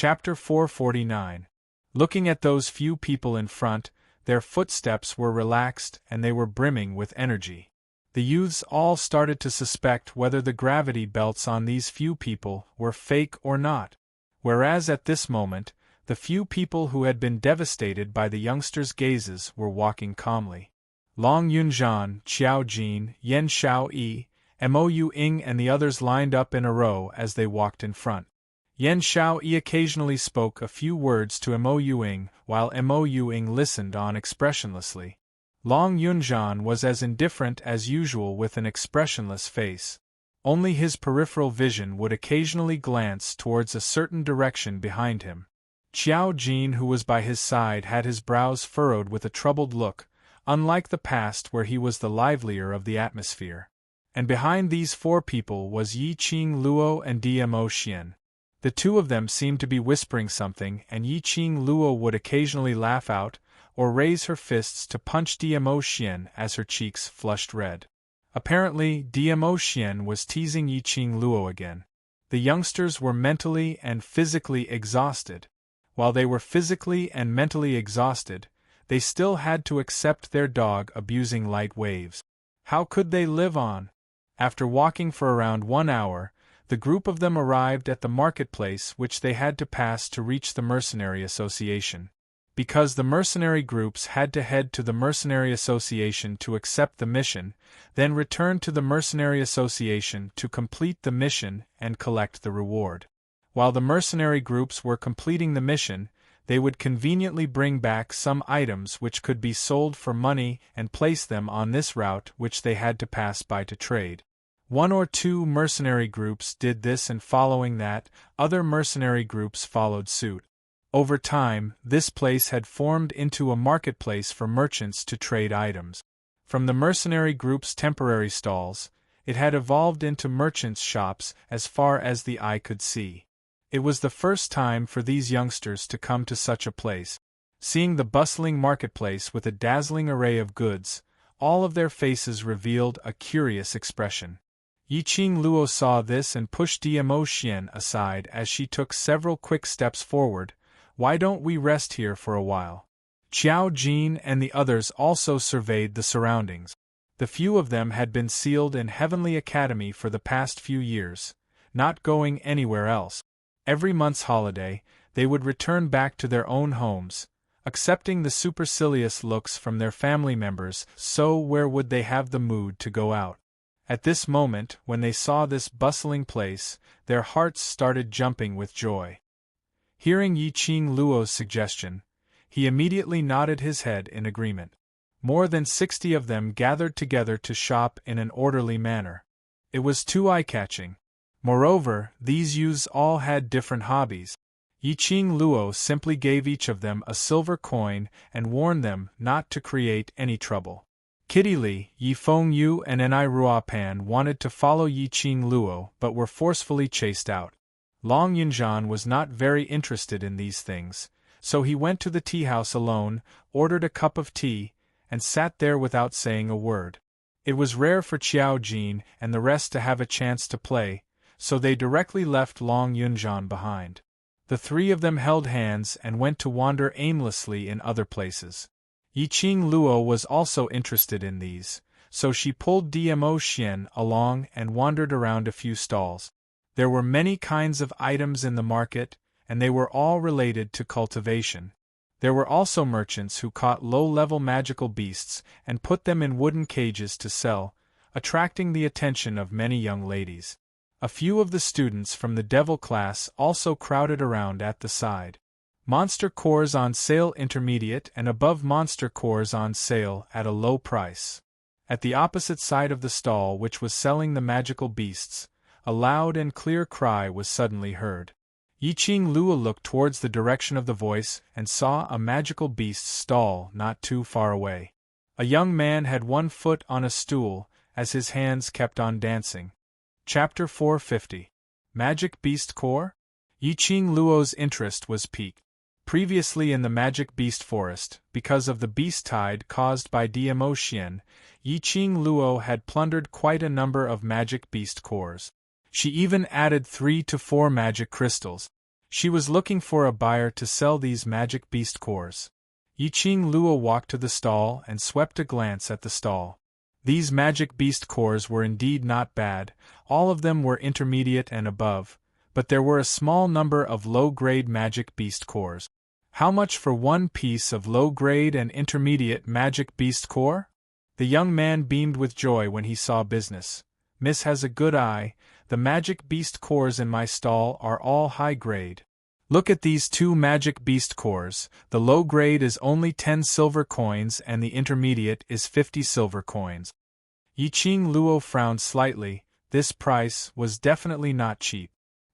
Chapter 449. Looking at those few people in front, their footsteps were relaxed and they were brimming with energy. The youths all started to suspect whether the gravity belts on these few people were fake or not. Whereas at this moment, the few people who had been devastated by the youngsters' gazes were walking calmly. Long Yunzhan, Qiao Jin, Yan Xiaoyi, Mo Ying and the others lined up in a row as they walked in front. Yan Xiaoyi occasionally spoke a few words to Mo Ying, while Mo Ying listened on expressionlessly. Long Yunzhan was as indifferent as usual with an expressionless face. Only his peripheral vision would occasionally glance towards a certain direction behind him. Qiao Jin, who was by his side, had his brows furrowed with a troubled look, unlike the past where he was the livelier of the atmosphere. And behind these four people was Yiqing Luo and Dmo Xian. The two of them seemed to be whispering something, and Yiqing Luo would occasionally laugh out, or raise her fists to punch Dmo Xian as her cheeks flushed red. Apparently, Dmo Xian was teasing Yiqing Luo again. The youngsters were mentally and physically exhausted. While they were physically and mentally exhausted, they still had to accept their dog abusing light waves. How could they live on? After walking for around 1 hour, the group of them arrived at the marketplace which they had to pass to reach the Mercenary Association. Because the mercenary groups had to head to the Mercenary Association to accept the mission, then return to the Mercenary Association to complete the mission and collect the reward. While the mercenary groups were completing the mission, they would conveniently bring back some items which could be sold for money and place them on this route which they had to pass by to trade. 1 or 2 mercenary groups did this, and following that, other mercenary groups followed suit. Over time, this place had formed into a marketplace for merchants to trade items. From the mercenary group's temporary stalls, it had evolved into merchants' shops as far as the eye could see. It was the first time for these youngsters to come to such a place. Seeing the bustling marketplace with a dazzling array of goods, all of their faces revealed a curious expression. Yiqing Luo saw this and pushed Dmo Xian aside as she took several quick steps forward. "Why don't we rest here for a while?" Qiao Jin and the others also surveyed the surroundings. The few of them had been sealed in Heavenly Academy for the past few years, not going anywhere else. Every month's holiday, they would return back to their own homes, accepting the supercilious looks from their family members, so where would they have the mood to go out? At this moment, when they saw this bustling place, their hearts started jumping with joy. Hearing Yiqing Luo's suggestion, he immediately nodded his head in agreement. More than 60 of them gathered together to shop in an orderly manner. It was too eye-catching. Moreover, these youths all had different hobbies. Yiqing Luo simply gave each of them a silver coin and warned them not to create any trouble. Kitty Li, Yifeng Yu and Ni Ruopan wanted to follow Yiqing Luo but were forcefully chased out. Long Yunzhan was not very interested in these things, so he went to the tea house alone, ordered a cup of tea, and sat there without saying a word. It was rare for Qiao Jin and the rest to have a chance to play, so they directly left Long Yunzhan behind. The three of them held hands and went to wander aimlessly in other places. Yiqing Luo was also interested in these, so she pulled Dmo Xian along and wandered around a few stalls. There were many kinds of items in the market, and they were all related to cultivation. There were also merchants who caught low-level magical beasts and put them in wooden cages to sell, attracting the attention of many young ladies. A few of the students from the devil class also crowded around at the side. Monster cores on sale, intermediate and above monster cores on sale at a low price. At the opposite side of the stall which was selling the magical beasts, a loud and clear cry was suddenly heard. Yiqing Luo looked towards the direction of the voice and saw a magical beast stall not too far away. A young man had one foot on a stool, as his hands kept on dancing. Chapter 450. Magic Beast Core? Yiqing Luo's interest was piqued. Previously in the Magic Beast Forest, because of the beast tide caused by Dmo Xian, Yiqing Luo had plundered quite a number of magic beast cores. She even added 3 to 4 magic crystals. She was looking for a buyer to sell these magic beast cores. Yiqing Luo walked to the stall and swept a glance at the stall. These magic beast cores were indeed not bad, all of them were intermediate and above, but there were a small number of low-grade magic beast cores. How much for one piece of low-grade and intermediate magic beast core? The young man beamed with joy when he saw business. Miss has a good eye, the magic beast cores in my stall are all high-grade. Look at these 2 magic beast cores, the low grade is only 10 silver coins and the intermediate is 50 silver coins. Yiqing Luo frowned slightly, this price was definitely not cheap.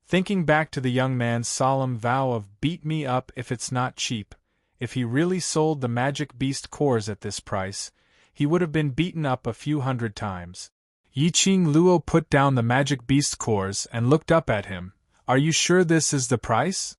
Thinking back to the young man's solemn vow of beat me up if it's not cheap, if he really sold the magic beast cores at this price, he would have been beaten up a few hundred times. Yiqing Luo put down the magic beast cores and looked up at him. Are you sure this is the price?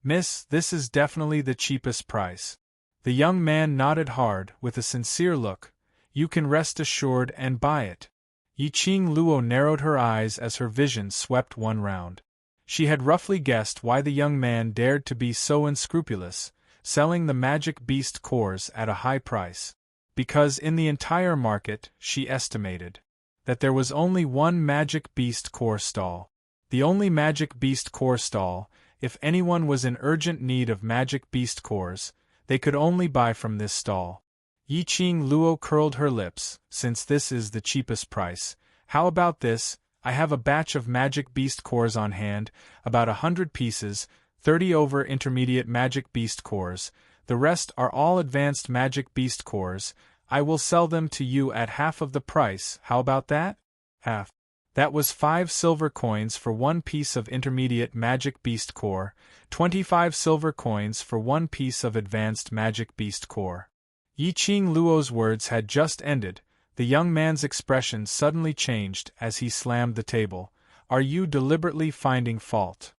Miss, this is definitely the cheapest price. The young man nodded hard, with a sincere look. You can rest assured and buy it. Yiqing Luo narrowed her eyes as her vision swept one round. She had roughly guessed why the young man dared to be so unscrupulous, selling the magic beast cores at a high price. Because in the entire market, she estimated that there was only one magic beast core stall. The only magic beast core stall. If anyone was in urgent need of magic beast cores, they could only buy from this stall. Yiqing Luo curled her lips. Since this is the cheapest price, how about this? I have a batch of magic beast cores on hand, about 100 pieces, 30 over intermediate magic beast cores, the rest are all advanced magic beast cores. I will sell them to you at half of the price, how about that? Half. That was 5 silver coins for one piece of intermediate magic beast core, 25 silver coins for one piece of advanced magic beast core. Yiqing Luo's words had just ended. The young man's expression suddenly changed as he slammed the table. Are you deliberately finding fault?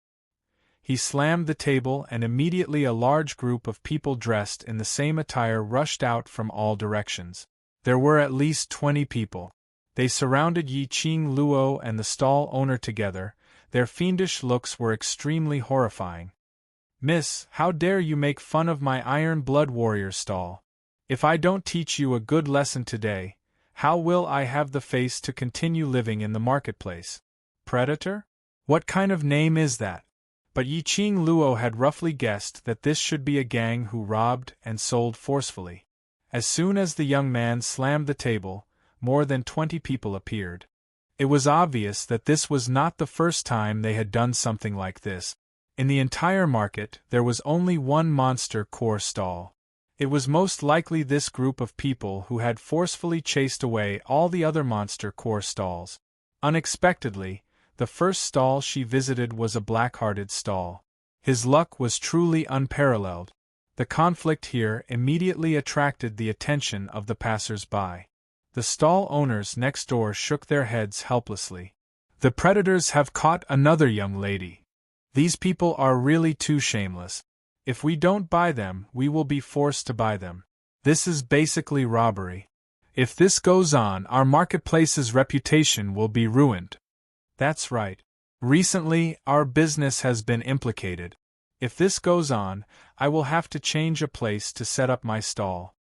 He slammed the table and immediately a large group of people dressed in the same attire rushed out from all directions. There were at least 20 people. They surrounded Yiqing Luo and the stall owner together. Their fiendish looks were extremely horrifying. Miss, how dare you make fun of my Iron Blood Warrior stall? If I don't teach you a good lesson today, how will I have the face to continue living in the marketplace? Predator? What kind of name is that? But Yiqing Luo had roughly guessed that this should be a gang who robbed and sold forcefully. As soon as the young man slammed the table, more than 20 people appeared. It was obvious that this was not the first time they had done something like this. In the entire market, there was only one monster core stall. It was most likely this group of people who had forcefully chased away all the other monster core stalls. Unexpectedly, the first stall she visited was a black-hearted stall. His luck was truly unparalleled. The conflict here immediately attracted the attention of the passers-by. The stall owners next door shook their heads helplessly. The predators have caught another young lady. These people are really too shameless. If we don't buy them, we will be forced to buy them. This is basically robbery. If this goes on, our marketplace's reputation will be ruined. That's right. Recently, our business has been implicated. If this goes on, I will have to change a place to set up my stall.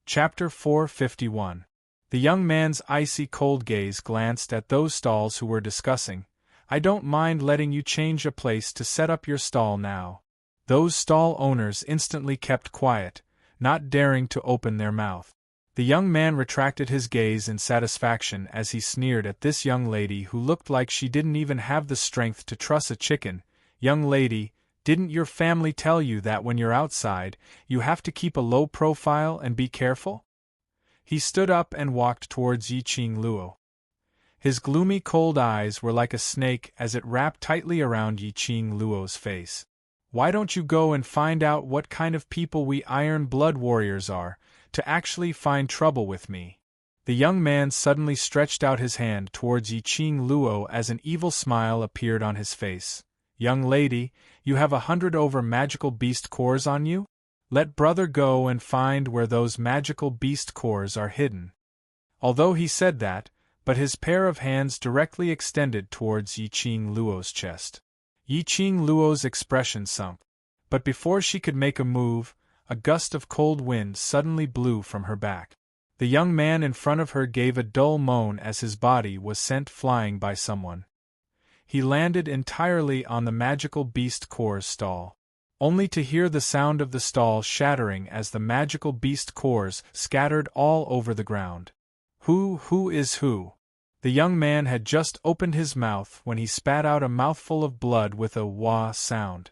Chapter 451. The young man's icy cold gaze glanced at those stalls who were discussing. I don't mind letting you change a place to set up your stall now. Those stall owners instantly kept quiet, not daring to open their mouth. The young man retracted his gaze in satisfaction as he sneered at this young lady who looked like she didn't even have the strength to truss a chicken. Young lady, didn't your family tell you that when you're outside, you have to keep a low profile and be careful? He stood up and walked towards Yiqing Luo. His gloomy cold eyes were like a snake as it wrapped tightly around Yiqing Luo's face. Why don't you go and find out what kind of people we Iron Blood Warriors are, to actually find trouble with me? The young man suddenly stretched out his hand towards Yiqing Luo as an evil smile appeared on his face. Young lady, you have 100 over magical beast cores on you? Let brother go and find where those magical beast cores are hidden. Although he said that, but his pair of hands directly extended towards Yiqing Luo's chest. Yiqing Luo's expression sunk. But before she could make a move, a gust of cold wind suddenly blew from her back. The young man in front of her gave a dull moan as his body was sent flying by someone. He landed entirely on the magical beast core's stall, only to hear the sound of the stall shattering as the magical beast cores scattered all over the ground. Who is who? The young man had just opened his mouth when he spat out a mouthful of blood with a wah sound.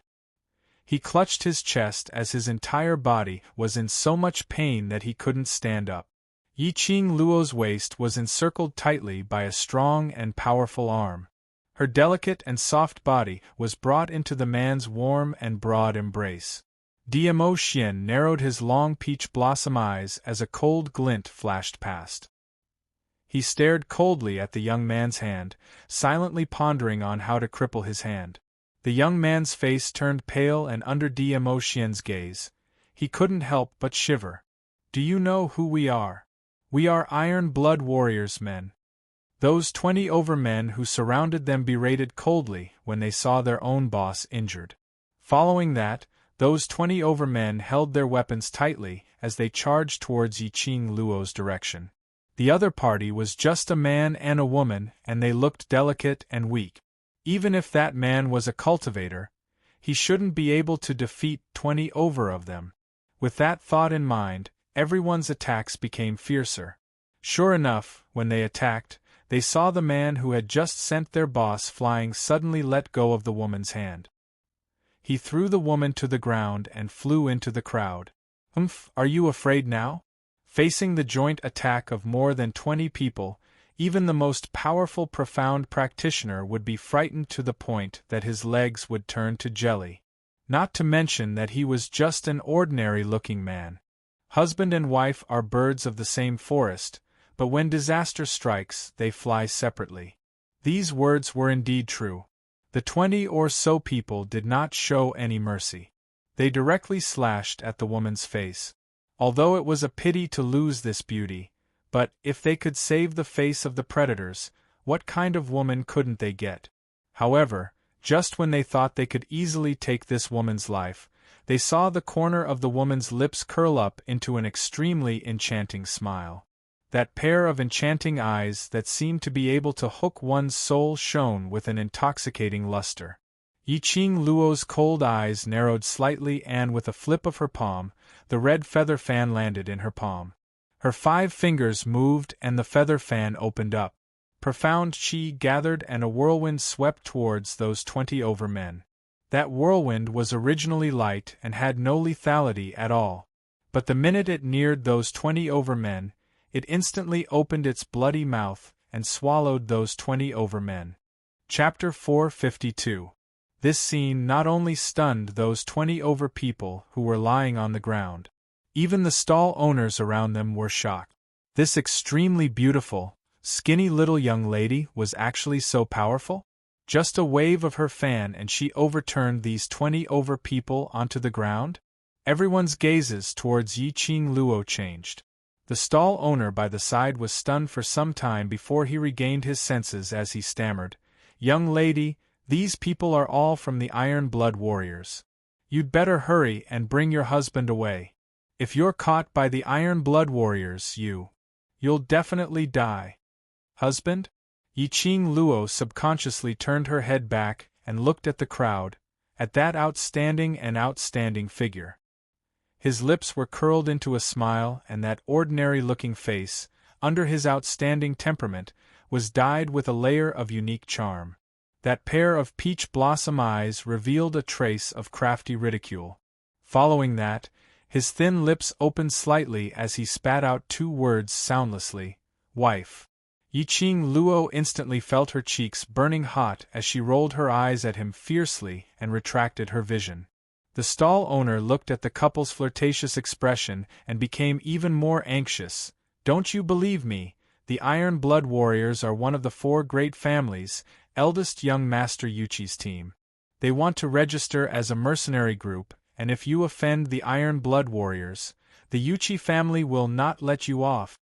He clutched his chest as his entire body was in so much pain that he couldn't stand up. Yiqing Luo's waist was encircled tightly by a strong and powerful arm. Her delicate and soft body was brought into the man's warm and broad embrace. Diamo Xian narrowed his long peach blossom eyes as a cold glint flashed past. He stared coldly at the young man's hand, silently pondering on how to cripple his hand. The young man's face turned pale, and under Diamo Xian's gaze, he couldn't help but shiver. "Do you know who we are? We are Iron Blood Warriors men." Those 20 overmen who surrounded them berated coldly when they saw their own boss injured. Following that, those 20 overmen held their weapons tightly as they charged towards Yiqing Luo's direction. The other party was just a man and a woman, and they looked delicate and weak. Even if that man was a cultivator, he shouldn't be able to defeat 20 over of them. With that thought in mind, everyone's attacks became fiercer. Sure enough, when they attacked, they saw the man who had just sent their boss flying suddenly let go of the woman's hand. He threw the woman to the ground and flew into the crowd. Are you afraid now? Facing the joint attack of more than 20 people, even the most powerful profound practitioner would be frightened to the point that his legs would turn to jelly. Not to mention that he was just an ordinary-looking man. Husband and wife are birds of the same forest, but when disaster strikes, they fly separately. These words were indeed true. The 20 or so people did not show any mercy. They directly slashed at the woman's face. Although it was a pity to lose this beauty, but if they could save the face of the predators, what kind of woman couldn't they get? However, just when they thought they could easily take this woman's life, they saw the corner of the woman's lips curl up into an extremely enchanting smile. That pair of enchanting eyes that seemed to be able to hook one's soul shone with an intoxicating luster. Yiqing Luo's cold eyes narrowed slightly, and with a flip of her palm, the red feather fan landed in her palm. Her 5 fingers moved and the feather fan opened up. Profound chi gathered and a whirlwind swept towards those 20 overmen. That whirlwind was originally light and had no lethality at all. But the minute it neared those 20 overmen, it instantly opened its bloody mouth and swallowed those 20 overmen. Chapter 452. This scene not only stunned those 20 over people who were lying on the ground. Even the stall owners around them were shocked. This extremely beautiful, skinny little young lady was actually so powerful? Just a wave of her fan and she overturned these 20 over people onto the ground? Everyone's gazes towards Yiqing Luo changed. The stall owner by the side was stunned for some time before he regained his senses as he stammered, "Young lady, these people are all from the Iron Blood Warriors. You'd better hurry and bring your husband away. If you're caught by the Iron Blood Warriors, you'll definitely die." "Husband?" Yiqing Luo subconsciously turned her head back and looked at the crowd, at that outstanding figure. His lips were curled into a smile, and that ordinary-looking face, under his outstanding temperament, was dyed with a layer of unique charm. That pair of peach blossom eyes revealed a trace of crafty ridicule. Following that, his thin lips opened slightly as he spat out 2 words soundlessly, "Wife." Yiqing Luo instantly felt her cheeks burning hot as she rolled her eyes at him fiercely and retracted her vision. The stall owner looked at the couple's flirtatious expression and became even more anxious. "Don't you believe me? The Iron Blood Warriors are one of the 4 great families, eldest young Master Yuchi's team. They want to register as a mercenary group, and if you offend the Iron Blood Warriors, the Yuchi family will not let you off."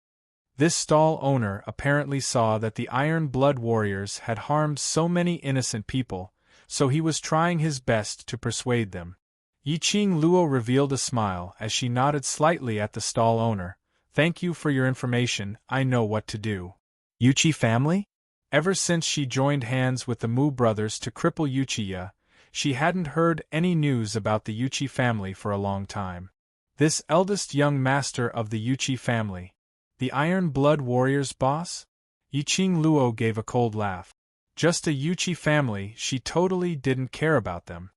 This stall owner apparently saw that the Iron Blood Warriors had harmed so many innocent people, so he was trying his best to persuade them. Yiqing Luo revealed a smile as she nodded slightly at the stall owner. Thank you for your information, I know what to do. Yuchi family? Ever since she joined hands with the Mu brothers to cripple Uchiha, she hadn't heard any news about the Yuchi family for a long time. This eldest young master of the Yuchi family, the Iron Blood Warrior's boss? Yiqing Luo gave a cold laugh. Just a Yuchi family, she totally didn't care about them.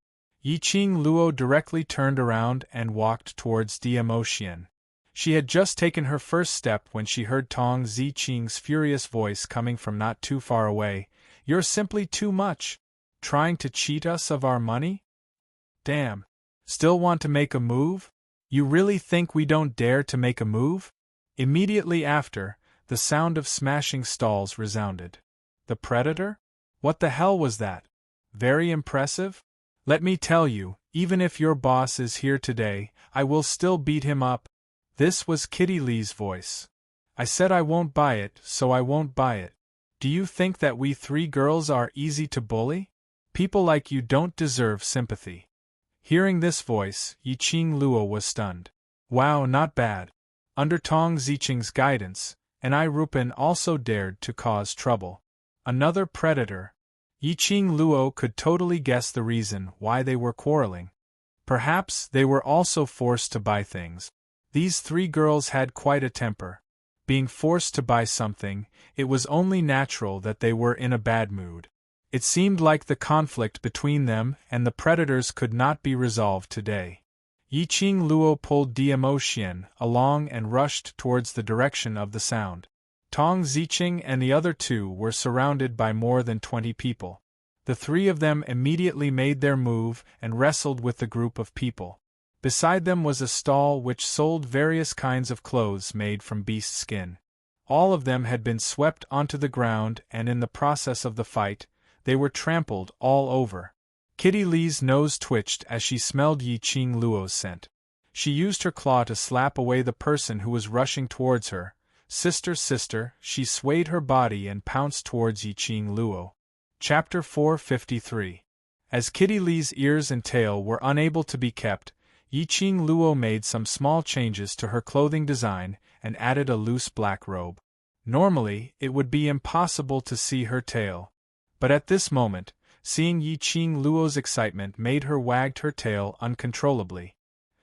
Yiqing Luo directly turned around and walked towards Diamo Xian. She had just taken her first step when she heard Tong Ziqing's furious voice coming from not too far away. You're simply too much. Trying to cheat us of our money? Damn. Still want to make a move? You really think we don't dare to make a move? Immediately after, the sound of smashing stalls resounded. The Predator? What the hell was that? Very impressive? Let me tell you, even if your boss is here today, I will still beat him up. This was Kitty Lee's voice. I said I won't buy it, so I won't buy it. Do you think that we three girls are easy to bully? People like you don't deserve sympathy. Hearing this voice, Yiqing Luo was stunned. Wow, not bad. Under Tong Ziqing's guidance, and I Rupin also dared to cause trouble. Another predator. Yiqing Luo could totally guess the reason why they were quarreling. Perhaps they were also forced to buy things. These three girls had quite a temper. Being forced to buy something, it was only natural that they were in a bad mood. It seemed like the conflict between them and the predators could not be resolved today. Yiqing Luo pulled Diamo Xian along and rushed towards the direction of the sound. Tong Ziqing and the other two were surrounded by more than 20 people. The three of them immediately made their move and wrestled with the group of people. Beside them was a stall which sold various kinds of clothes made from beast skin. All of them had been swept onto the ground, and in the process of the fight, they were trampled all over. Kitty Lee's nose twitched as she smelled Yiqing Luo's scent. She used her claw to slap away the person who was rushing towards her. Sister, sister, she swayed her body and pounced towards Yiqing Luo. Chapter 453. As Kitty Lee's ears and tail were unable to be kept, Yiqing Luo made some small changes to her clothing design and added a loose black robe. Normally, it would be impossible to see her tail. But at this moment, seeing Yiqing Luo's excitement made her wag her tail uncontrollably.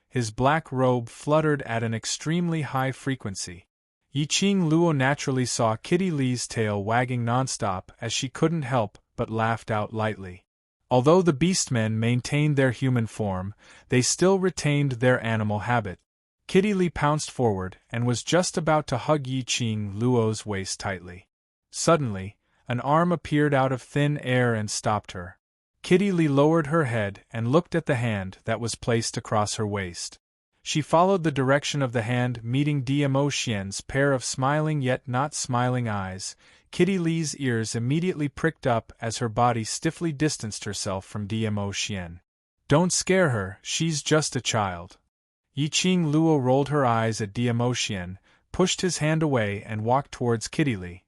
His black robe fluttered at an extremely high frequency. Yiqing Luo naturally saw Kitty Lee's tail wagging nonstop as she couldn't help but laughed out lightly. Although the beastmen maintained their human form, they still retained their animal habit. Kitty Lee pounced forward and was just about to hug Yiqing Luo's waist tightly. Suddenly, an arm appeared out of thin air and stopped her. Kitty Lee lowered her head and looked at the hand that was placed across her waist. She followed the direction of the hand, meeting Diamo Xian's pair of smiling yet not smiling eyes. Kitty Lee's ears immediately pricked up as her body stiffly distanced herself from Diamo Xian. Don't scare her, she's just a child. Yiqing Luo rolled her eyes at Diamo Xian, pushed his hand away and walked towards Kitty Lee.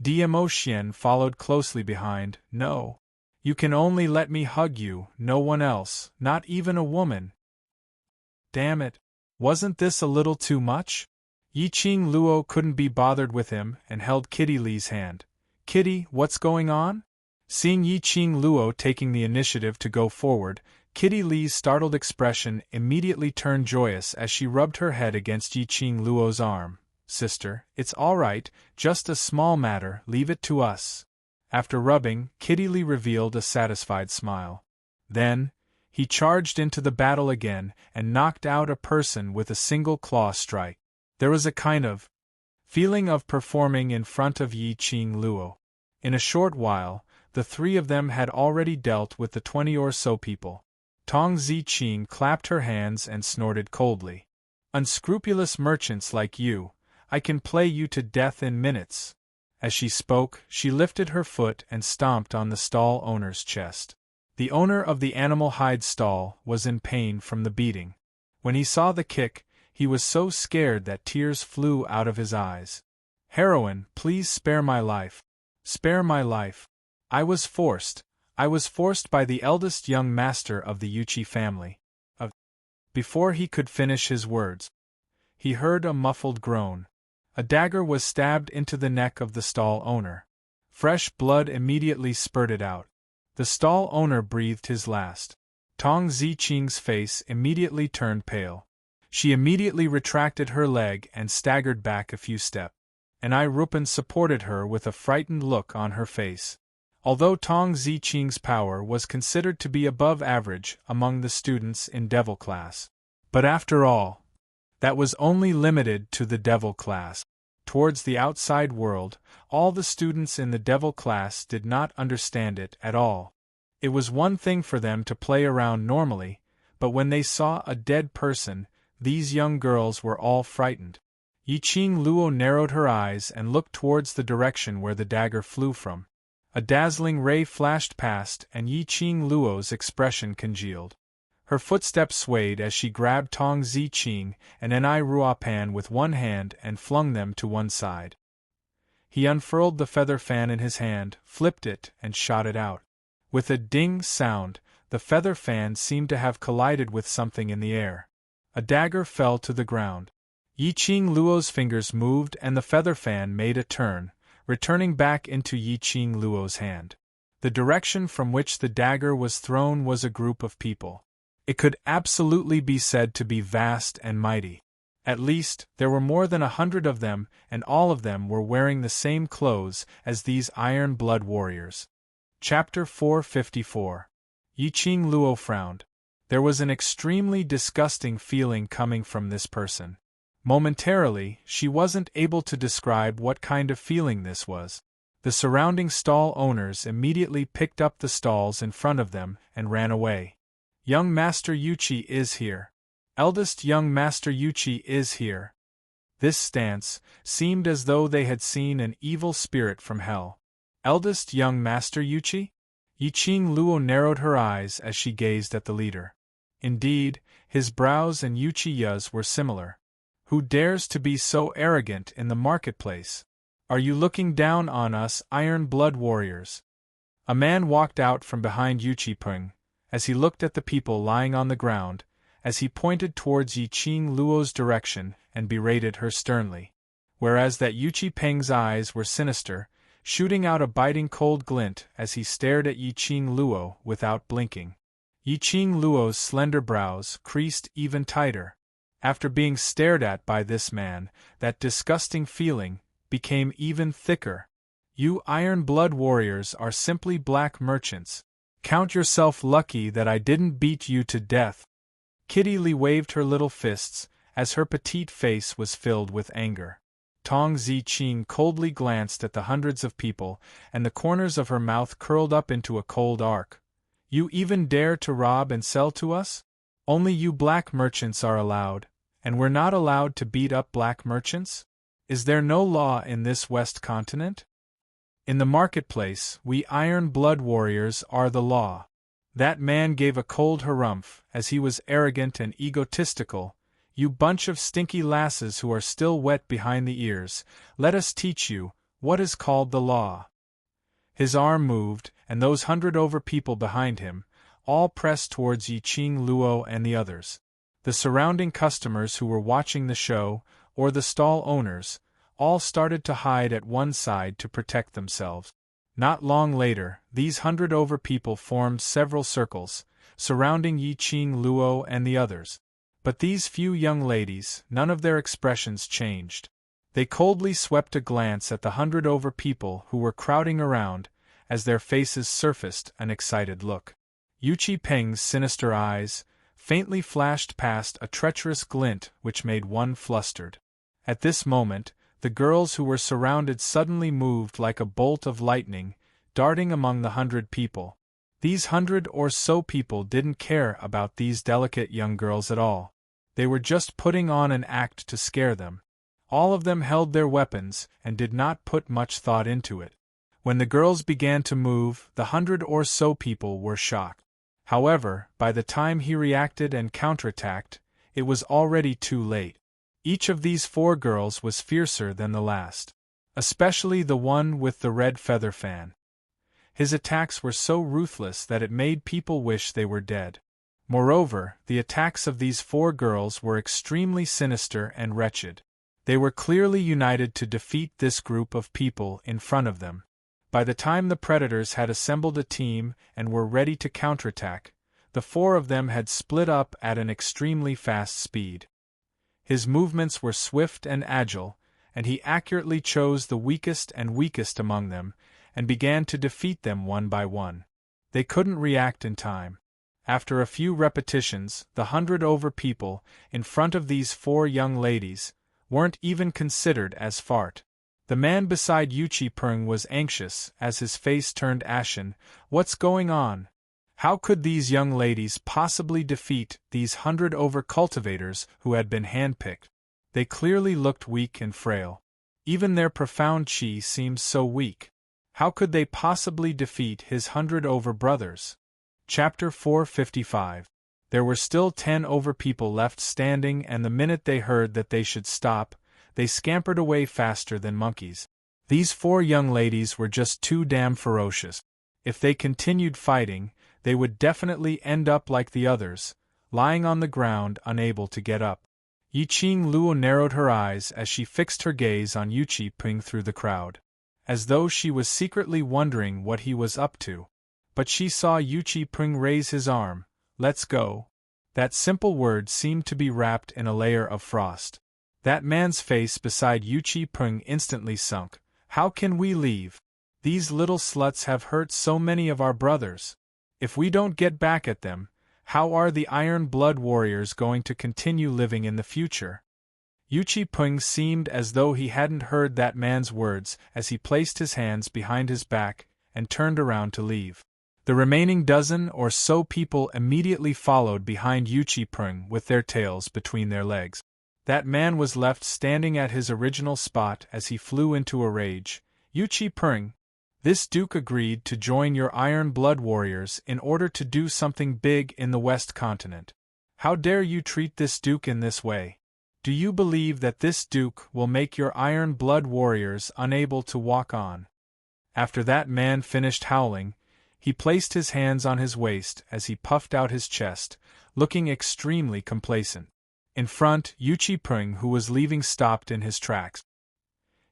Diamo Xian followed closely behind. No. You can only let me hug you, no one else, not even a woman. Damn it. Wasn't this a little too much? Yiqing Luo couldn't be bothered with him and held Kitty Lee's hand. Kitty, what's going on? Seeing Yiqing Luo taking the initiative to go forward, Kitty Lee's startled expression immediately turned joyous as she rubbed her head against Yiqing Luo's arm. Sister, it's all right, just a small matter, leave it to us. After rubbing, Kitty Lee revealed a satisfied smile. Then, he charged into the battle again and knocked out a person with a single claw strike. There was a kind of feeling of performing in front of Yiqing Luo. In a short while, the three of them had already dealt with the 20 or so people. Tong Ziqing clapped her hands and snorted coldly. Unscrupulous merchants like you, I can play you to death in minutes. As she spoke, she lifted her foot and stomped on the stall owner's chest. The owner of the animal hide stall was in pain from the beating. When he saw the kick, he was so scared that tears flew out of his eyes. Heroine, please spare my life. Spare my life. I was forced. I was forced by the eldest young master of the Yuchi family. Before he could finish his words, he heard a muffled groan. A dagger was stabbed into the neck of the stall owner. Fresh blood immediately spurted out. The stall owner breathed his last. Tong Ziqing's face immediately turned pale. She immediately retracted her leg and staggered back a few steps. And Ai Rupan supported her with a frightened look on her face. Although Tong Ziqing's power was considered to be above average among the students in Devil class. But after all, that was only limited to the Devil class. Towards the outside world, all the students in the Devil class did not understand it at all. It was one thing for them to play around normally, but when they saw a dead person, these young girls were all frightened. Yiqing Luo narrowed her eyes and looked towards the direction where the dagger flew from. A dazzling ray flashed past and Yiqing Luo's expression congealed. Her footsteps swayed as she grabbed Tong Ziqing and Ai Rupan with one hand and flung them to one side. He unfurled the feather fan in his hand, flipped it, and shot it out. With a ding sound, the feather fan seemed to have collided with something in the air. A dagger fell to the ground. Yiqing Luo's fingers moved and the feather fan made a turn, returning back into Yiqing Luo's hand. The direction from which the dagger was thrown was a group of people. It could absolutely be said to be vast and mighty. At least, there were more than 100 of them, and all of them were wearing the same clothes as these Iron Blood warriors. Chapter 454. Yiqing Luo frowned. There was an extremely disgusting feeling coming from this person. Momentarily, she wasn't able to describe what kind of feeling this was. The surrounding stall owners immediately picked up the stalls in front of them and ran away. Young Master Yuchi is here. Eldest young Master Yuchi is here. This stance seemed as though they had seen an evil spirit from hell. Eldest young Master Yuchi? Yiqing Luo narrowed her eyes as she gazed at the leader. Indeed, his brows and Yuchiya's were similar. Who dares to be so arrogant in the marketplace? Are you looking down on us Iron Blood warriors? A man walked out from behind Yuchi Peng, as he looked at the people lying on the ground, as he pointed towards Yiqing Luo's direction and berated her sternly. Whereas that Yuchi Peng's eyes were sinister, shooting out a biting cold glint as he stared at Yiqing Luo without blinking. Yiqing Luo's slender brows creased even tighter. After being stared at by this man, that disgusting feeling became even thicker. You Iron Blood warriors are simply black merchants. Count yourself lucky that I didn't beat you to death. Kitty Lee waved her little fists, as her petite face was filled with anger. Tong Ziqing coldly glanced at the hundreds of people, and the corners of her mouth curled up into a cold arc. You even dare to rob and sell to us? Only you black merchants are allowed, and we're not allowed to beat up black merchants? Is there no law in this West continent? In the marketplace, we Iron Blood warriors are the law. That man gave a cold harumph, as he was arrogant and egotistical. You bunch of stinky lasses who are still wet behind the ears, let us teach you what is called the law. His arm moved, and those 100 over people behind him, all pressed towards Yiqing Luo and the others. The surrounding customers who were watching the show, or the stall owners, all started to hide at one side to protect themselves. Not long later, these 100 over people formed several circles, surrounding Yiqing Luo and the others. But these few young ladies, none of their expressions changed. They coldly swept a glance at the 100 over people who were crowding around, as their faces surfaced an excited look. Yuchi Peng's sinister eyes faintly flashed past a treacherous glint which made one flustered. At this moment, the girls who were surrounded suddenly moved like a bolt of lightning, darting among the 100 people. These 100 or so people didn't care about these delicate young girls at all. They were just putting on an act to scare them. All of them held their weapons and did not put much thought into it. When the girls began to move, the 100 or so people were shocked. However, by the time he reacted and counterattacked, it was already too late. Each of these 4 girls was fiercer than the last. Especially the one with the red feather fan. His attacks were so ruthless that it made people wish they were dead. Moreover, the attacks of these 4 girls were extremely sinister and wretched. They were clearly united to defeat this group of people in front of them. By the time the predators had assembled a team and were ready to counterattack, the 4 of them had split up at an extremely fast speed. His movements were swift and agile, and he accurately chose the weakest among them, and began to defeat them one by one. They couldn't react in time. After a few repetitions, the 100 people in front of these 4 young ladies weren't even considered as fart. The man beside Yuchi Peng was anxious as his face turned ashen. What's going on? How could these young ladies possibly defeat these 100 cultivators who had been handpicked? They clearly looked weak and frail. Even their profound chi seemed so weak. How could they possibly defeat his 100 brothers? Chapter 455. There were still 10 people left standing, and the minute they heard that they should stop, they scampered away faster than monkeys. These 4 young ladies were just too damn ferocious. If they continued fighting, they would definitely end up like the others, lying on the ground unable to get up. Yiqing Luo narrowed her eyes as she fixed her gaze on Yuchi Peng through the crowd, as though she was secretly wondering what he was up to. But she saw Yuchi Peng raise his arm. Let's go. That simple word seemed to be wrapped in a layer of frost. That man's face beside Yuchi Peng instantly sunk. How can we leave? These little sluts have hurt so many of our brothers. If we don't get back at them, how are the Iron Blood Warriors going to continue living in the future? Yuchi Peng seemed as though he hadn't heard that man's words as he placed his hands behind his back and turned around to leave. The remaining dozen or so people immediately followed behind Yuchi Peng with their tails between their legs. That man was left standing at his original spot as he flew into a rage. Yuchi Peng, this Duke agreed to join your Iron Blood Warriors in order to do something big in the West Continent. How dare you treat this Duke in this way? Do you believe that this Duke will make your Iron Blood Warriors unable to walk on? After that man finished howling, he placed his hands on his waist as he puffed out his chest, looking extremely complacent. In front, Yuchi Peng, who was leaving, stopped in his tracks.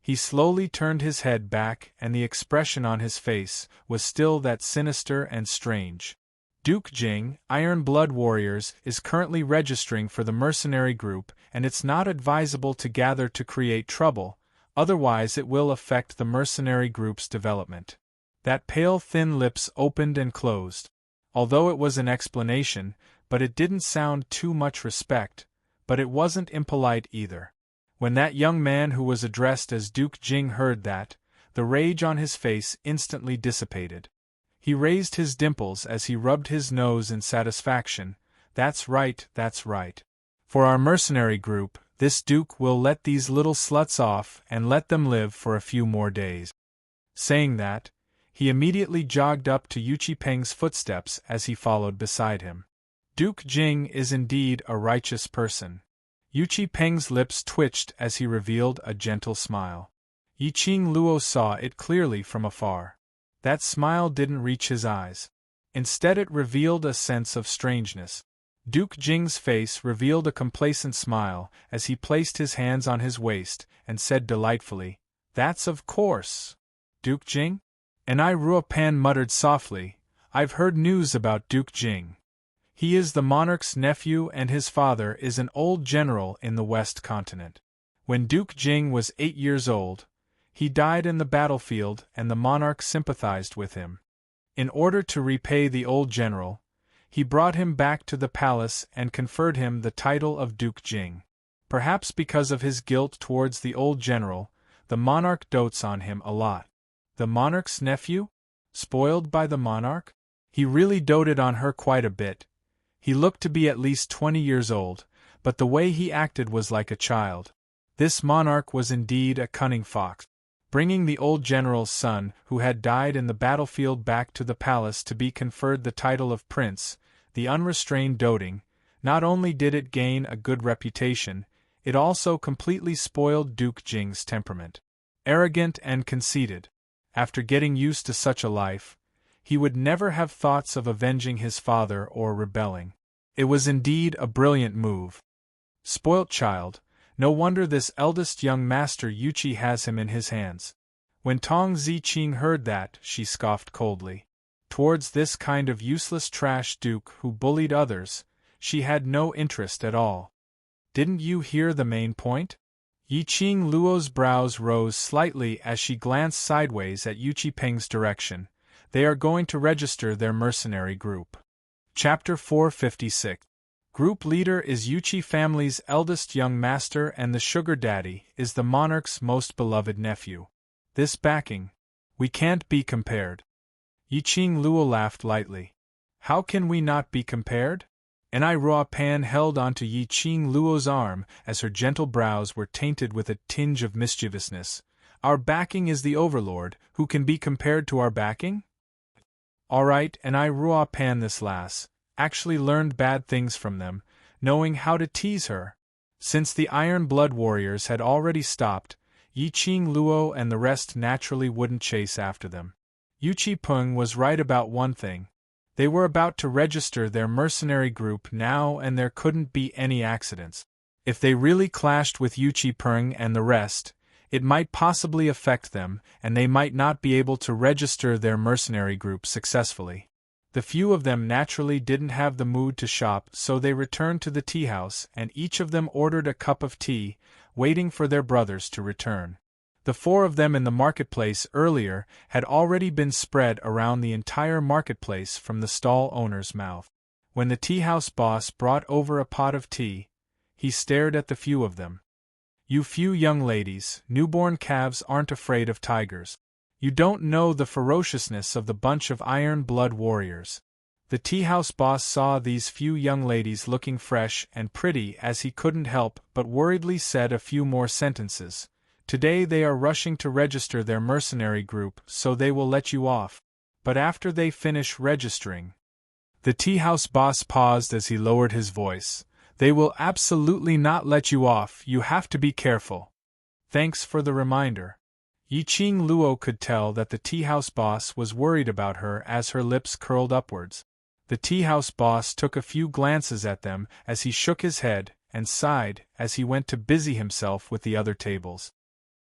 He slowly turned his head back, and the expression on his face was still that sinister and strange. Duke Jing, Iron Blood Warriors, is currently registering for the mercenary group, and it's not advisable to gather to create trouble, otherwise it will affect the mercenary group's development. That pale thin lips opened and closed. Although it was an explanation, but it didn't sound too much respect, but it wasn't impolite either. When that young man who was addressed as Duke Jing heard that, the rage on his face instantly dissipated. He raised his dimples as he rubbed his nose in satisfaction. That's right, that's right. For our mercenary group, this Duke will let these little sluts off and let them live for a few more days. Saying that, he immediately jogged up to Yuchi Peng's footsteps as he followed beside him. Duke Jing is indeed a righteous person. Yuchi Peng's lips twitched as he revealed a gentle smile. Yiqing Luo saw it clearly from afar. That smile didn't reach his eyes. Instead it revealed a sense of strangeness. Duke Jing's face revealed a complacent smile as he placed his hands on his waist and said delightfully, "That's of course. Duke Jing?" And Ruopan muttered softly, "I've heard news about Duke Jing. He is the monarch's nephew and his father is an old general in the West Continent. When Duke Jing was 8 years old, he died in the battlefield and the monarch sympathized with him. In order to repay the old general, he brought him back to the palace and conferred him the title of Duke Jing. Perhaps because of his guilt towards the old general, the monarch dotes on him a lot." The monarch's nephew? Spoiled by the monarch? He really doted on her quite a bit. He looked to be at least 20 years old, but the way he acted was like a child. This monarch was indeed a cunning fox. Bringing the old general's son, who had died in the battlefield, back to the palace to be conferred the title of prince, the unrestrained doting, not only did it gain a good reputation, it also completely spoiled Duke Jing's temperament. Arrogant and conceited. After getting used to such a life, He would never have thoughts of avenging his father or rebelling. It was indeed a brilliant move. Spoilt child, no wonder this eldest young master Yuchi has him in his hands. When Tong Ziqing heard that, she scoffed coldly. Towards this kind of useless trash duke who bullied others, she had no interest at all. Didn't you hear the main point? Yiqing Luo's brows rose slightly as she glanced sideways at Yuchi Peng's direction. They are going to register their mercenary group. Chapter 456. Group leader is Yuchi family's eldest young master and the sugar daddy is the monarch's most beloved nephew. This backing, we can't be compared. Yiqing Luo laughed lightly. How can we not be compared? And Rua Pan held onto Yiqing Luo's arm as her gentle brows were tainted with a tinge of mischievousness. Our backing is the Overlord, who can be compared to our backing? Alright, and Rua Pan this lass, actually learned bad things from them, knowing how to tease her. Since the Iron Blood warriors had already stopped, Yiqing Luo and the rest naturally wouldn't chase after them. Yuchi Peng was right about one thing. They were about to register their mercenary group now and there couldn't be any accidents. If they really clashed with Yuchi Peng and the rest, it might possibly affect them and they might not be able to register their mercenary group successfully. The few of them naturally didn't have the mood to shop, so they returned to the tea house and each of them ordered a cup of tea, waiting for their brothers to return. The 4 of them in the marketplace earlier had already been spread around the entire marketplace from the stall owner's mouth. When the tea house boss brought over a pot of tea, he stared at the few of them. You few young ladies, newborn calves aren't afraid of tigers. You don't know the ferociousness of the bunch of Iron Blood warriors. The tea house boss saw these few young ladies looking fresh and pretty as he couldn't help but worriedly said a few more sentences. Today they are rushing to register their mercenary group, so they will let you off. But after they finish registering... The tea house boss paused as he lowered his voice. They will absolutely not let you off, you have to be careful. Thanks for the reminder. Yiqing Luo could tell that the tea house boss was worried about her as her lips curled upwards. The tea house boss took a few glances at them as he shook his head and sighed as he went to busy himself with the other tables.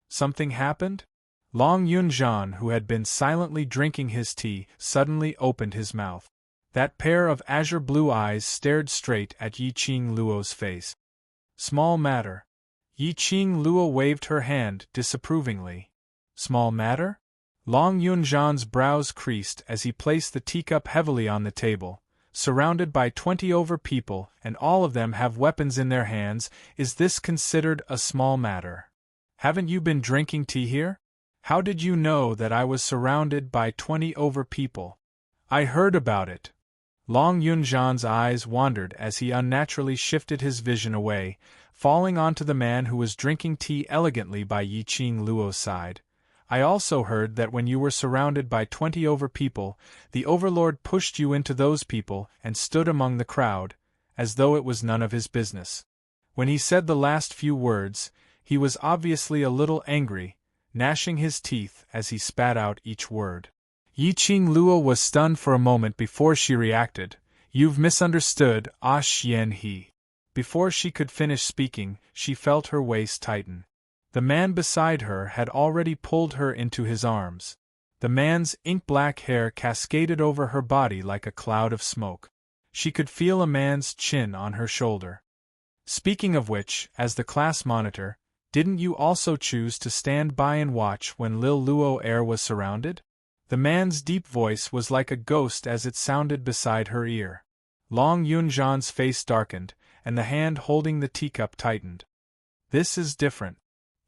Something happened? Long Yunzhan, who had been silently drinking his tea, suddenly opened his mouth. That pair of azure blue eyes stared straight at Yiqing Luo's face. Small matter. Yiqing Luo waved her hand disapprovingly. Small matter? Long Yunzhan's brows creased as he placed the teacup heavily on the table. Surrounded by 20 over people, and all of them have weapons in their hands, is this considered a small matter? Haven't you been drinking tea here? How did you know that I was surrounded by 20 over people? I heard about it. Long Yunzhan's eyes wandered as he unnaturally shifted his vision away, falling onto the man who was drinking tea elegantly by Yiqing Luo's side. I also heard that when you were surrounded by 20 over people, the Overlord pushed you into those people and stood among the crowd, as though it was none of his business. When he said the last few words, he was obviously a little angry, gnashing his teeth as he spat out each word. Yiqing Luo was stunned for a moment before she reacted. You've misunderstood, Ah Xian He. Before she could finish speaking, she felt her waist tighten. The man beside her had already pulled her into his arms. The man's ink-black hair cascaded over her body like a cloud of smoke. She could feel a man's chin on her shoulder. Speaking of which, as the class monitor, didn't you also choose to stand by and watch when Lil Luo Air was surrounded? The man's deep voice was like a ghost as it sounded beside her ear. Long Yunzhan's face darkened, and the hand holding the teacup tightened. This is different.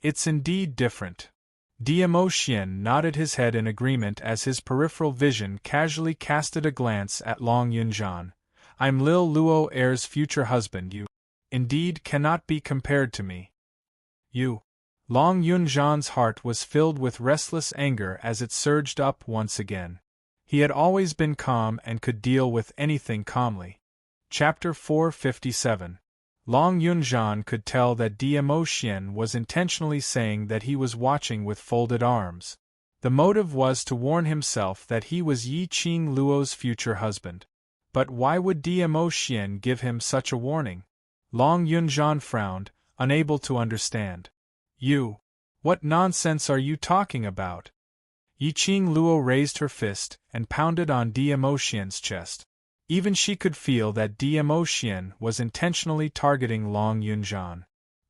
It's indeed different. Diemo Xian nodded his head in agreement as his peripheral vision casually casted a glance at Long Yunzhan. I'm Lil Luo Air's future husband. You, indeed, cannot be compared to me. You. Long Yunzhan's heart was filled with restless anger as it surged up once again. He had always been calm and could deal with anything calmly. Chapter 457. Long Yunzhan could tell that Diemo Xian was intentionally saying that he was watching with folded arms. The motive was to warn himself that he was Yi Qing Luo's future husband. But why would Diamo Xian give him such a warning? Long Yunzhan frowned, unable to understand. You. What nonsense are you talking about? Yi Qing Luo raised her fist and pounded on Diamo Xian's chest. Even she could feel that Diamo Xian was intentionally targeting Long Yunzhan.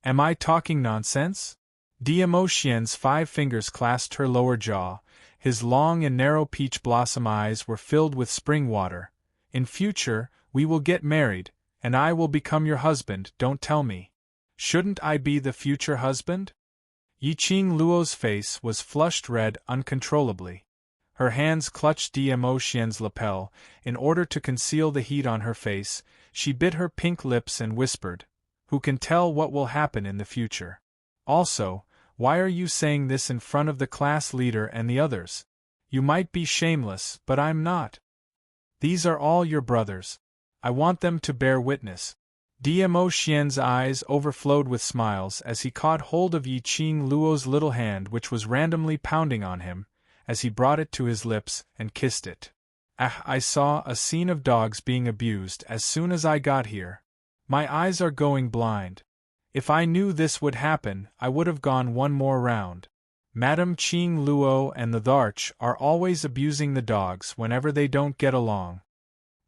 Am I talking nonsense? Diamo Xian's 5 fingers clasped her lower jaw, his long and narrow peach blossom eyes were filled with spring water. In future, we will get married, and I will become your husband, don't tell me. Shouldn't I be the future husband? Yi Qing Luo's face was flushed red uncontrollably. Her hands clutched Diamo Xian's lapel. In order to conceal the heat on her face, she bit her pink lips and whispered, "Who can tell what will happen in the future? Also, why are you saying this in front of the class leader and the others? You might be shameless, but I'm not. These are all your brothers. I want them to bear witness." Diamo Xian's eyes overflowed with smiles as he caught hold of Yi Qing Luo's little hand, which was randomly pounding on him, as he brought it to his lips and kissed it. I saw a scene of dogs being abused as soon as I got here. My eyes are going blind. If I knew this would happen, I would have gone one more round. Madame Qing Luo and the Dharch are always abusing the dogs whenever they don't get along.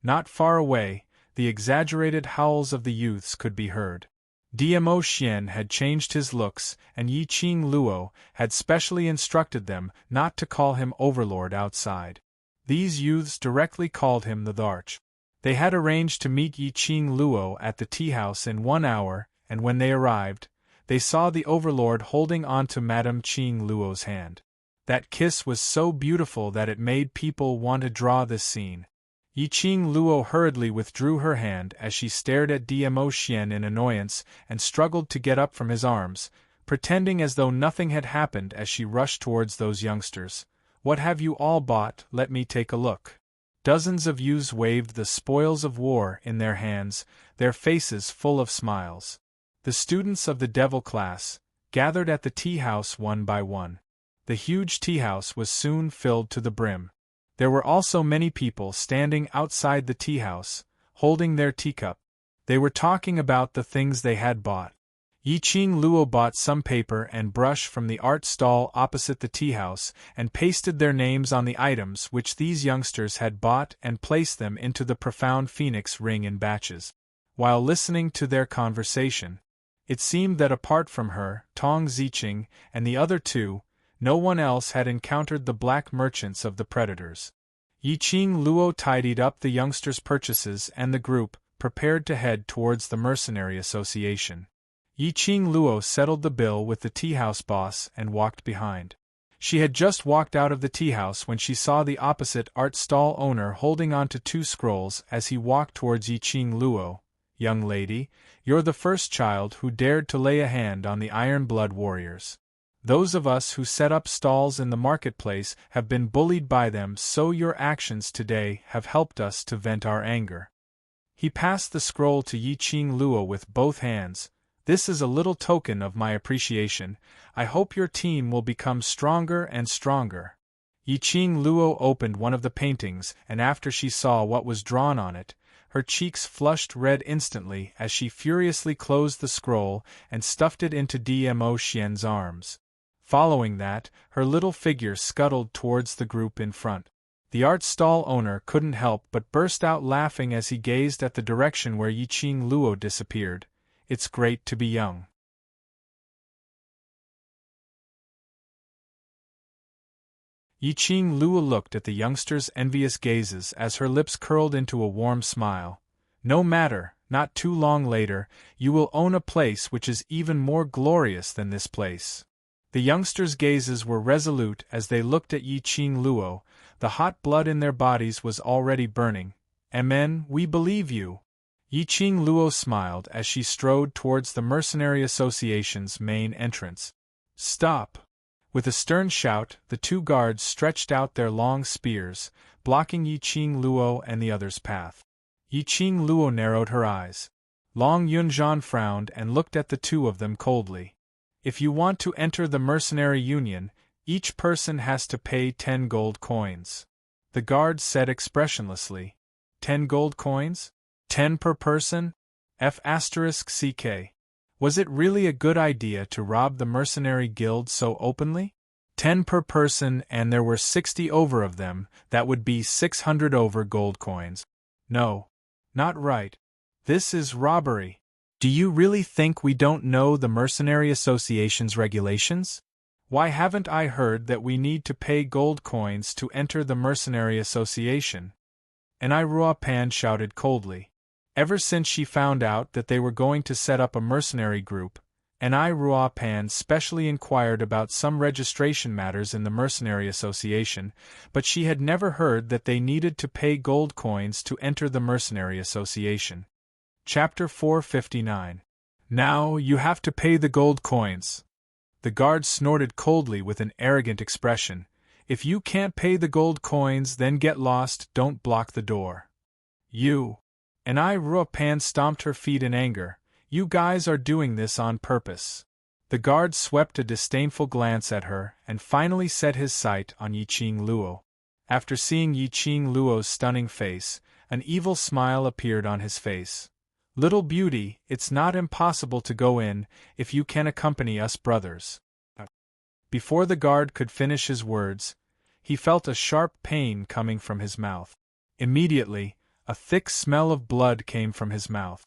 Not far away, the exaggerated howls of the youths could be heard. Diamo Xian had changed his looks, and Yi Qing Luo had specially instructed them not to call him Overlord outside. These youths directly called him the Dharch. They had arranged to meet Yi Qing Luo at the tea house in 1 hour, and when they arrived, they saw the Overlord holding onto Madame Qing Luo's hand. That kiss was so beautiful that it made people want to draw this scene. Yi Qing Luo hurriedly withdrew her hand as she stared at Diamo Xian in annoyance and struggled to get up from his arms, pretending as though nothing had happened as she rushed towards those youngsters. "What have you all bought? Let me take a look." Dozens of youths waved the spoils of war in their hands, their faces full of smiles. The students of the Devil class gathered at the tea house one by one. The huge tea house was soon filled to the brim. There were also many people standing outside the tea house, holding their teacup. They were talking about the things they had bought. Yi Qing Luo bought some paper and brush from the art stall opposite the tea house and pasted their names on the items which these youngsters had bought and placed them into the profound phoenix ring in batches. While listening to their conversation, it seemed that apart from her, Tong Ziqing, and the other two, no one else had encountered the black merchants of the predators. Yi Qing Luo tidied up the youngsters' purchases and the group prepared to head towards the mercenary association. Yi Qing Luo settled the bill with the tea house boss and walked behind. She had just walked out of the tea house when she saw the opposite art stall owner holding onto 2 scrolls as he walked towards Yi Qing Luo. "Young lady, you're the first child who dared to lay a hand on the Iron Blood warriors. Those of us who set up stalls in the marketplace have been bullied by them, so your actions today have helped us to vent our anger." He passed the scroll to Yi Qing Luo with both hands. "This is a little token of my appreciation. I hope your team will become stronger and stronger." Yi Qing Luo opened one of the paintings, and after she saw what was drawn on it, her cheeks flushed red instantly as she furiously closed the scroll and stuffed it into Diamo Xian's arms. Following that, her little figure scuttled towards the group in front. The art stall owner couldn't help but burst out laughing as he gazed at the direction where Yi Qing Luo disappeared. "It's great to be young." Yi Qing Luo looked at the youngster's envious gazes as her lips curled into a warm smile. "No matter, not too long later, you will own a place which is even more glorious than this place." The youngsters' gazes were resolute as they looked at Yi Qing Luo. The hot blood in their bodies was already burning. "Amen, we believe you." Yi Qing Luo smiled as she strode towards the Mercenary Association's main entrance. "Stop!" With a stern shout, the 2 guards stretched out their long spears, blocking Yi Qing Luo and the others' path. Yi Qing Luo narrowed her eyes. Long Yunzhan frowned and looked at the 2 of them coldly. "If you want to enter the mercenary union, Each person has to pay 10 gold coins. The guard said expressionlessly. 10 gold coins? 10 per person? F***CK. Was it really a good idea to rob the mercenary guild so openly? 10 per person, and there were 60 over of them, that would be 600 over gold coins. No. Not right. This is robbery. Do you really think we don't know the Mercenary Association's regulations? Why haven't I heard that we need to pay gold coins to enter the Mercenary Association? And Ruapan shouted coldly. Ever since she found out that they were going to set up a mercenary group, and Ruapan specially inquired about some registration matters in the Mercenary Association, but she had never heard that they needed to pay gold coins to enter the Mercenary Association. Chapter 459. Now you have to pay the gold coins. The guard snorted coldly with an arrogant expression. If you can't pay the gold coins, then get lost, don't block the door. You. And Ruapan stomped her feet in anger. You guys are doing this on purpose. The guard swept a disdainful glance at her and finally set his sight on Yiqing Luo. After seeing Yiqing Luo's stunning face, an evil smile appeared on his face. Little beauty, it's not impossible to go in, if you can accompany us brothers. Before the guard could finish his words, he felt a sharp pain coming from his mouth. Immediately, a thick smell of blood came from his mouth.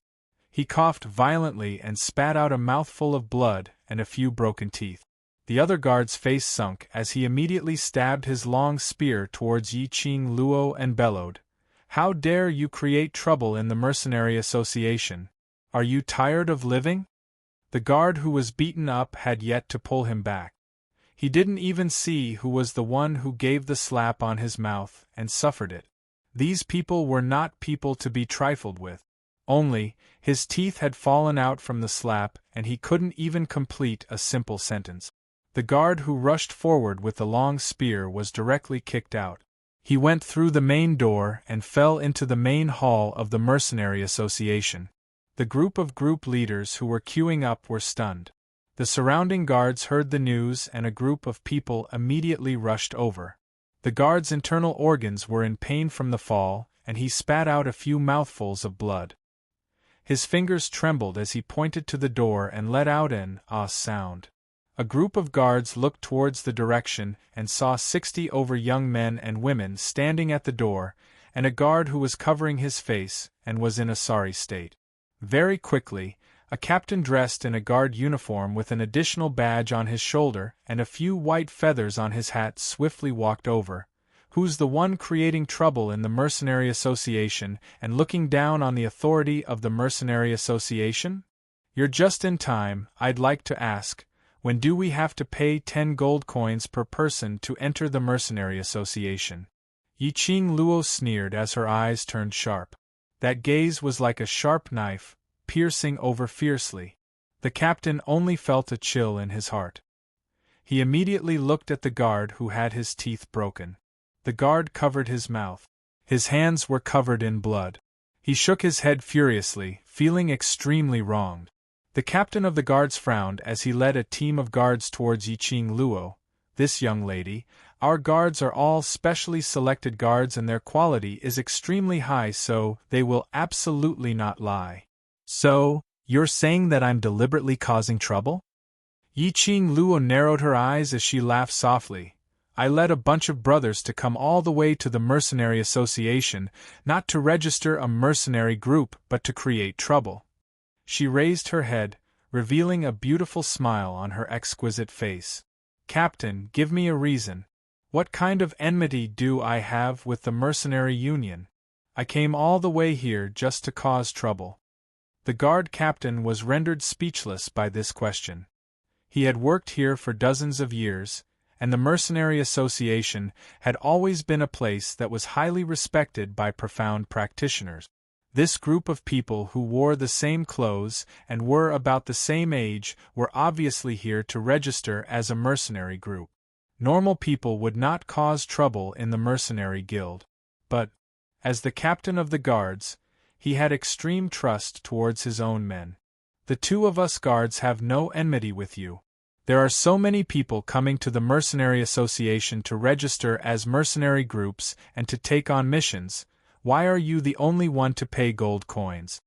He coughed violently and spat out a mouthful of blood and a few broken teeth. The other guard's face sunk as he immediately stabbed his long spear towards Yiqing Luo and bellowed, "How dare you create trouble in the Mercenary Association? Are you tired of living?" The guard who was beaten up had yet to pull him back. He didn't even see who was the one who gave the slap on his mouth and suffered it. These people were not people to be trifled with. Only, his teeth had fallen out from the slap and he couldn't even complete a simple sentence. The guard who rushed forward with the long spear was directly kicked out. He went through the main door and fell into the main hall of the Mercenary Association. The group of group leaders who were queuing up were stunned. The surrounding guards heard the news and a group of people immediately rushed over. The guard's internal organs were in pain from the fall, and he spat out a few mouthfuls of blood. His fingers trembled as he pointed to the door and let out an "ah" sound. A group of guards looked towards the direction and saw 60 over young men and women standing at the door, and a guard who was covering his face and was in a sorry state. Very quickly, a captain dressed in a guard uniform with an additional badge on his shoulder and a few white feathers on his hat swiftly walked over. "Who's the one creating trouble in the Mercenary Association and looking down on the authority of the Mercenary Association? You're just in time. I'd like to ask, when do we have to pay 10 gold coins per person to enter the Mercenary Association?" Yiqing Luo sneered as her eyes turned sharp. That gaze was like a sharp knife, piercing over fiercely. The captain only felt a chill in his heart. He immediately looked at the guard who had his teeth broken. The guard covered his mouth. His hands were covered in blood. He shook his head furiously, feeling extremely wronged. The captain of the guards frowned as he led a team of guards towards Yiqing Luo. "This young lady, our guards are all specially selected guards and their quality is extremely high, so they will absolutely not lie." "So, you're saying that I'm deliberately causing trouble?" Yiqing Luo narrowed her eyes as she laughed softly. "I led a bunch of brothers to come all the way to the Mercenary Association, not to register a mercenary group but to create trouble." She raised her head, revealing a beautiful smile on her exquisite face. "Captain, give me a reason. What kind of enmity do I have with the Mercenary Union? I came all the way here just to cause trouble." The guard captain was rendered speechless by this question. He had worked here for dozens of years, and the Mercenary Association had always been a place that was highly respected by profound practitioners. This group of people who wore the same clothes and were about the same age were obviously here to register as a mercenary group. Normal people would not cause trouble in the mercenary guild. But, as the captain of the guards, he had extreme trust towards his own men. "The two of us guards have no enmity with you. There are so many people coming to the Mercenary Association to register as mercenary groups and to take on missions. Why are you the only one to pay gold coins?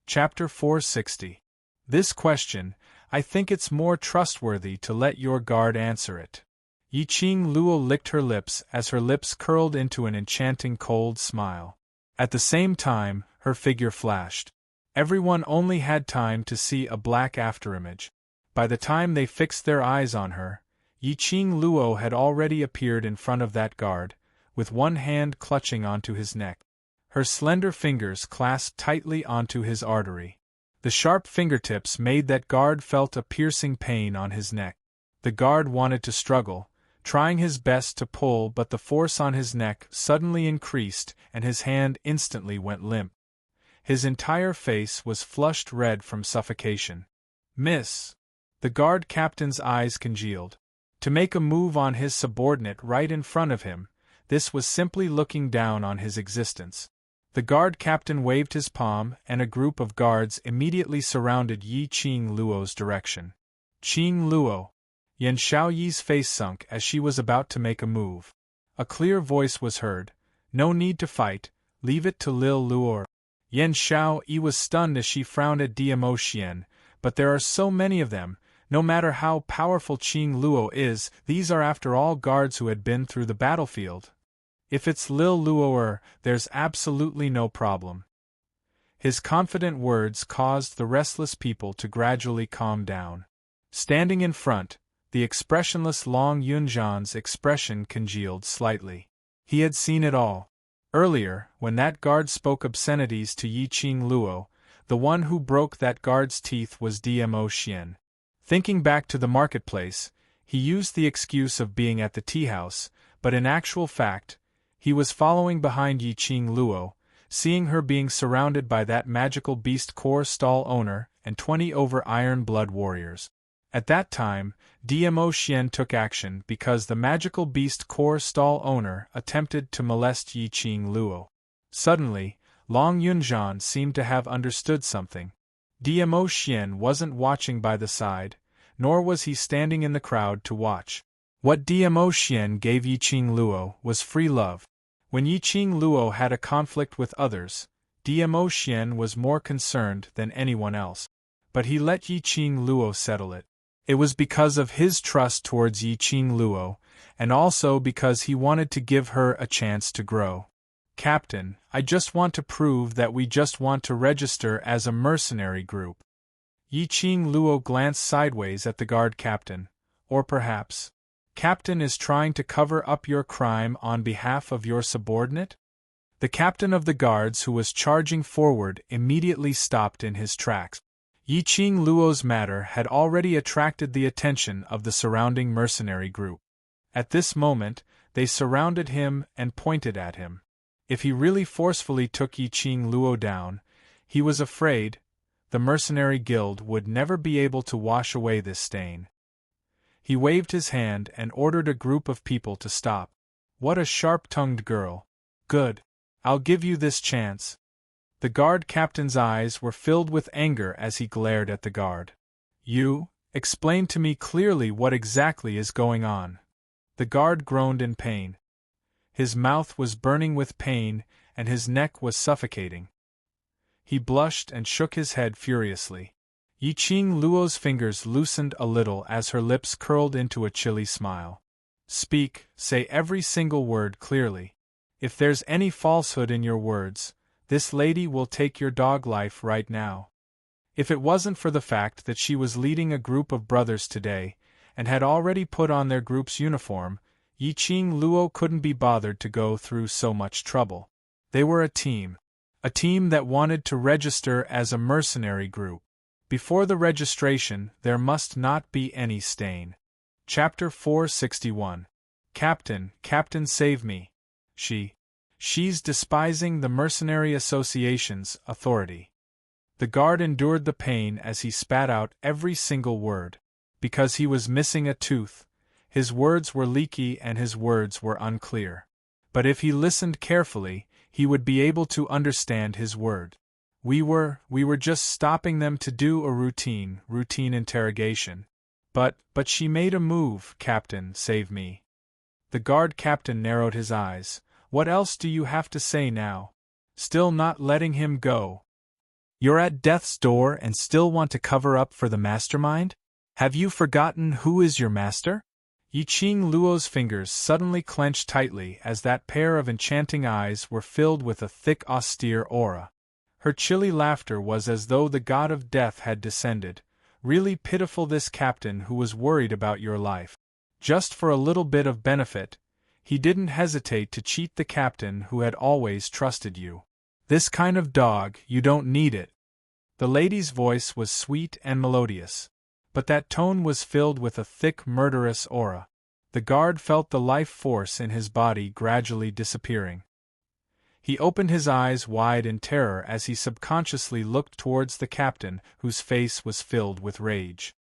Chapter 460. This question, I think it's more trustworthy to let your guard answer it. Yiqing Luo licked her lips as her lips curled into an enchanting cold smile. At the same time, her figure flashed. Everyone only had time to see a black afterimage. By the time they fixed their eyes on her, Yiqing Luo had already appeared in front of that guard, with one hand clutching onto his neck. Her slender fingers clasped tightly onto his artery. The sharp fingertips made that guard felt a piercing pain on his neck. The guard wanted to struggle, trying his best to pull, but the force on his neck suddenly increased and his hand instantly went limp. His entire face was flushed red from suffocation. "Miss!" The guard captain's eyes congealed. To make a move on his subordinate right in front of him, this was simply looking down on his existence. The guard captain waved his palm, and a group of guards immediately surrounded Yiqing Luo's direction. "Qing Luo!" Yan Xiaoyi's face sunk as she was about to make a move. A clear voice was heard. "No need to fight, leave it to Lil Luo." Yan Xiaoyi was stunned as she frowned at Diamo Xian, but there are so many of them. No matter how powerful Qing Luo is, these are after all guards who had been through the battlefield. If it's Lil Luoer, there's absolutely no problem. His confident words caused the restless people to gradually calm down. Standing in front, the expressionless Long Yunzhan's expression congealed slightly. He had seen it all. Earlier, when that guard spoke obscenities to Yiqing Luo, the one who broke that guard's teeth was Diamo Xian. Thinking back to the marketplace, he used the excuse of being at the tea house, but in actual fact, he was following behind Yiqing Luo, seeing her being surrounded by that magical beast core stall owner and 20 over iron blood warriors. At that time, Diamo Xian took action because the magical beast core stall owner attempted to molest Yiqing Luo. Suddenly, Long Yunzhan seemed to have understood something. Diamo Xian wasn't watching by the side, nor was he standing in the crowd to watch. What Diamo Xian gave Yiqing Luo was free love. When Yiqing Luo had a conflict with others, Diamo Xian was more concerned than anyone else. But he let Yiqing Luo settle it. It was because of his trust towards Yiqing Luo, and also because he wanted to give her a chance to grow. "Captain, I just want to prove that we just want to register as a mercenary group." Yiqing Luo glanced sideways at the guard captain. "Or perhaps, Captain is trying to cover up your crime on behalf of your subordinate?" The captain of the guards who was charging forward immediately stopped in his tracks. Yiqing Luo's matter had already attracted the attention of the surrounding mercenary group. At this moment, they surrounded him and pointed at him. If he really forcefully took Yiqing Luo down, he was afraid the mercenary guild would never be able to wash away this stain. He waved his hand and ordered a group of people to stop. "What a sharp-tongued girl. Good. I'll give you this chance." The guard captain's eyes were filled with anger as he glared at the guard. "You, explain to me clearly what exactly is going on." The guard groaned in pain. His mouth was burning with pain, and his neck was suffocating. He blushed and shook his head furiously. Yiqing Luo's fingers loosened a little as her lips curled into a chilly smile. "Speak, say every single word clearly. If there's any falsehood in your words, this lady will take your dog life right now." If it wasn't for the fact that she was leading a group of brothers today, and had already put on their group's uniform, Yiqing Luo couldn't be bothered to go through so much trouble. They were a team that wanted to register as a mercenary group. Before the registration, there must not be any stain. Chapter 461. Captain, save me. She's despising the Mercenary Association's authority. The guard endured the pain as he spat out every single word. Because he was missing a tooth, his words were leaky and his words were unclear. But if he listened carefully, he would be able to understand his word. We were just stopping them to do a routine interrogation. But she made a move, Captain, save me. The guard captain narrowed his eyes. What else do you have to say now? Still not letting him go? You're at death's door and still want to cover up for the mastermind? Have you forgotten who is your master? Yiqing Luo's fingers suddenly clenched tightly as that pair of enchanting eyes were filled with a thick austere aura. Her chilly laughter was as though the god of death had descended. Really pitiful, this captain who was worried about your life. Just for a little bit of benefit, he didn't hesitate to cheat the captain who had always trusted you. This kind of dog, you don't need it. The lady's voice was sweet and melodious, but that tone was filled with a thick murderous aura. The guard felt the life force in his body gradually disappearing. He opened his eyes wide in terror as he subconsciously looked towards the captain, whose face was filled with rage.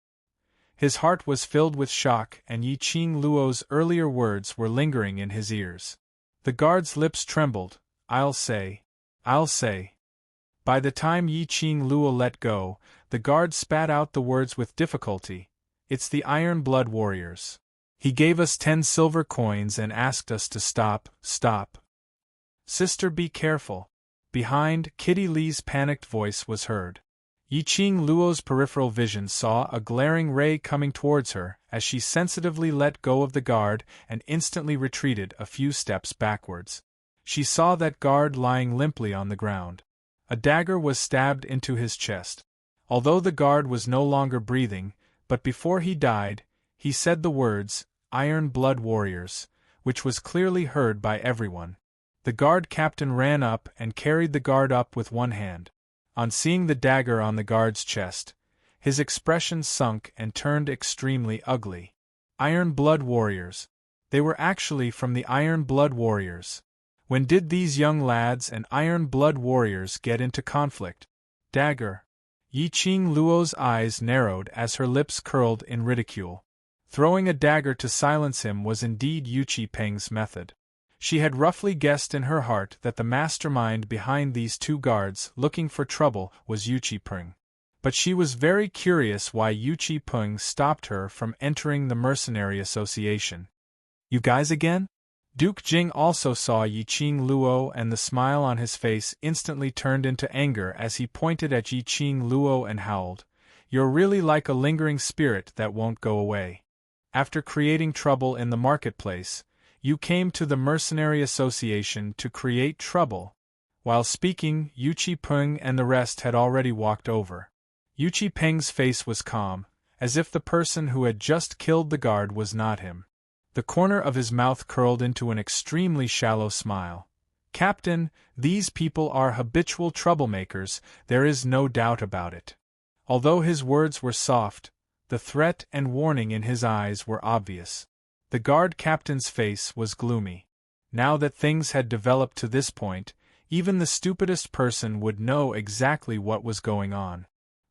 His heart was filled with shock, and Yiqing Luo's earlier words were lingering in his ears. The guard's lips trembled. I'll say. By the time Yiqing Luo let go, the guard spat out the words with difficulty. It's the Iron Blood Warriors. He gave us 10 silver coins and asked us to stop. Sister, be careful. Behind, Kitty Lee's panicked voice was heard. Yiqing Luo's peripheral vision saw a glaring ray coming towards her as she sensitively let go of the guard and instantly retreated a few steps backwards. She saw that guard lying limply on the ground. A dagger was stabbed into his chest. Although the guard was no longer breathing, but before he died, he said the words, Iron Blood Warriors, which was clearly heard by everyone. The guard captain ran up and carried the guard up with one hand. On seeing the dagger on the guard's chest, his expression sunk and turned extremely ugly. Iron Blood Warriors. They were actually from the Iron Blood Warriors. When did these young lads and Iron Blood Warriors get into conflict? Dagger. Yiqing Luo's eyes narrowed as her lips curled in ridicule. Throwing a dagger to silence him was indeed Yuchi Peng's method. She had roughly guessed in her heart that the mastermind behind these two guards looking for trouble was Yuchi Peng. But she was very curious why Yuchi Peng stopped her from entering the mercenary association. You guys again? Duke Jing also saw Yiqing Luo, and the smile on his face instantly turned into anger as he pointed at Yiqing Luo and howled. You're really like a lingering spirit that won't go away. After creating trouble in the marketplace, you came to the Mercenary Association to create trouble. While speaking, Yuchi Peng and the rest had already walked over. Yuchi Peng's face was calm, as if the person who had just killed the guard was not him. The corner of his mouth curled into an extremely shallow smile. Captain, these people are habitual troublemakers, there is no doubt about it. Although his words were soft, the threat and warning in his eyes were obvious. The guard captain's face was gloomy. Now that things had developed to this point, even the stupidest person would know exactly what was going on.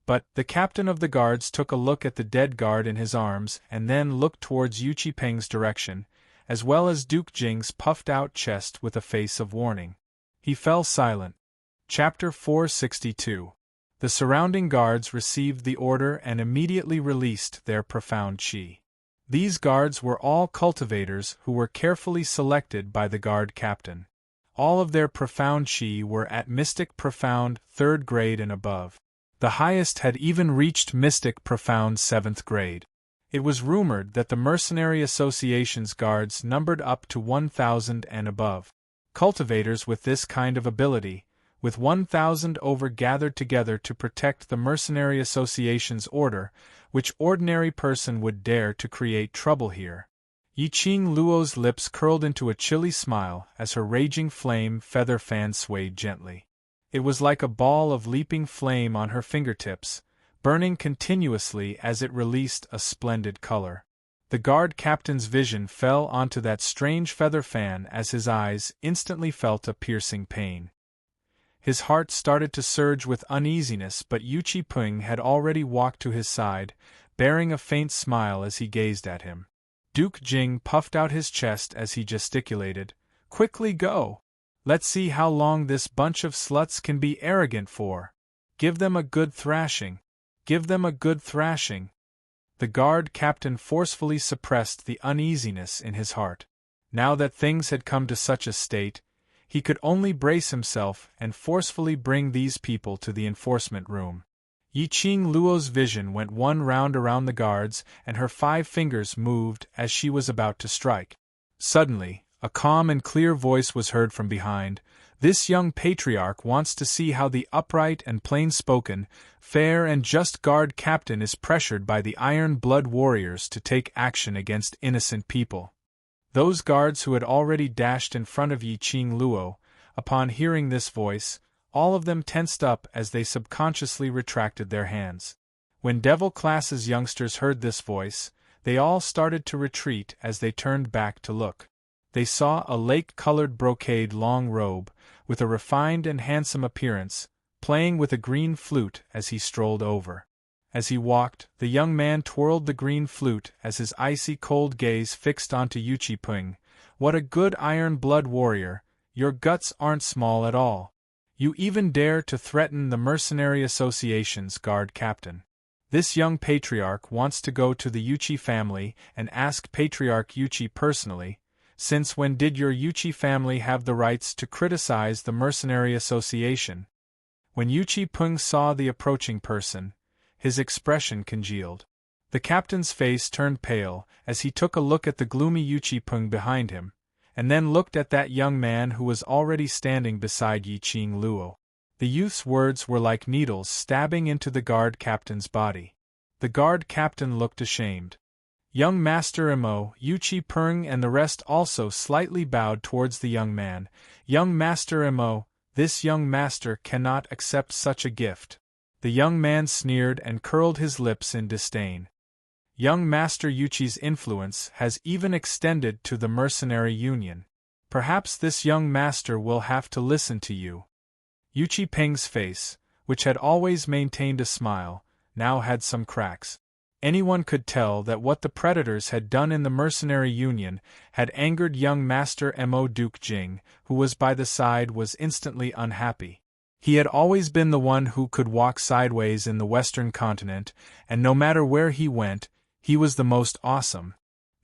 But the captain of the guards took a look at the dead guard in his arms and then looked towards Yuchi Peng's direction, as well as Duke Jing's puffed-out chest with a face of warning. He fell silent. Chapter 462. The surrounding guards received the order and immediately released their profound chi. These guards were all cultivators who were carefully selected by the guard captain. All of their profound chi were at Mystic Profound 3rd grade and above. The highest had even reached Mystic Profound 7th grade. It was rumored that the Mercenary Association's guards numbered up to 1,000 and above. Cultivators with this kind of ability, with 1,000 over gathered together to protect the Mercenary Association's order, which ordinary person would dare to create trouble here? Yiqing Luo's lips curled into a chilly smile as her raging flame feather fan swayed gently. It was like a ball of leaping flame on her fingertips, burning continuously as it released a splendid color. The guard captain's vision fell onto that strange feather fan as his eyes instantly felt a piercing pain. His heart started to surge with uneasiness, but Yuchi Peng had already walked to his side, bearing a faint smile as he gazed at him. Duke Jing puffed out his chest as he gesticulated. Quickly go! Let's see how long this bunch of sluts can be arrogant for. Give them a good thrashing. Give them a good thrashing. The guard captain forcefully suppressed the uneasiness in his heart. Now that things had come to such a state, he could only brace himself and forcefully bring these people to the enforcement room. Yiqing Luo's vision went one round around the guards, and her 5 fingers moved as she was about to strike. Suddenly, a calm and clear voice was heard from behind. This young patriarch wants to see how the upright and plain-spoken, fair and just guard captain is pressured by the iron-blood warriors to take action against innocent people. Those guards who had already dashed in front of Yiqing Luo, upon hearing this voice, all of them tensed up as they subconsciously retracted their hands. When Devil Class's youngsters heard this voice, they all started to retreat as they turned back to look. They saw a lake-colored brocade long robe, with a refined and handsome appearance, playing with a green flute as he strolled over. As he walked, the young man twirled the green flute as his icy cold gaze fixed onto Yuchi Peng. What a good iron-blood warrior, your guts aren't small at all. You even dare to threaten the Mercenary Association's guard captain. This young patriarch wants to go to the Yuchi family and ask Patriarch Yuchi personally, since when did your Yuchi family have the rights to criticize the Mercenary Association? When Yuchi Peng saw the approaching person, his expression congealed. The captain's face turned pale as he took a look at the gloomy Yuchi Peng behind him, and then looked at that young man who was already standing beside Yiqing Luo. The youth's words were like needles stabbing into the guard captain's body. The guard captain looked ashamed. Young Master Mo, Yuchi Peng and the rest also slightly bowed towards the young man. Young Master Mo, this young master cannot accept such a gift. The young man sneered and curled his lips in disdain. Young Master Yuchi's influence has even extended to the Mercenary Union. Perhaps this young master will have to listen to you. Yuchi Peng's face, which had always maintained a smile, now had some cracks. Anyone could tell that what the predators had done in the Mercenary Union had angered young Master Mo. Duke Jing, who was by the side, was instantly unhappy. He had always been the one who could walk sideways in the Western continent, and no matter where he went, he was the most awesome.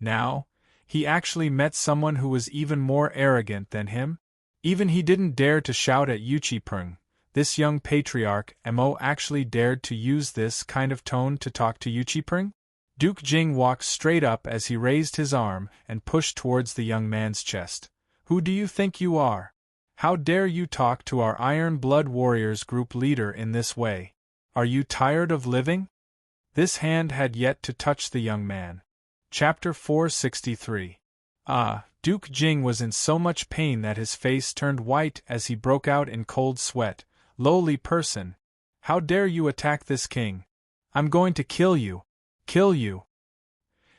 Now, he actually met someone who was even more arrogant than him. Even he didn't dare to shout at Yuchi Peng. This young patriarch Mo actually dared to use this kind of tone to talk to Yuchi Peng? Duke Jing walked straight up as he raised his arm and pushed towards the young man's chest. Who do you think you are? How dare you talk to our Iron Blood Warriors group leader in this way? Are you tired of living? This hand had yet to touch the young man. Chapter 463. Duke Jing was in so much pain that his face turned white as he broke out in cold sweat. Lowly person! How dare you attack this king? I'm going to kill you! Kill you!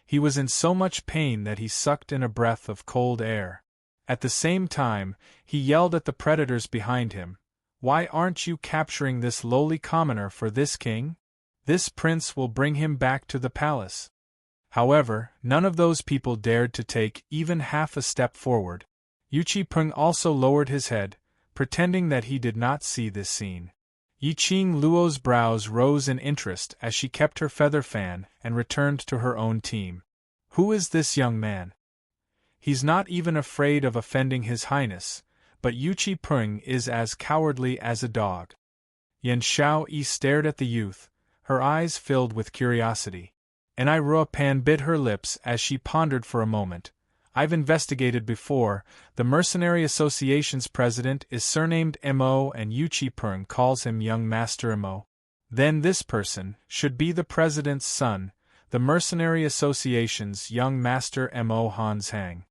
He was in so much pain that he sucked in a breath of cold air. At the same time, he yelled at the predators behind him. Why aren't you capturing this lowly commoner for this king? This prince will bring him back to the palace. However, none of those people dared to take even half a step forward. Yuchi Peng also lowered his head, pretending that he did not see this scene. Yiqing Luo's brows rose in interest as she kept her feather fan and returned to her own team. Who is this young man? He's not even afraid of offending His Highness, but Yuchi Peng is as cowardly as a dog. Yan Xiaoyi stared at the youth, her eyes filled with curiosity. And Ruopan bit her lips as she pondered for a moment. I've investigated before, the Mercenary Association's president is surnamed Mo and Yuchi Peng calls him Young Master Mo. Then this person should be the president's son, the Mercenary Association's Young Master Mo Hans Hang.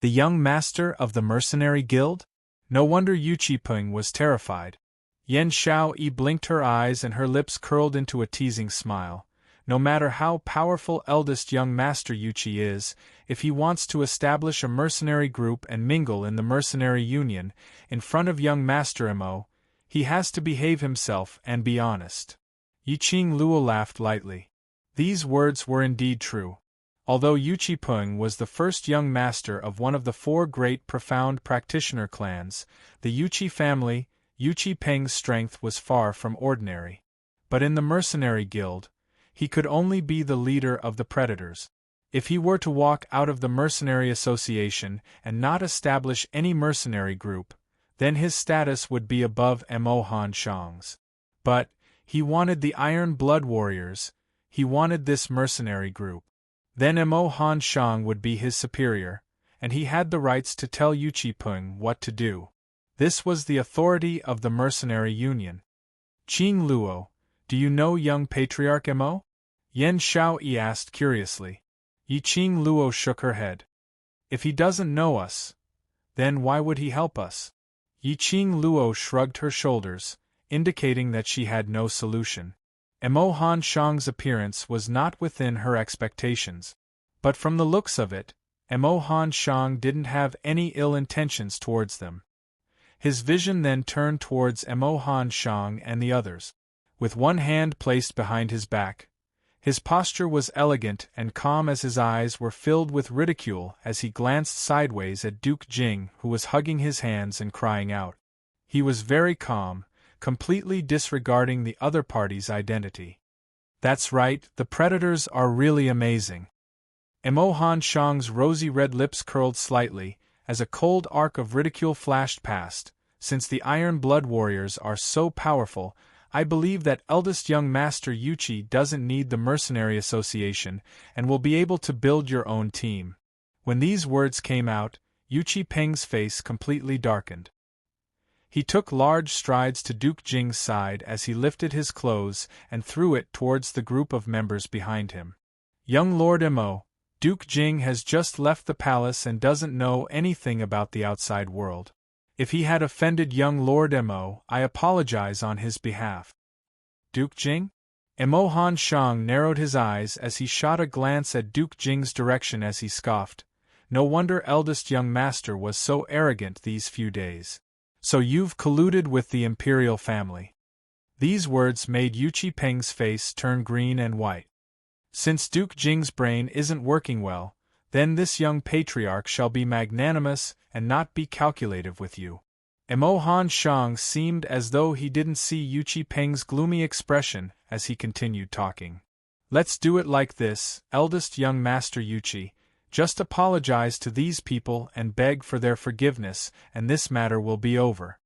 The Young Master of the Mercenary Guild? No wonder Yuchi Peng was terrified. Yan Xiaoyi blinked her eyes and her lips curled into a teasing smile. No matter how powerful eldest young Master Yuchi is, if he wants to establish a mercenary group and mingle in the Mercenary Union, in front of young Master Mo, he has to behave himself and be honest. Yiqing Luo laughed lightly. These words were indeed true. Although Yuchi Peng was the first young master of one of the 4 great profound practitioner clans, the Yuchi family, Yuchi Peng's strength was far from ordinary. But in the Mercenary Guild, He could only be the leader of the predators. If he were to walk out of the mercenary association and not establish any mercenary group, then his status would be above Mo Han Shang's. But he wanted the Iron Blood Warriors, he wanted this mercenary group. Then Mo Han Shang would be his superior, and he had the rights to tell Yu Qipeng what to do. This was the authority of the mercenary union. Qing Luo, do you know young patriarch Mo? Yan Xiaoyi asked curiously. Yi Qing Luo shook her head. If he doesn't know us, then why would he help us? Yi Qing Luo shrugged her shoulders, indicating that she had no solution. Mo Han Shang's appearance was not within her expectations. But from the looks of it, Mo Han Shang didn't have any ill intentions towards them. His vision then turned towards Mo Han Shang and the others. With one hand placed behind his back, his posture was elegant and calm as his eyes were filled with ridicule as he glanced sideways at Duke Jing, who was hugging his hands and crying out. He was very calm, completely disregarding the other party's identity. That's right, the predators are really amazing. Mo Han Shang's rosy red lips curled slightly, as a cold arc of ridicule flashed past. Since the Iron Blood Warriors are so powerful, I believe that eldest young Master Yuchi doesn't need the Mercenary Association and will be able to build your own team. When these words came out, Yu Qipeng's face completely darkened. He took large strides to Duke Jing's side as he lifted his clothes and threw it towards the group of members behind him. Young Lord Mo, Duke Jing has just left the palace and doesn't know anything about the outside world. If he had offended young Lord Mo, I apologize on his behalf. Duke Jing? Mo Han Shang narrowed his eyes as he shot a glance at Duke Jing's direction as he scoffed. No wonder eldest young master was so arrogant these few days. So you've colluded with the imperial family. These words made Yu Qipeng's face turn green and white. Since Duke Jing's brain isn't working well, then this young patriarch shall be magnanimous and not be calculative with you. Mo Han Shang seemed as though he didn't see Yu Qipeng's gloomy expression as he continued talking. Let's do it like this, eldest young Master Yuchi. Just apologize to these people and beg for their forgiveness, and this matter will be over.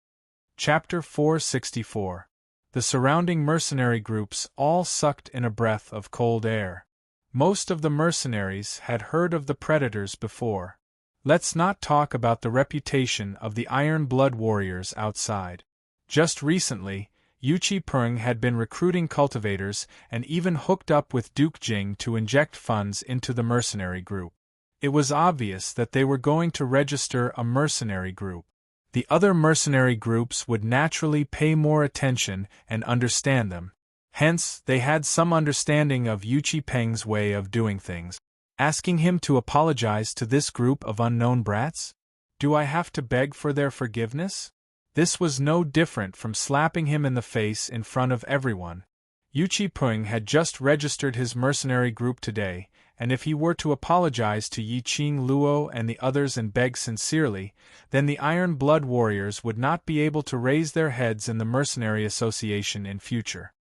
Chapter 464. The surrounding mercenary groups all sucked in a breath of cold air. Most of the mercenaries had heard of the predators before. Let's not talk about the reputation of the Iron Blood Warriors outside. Just recently, Yu Qipeng had been recruiting cultivators and even hooked up with Duke Jing to inject funds into the mercenary group. It was obvious that they were going to register a mercenary group. The other mercenary groups would naturally pay more attention and understand them. Hence, they had some understanding of Yu Qipeng's way of doing things. Asking him to apologize to this group of unknown brats? Do I have to beg for their forgiveness? This was no different from slapping him in the face in front of everyone. Yu Qipeng had just registered his mercenary group today, and if he were to apologize to Yi Qing Luo and the others and beg sincerely, then the Iron Blood Warriors would not be able to raise their heads in the Mercenary Association in future.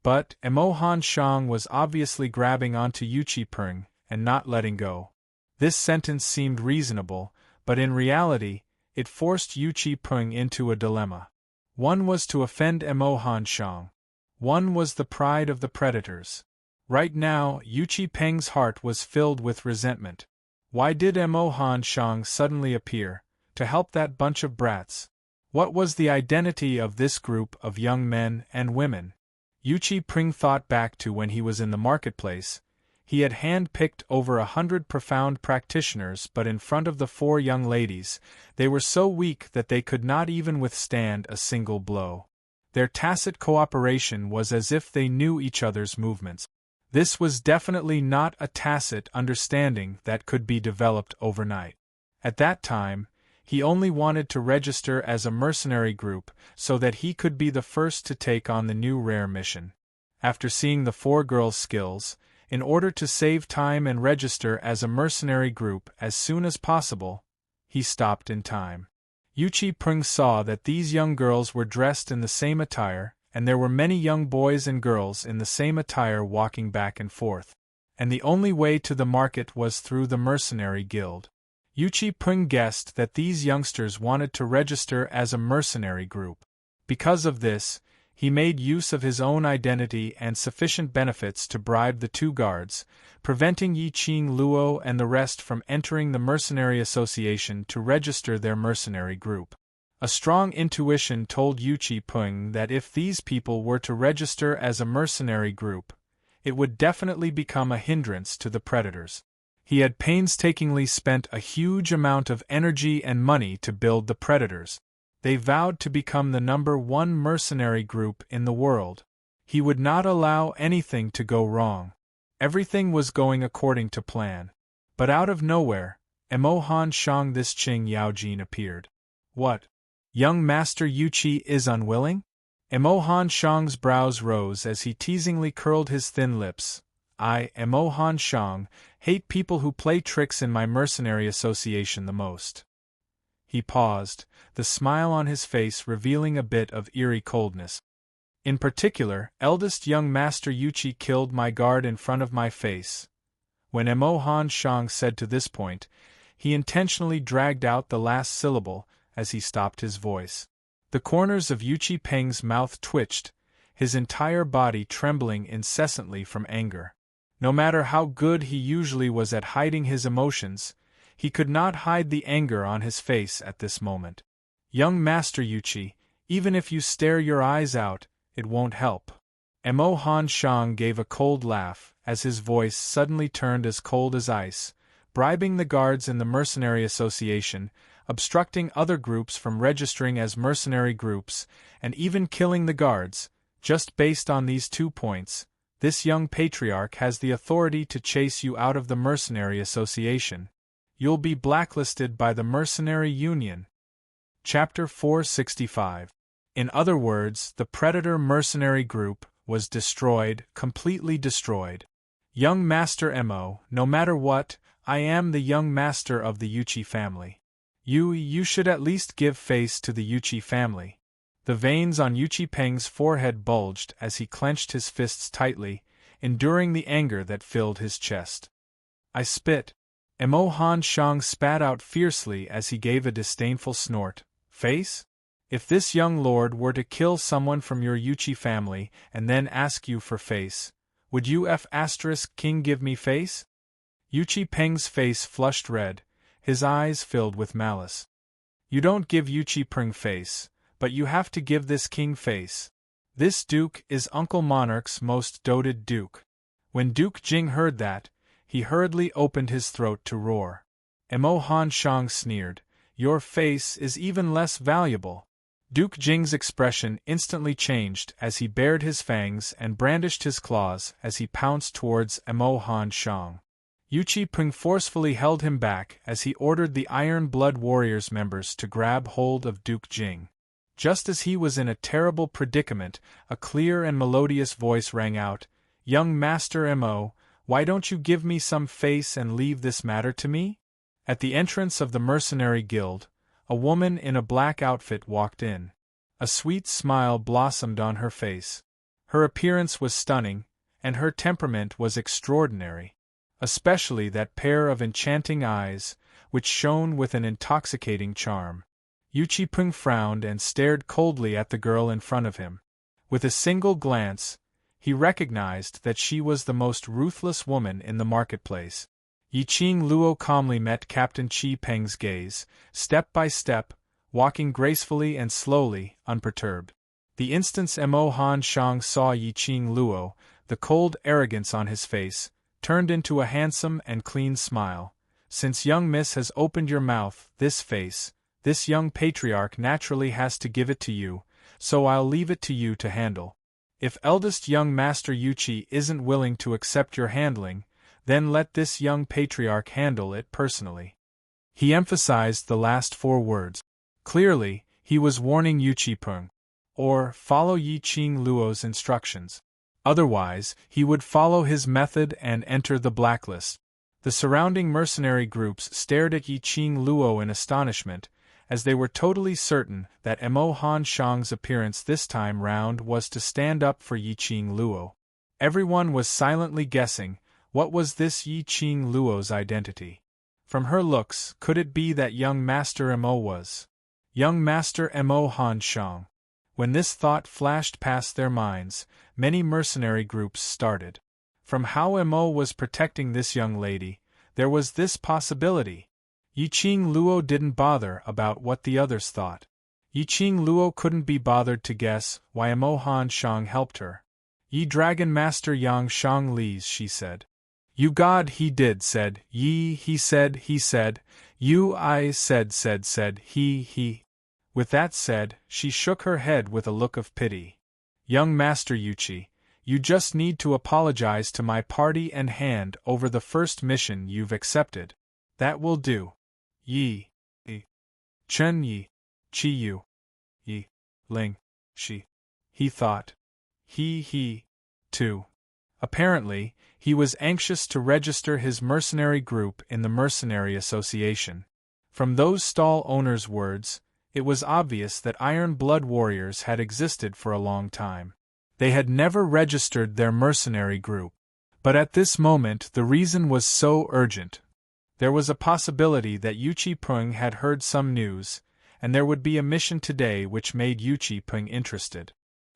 But Mo Han Shang was obviously grabbing onto Yu Qipeng and not letting go. This sentence seemed reasonable, but in reality, it forced Yu Qipeng into a dilemma. One was to offend Mo Han Shang. One was the pride of the predators. Right now, Yu Qipeng's heart was filled with resentment. Why did Mo Han Shang suddenly appear? To help that bunch of brats? What was the identity of this group of young men and women? Yu Qipeng thought back to when he was in the marketplace. He had hand-picked over 100 profound practitioners, but in front of the 4 young ladies, they were so weak that they could not even withstand a single blow. Their tacit cooperation was as if they knew each other's movements. This was definitely not a tacit understanding that could be developed overnight. At that time, he only wanted to register as a mercenary group so that he could be the first to take on the new rare mission. After seeing the 4 girls' skills, in order to save time and register as a mercenary group as soon as possible, he stopped in time. Yu Qipeng saw that these young girls were dressed in the same attire, and there were many young boys and girls in the same attire walking back and forth. And the only way to the market was through the mercenary guild. Yu Qi-peng guessed that these youngsters wanted to register as a mercenary group. Because of this, he made use of his own identity and sufficient benefits to bribe the two guards, preventing Yi Qing Luo and the rest from entering the mercenary association to register their mercenary group. A strong intuition told Yu Qi-peng that if these people were to register as a mercenary group, it would definitely become a hindrance to the predators. He had painstakingly spent a huge amount of energy and money to build the predators. They vowed to become the #1 mercenary group in the world. He would not allow anything to go wrong. Everything was going according to plan. But out of nowhere, Mo Han Shang this Qing Yaojin appeared. What? Young Master Yu Qi is unwilling? Mo Han Shang's brows rose as he teasingly curled his thin lips. I, Mo Han Shang, hate people who play tricks in my mercenary association the most. He paused, the smile on his face revealing a bit of eerie coldness. In particular, eldest young Master Yu Qi killed my guard in front of my face. When Mo Han Shang said to this point, he intentionally dragged out the last syllable as he stopped his voice. The corners of Yu Qi-peng's mouth twitched, his entire body trembling incessantly from anger. No matter how good he usually was at hiding his emotions, he could not hide the anger on his face at this moment. Young Master Yu Qi, even if you stare your eyes out, it won't help. Mo Han Shang gave a cold laugh, as his voice suddenly turned as cold as ice, bribing the guards in the mercenary association, obstructing other groups from registering as mercenary groups, and even killing the guards. Just based on these 2 points, this young patriarch has the authority to chase you out of the mercenary association. You'll be blacklisted by the Mercenary Union. Chapter 465. In other words, the Predator mercenary group was destroyed, completely destroyed. Young Master Mo, no matter what, I am the young master of the Yu Qi family. You should at least give face to the Yu Qi family. The veins on Yu Qi-peng's forehead bulged as he clenched his fists tightly, enduring the anger that filled his chest. I spit. Mo Han Shang spat out fiercely as he gave a disdainful snort. Face? If this young lord were to kill someone from your Yu Qi family and then ask you for face, would you King give me face? Yu Qi-peng's face flushed red, his eyes filled with malice. You don't give Yu Qi-peng face, but you have to give this king face. This duke is Uncle Monarch's most doted duke. When Duke Jing heard that, he hurriedly opened his throat to roar. Mo Han Shang sneered, your face is even less valuable. Duke Jing's expression instantly changed as he bared his fangs and brandished his claws as he pounced towards Mo Han Shang. Yu Qi-peng forcefully held him back as he ordered the Iron Blood Warriors members to grab hold of Duke Jing. Just as he was in a terrible predicament, a clear and melodious voice rang out, Young Master Mo, why don't you give me some face and leave this matter to me? At the entrance of the mercenary guild, a woman in a black outfit walked in. A sweet smile blossomed on her face. Her appearance was stunning, and her temperament was extraordinary. Especially that pair of enchanting eyes, which shone with an intoxicating charm. Yu Qi-peng frowned and stared coldly at the girl in front of him. With a single glance, he recognized that she was the most ruthless woman in the marketplace. Yi Qing Luo calmly met Captain Qi-peng's gaze, step by step, walking gracefully and slowly, unperturbed. The instant Mo Han Shang saw Yi Qing Luo, the cold arrogance on his face turned into a handsome and clean smile. Since young miss has opened your mouth, this young patriarch naturally has to give it to you, so I'll leave it to you to handle. If eldest young Master Yu Qi isn't willing to accept your handling, then let this young patriarch handle it personally. He emphasized the last 4 words. Clearly, he was warning Yu Qi-peng. Or, follow Yi Qing Luo's instructions. Otherwise, he would follow his method and enter the blacklist. The surrounding mercenary groups stared at Yi Qing Luo in astonishment, as they were totally certain that Mo Han Shang's appearance this time round was to stand up for Yi Qing Luo. Everyone was silently guessing, what was this Yi Qing Luo's identity? From her looks, could it be that young Master Mo was young Master Mo Han Shang? When this thought flashed past their minds, many mercenary groups started. From how Mo was protecting this young lady, there was this possibility. Yi Qing Luo didn't bother about what the others thought. Yi Qing Luo couldn't be bothered to guess why Mo Han Shang helped her. Yi Dragon Master Yang Shang Li's, she said. You God he did said, Yi he said, you I said, he. With that said, she shook her head with a look of pity. Young Master Yuchi, you just need to apologize to my party and hand over the first mission you've accepted. That will do. Yi. Chen Yi. Chi Yu. Yi. Ling. She. He thought. He, too. Apparently, he was anxious to register his mercenary group in the Mercenary Association. From those stall owners' words, it was obvious that Iron Blood Warriors had existed for a long time. They had never registered their mercenary group. But at this moment the reason was so urgent. There was a possibility that Yuchi Peng had heard some news, and there would be a mission today which made Yuchi Peng interested.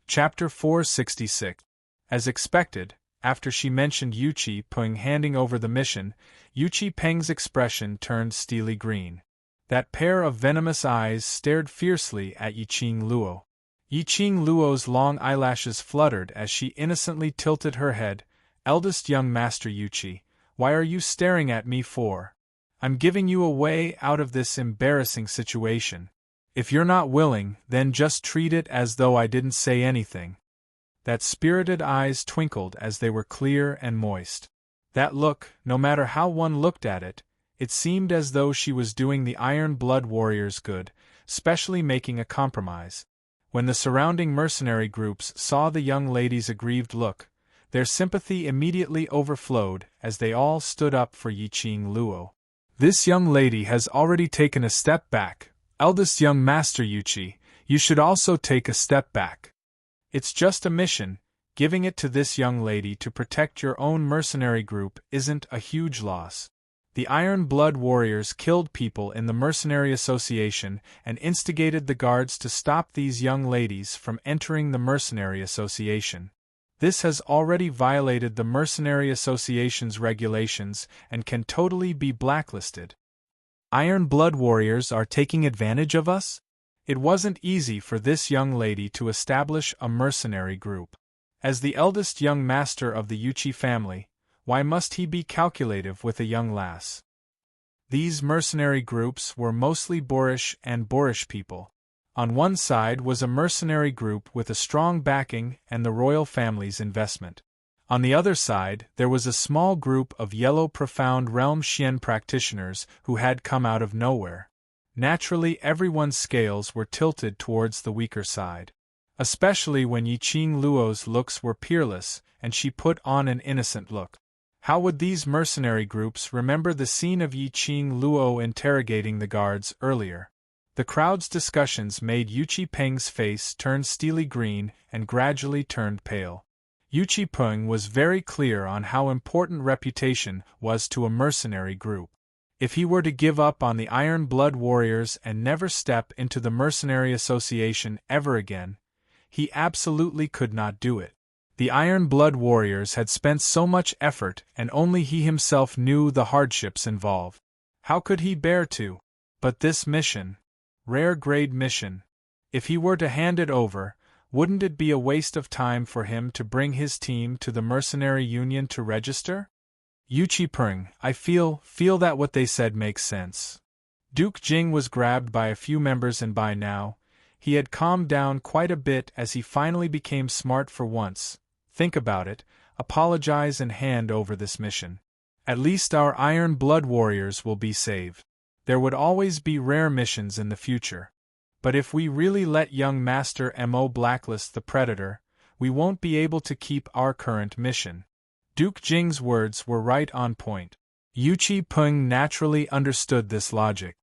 Chapter 466. As expected, after she mentioned Yuchi Peng handing over the mission, Yuchi Peng's expression turned steely green. That pair of venomous eyes stared fiercely at Yi Qing Luo. Yi Qing Luo's long eyelashes fluttered as she innocently tilted her head. Eldest young Master Yuchi, why are you staring at me for? I'm giving you a way out of this embarrassing situation. If you're not willing, then just treat it as though I didn't say anything. That spirited eyes twinkled as they were clear and moist. That look, no matter how one looked at it, it seemed as though she was doing the Iron Blood Warriors good, specially making a compromise. When the surrounding mercenary groups saw the young lady's aggrieved look, their sympathy immediately overflowed as they all stood up for Yi Qing Luo. This young lady has already taken a step back. Eldest young Master Yuchi, you should also take a step back. It's just a mission. Giving it to this young lady to protect your own mercenary group isn't a huge loss. The Iron Blood Warriors killed people in the Mercenary Association and instigated the guards to stop these young ladies from entering the Mercenary Association. This has already violated the Mercenary Association's regulations and can totally be blacklisted. Iron Blood Warriors are taking advantage of us? It wasn't easy for this young lady to establish a mercenary group. As the eldest young master of the Yuchi family, why must he be calculative with a young lass? These mercenary groups were mostly boorish people. On one side was a mercenary group with a strong backing and the royal family's investment. On the other side, there was a small group of yellow profound realm Xian practitioners who had come out of nowhere. Naturally, everyone's scales were tilted towards the weaker side. Especially when Yi Qing Luo's looks were peerless and she put on an innocent look. How would these mercenary groups remember the scene of Yi Qing Luo interrogating the guards earlier? The crowd's discussions made Yuchi Peng's face turn steely green and gradually turned pale. Yuchi Peng was very clear on how important reputation was to a mercenary group. If he were to give up on the Iron Blood Warriors and never step into the Mercenary Association ever again, he absolutely could not do it. The Iron Blood Warriors had spent so much effort and only he himself knew the hardships involved. How could he bear to? But this mission, rare grade mission, if he were to hand it over, wouldn't it be a waste of time for him to bring his team to the Mercenary Union to register? Yuchi Peng, I feel that what they said makes sense. Duke Jing was grabbed by a few members and by now, he had calmed down quite a bit as he finally became smart for once. Think about it, apologize and hand over this mission. At least our Iron Blood Warriors will be saved. There would always be rare missions in the future. But if we really let young Master Mo blacklist the Predator, we won't be able to keep our current mission. Duke Jing's words were right on point. Yuchi Peng naturally understood this logic.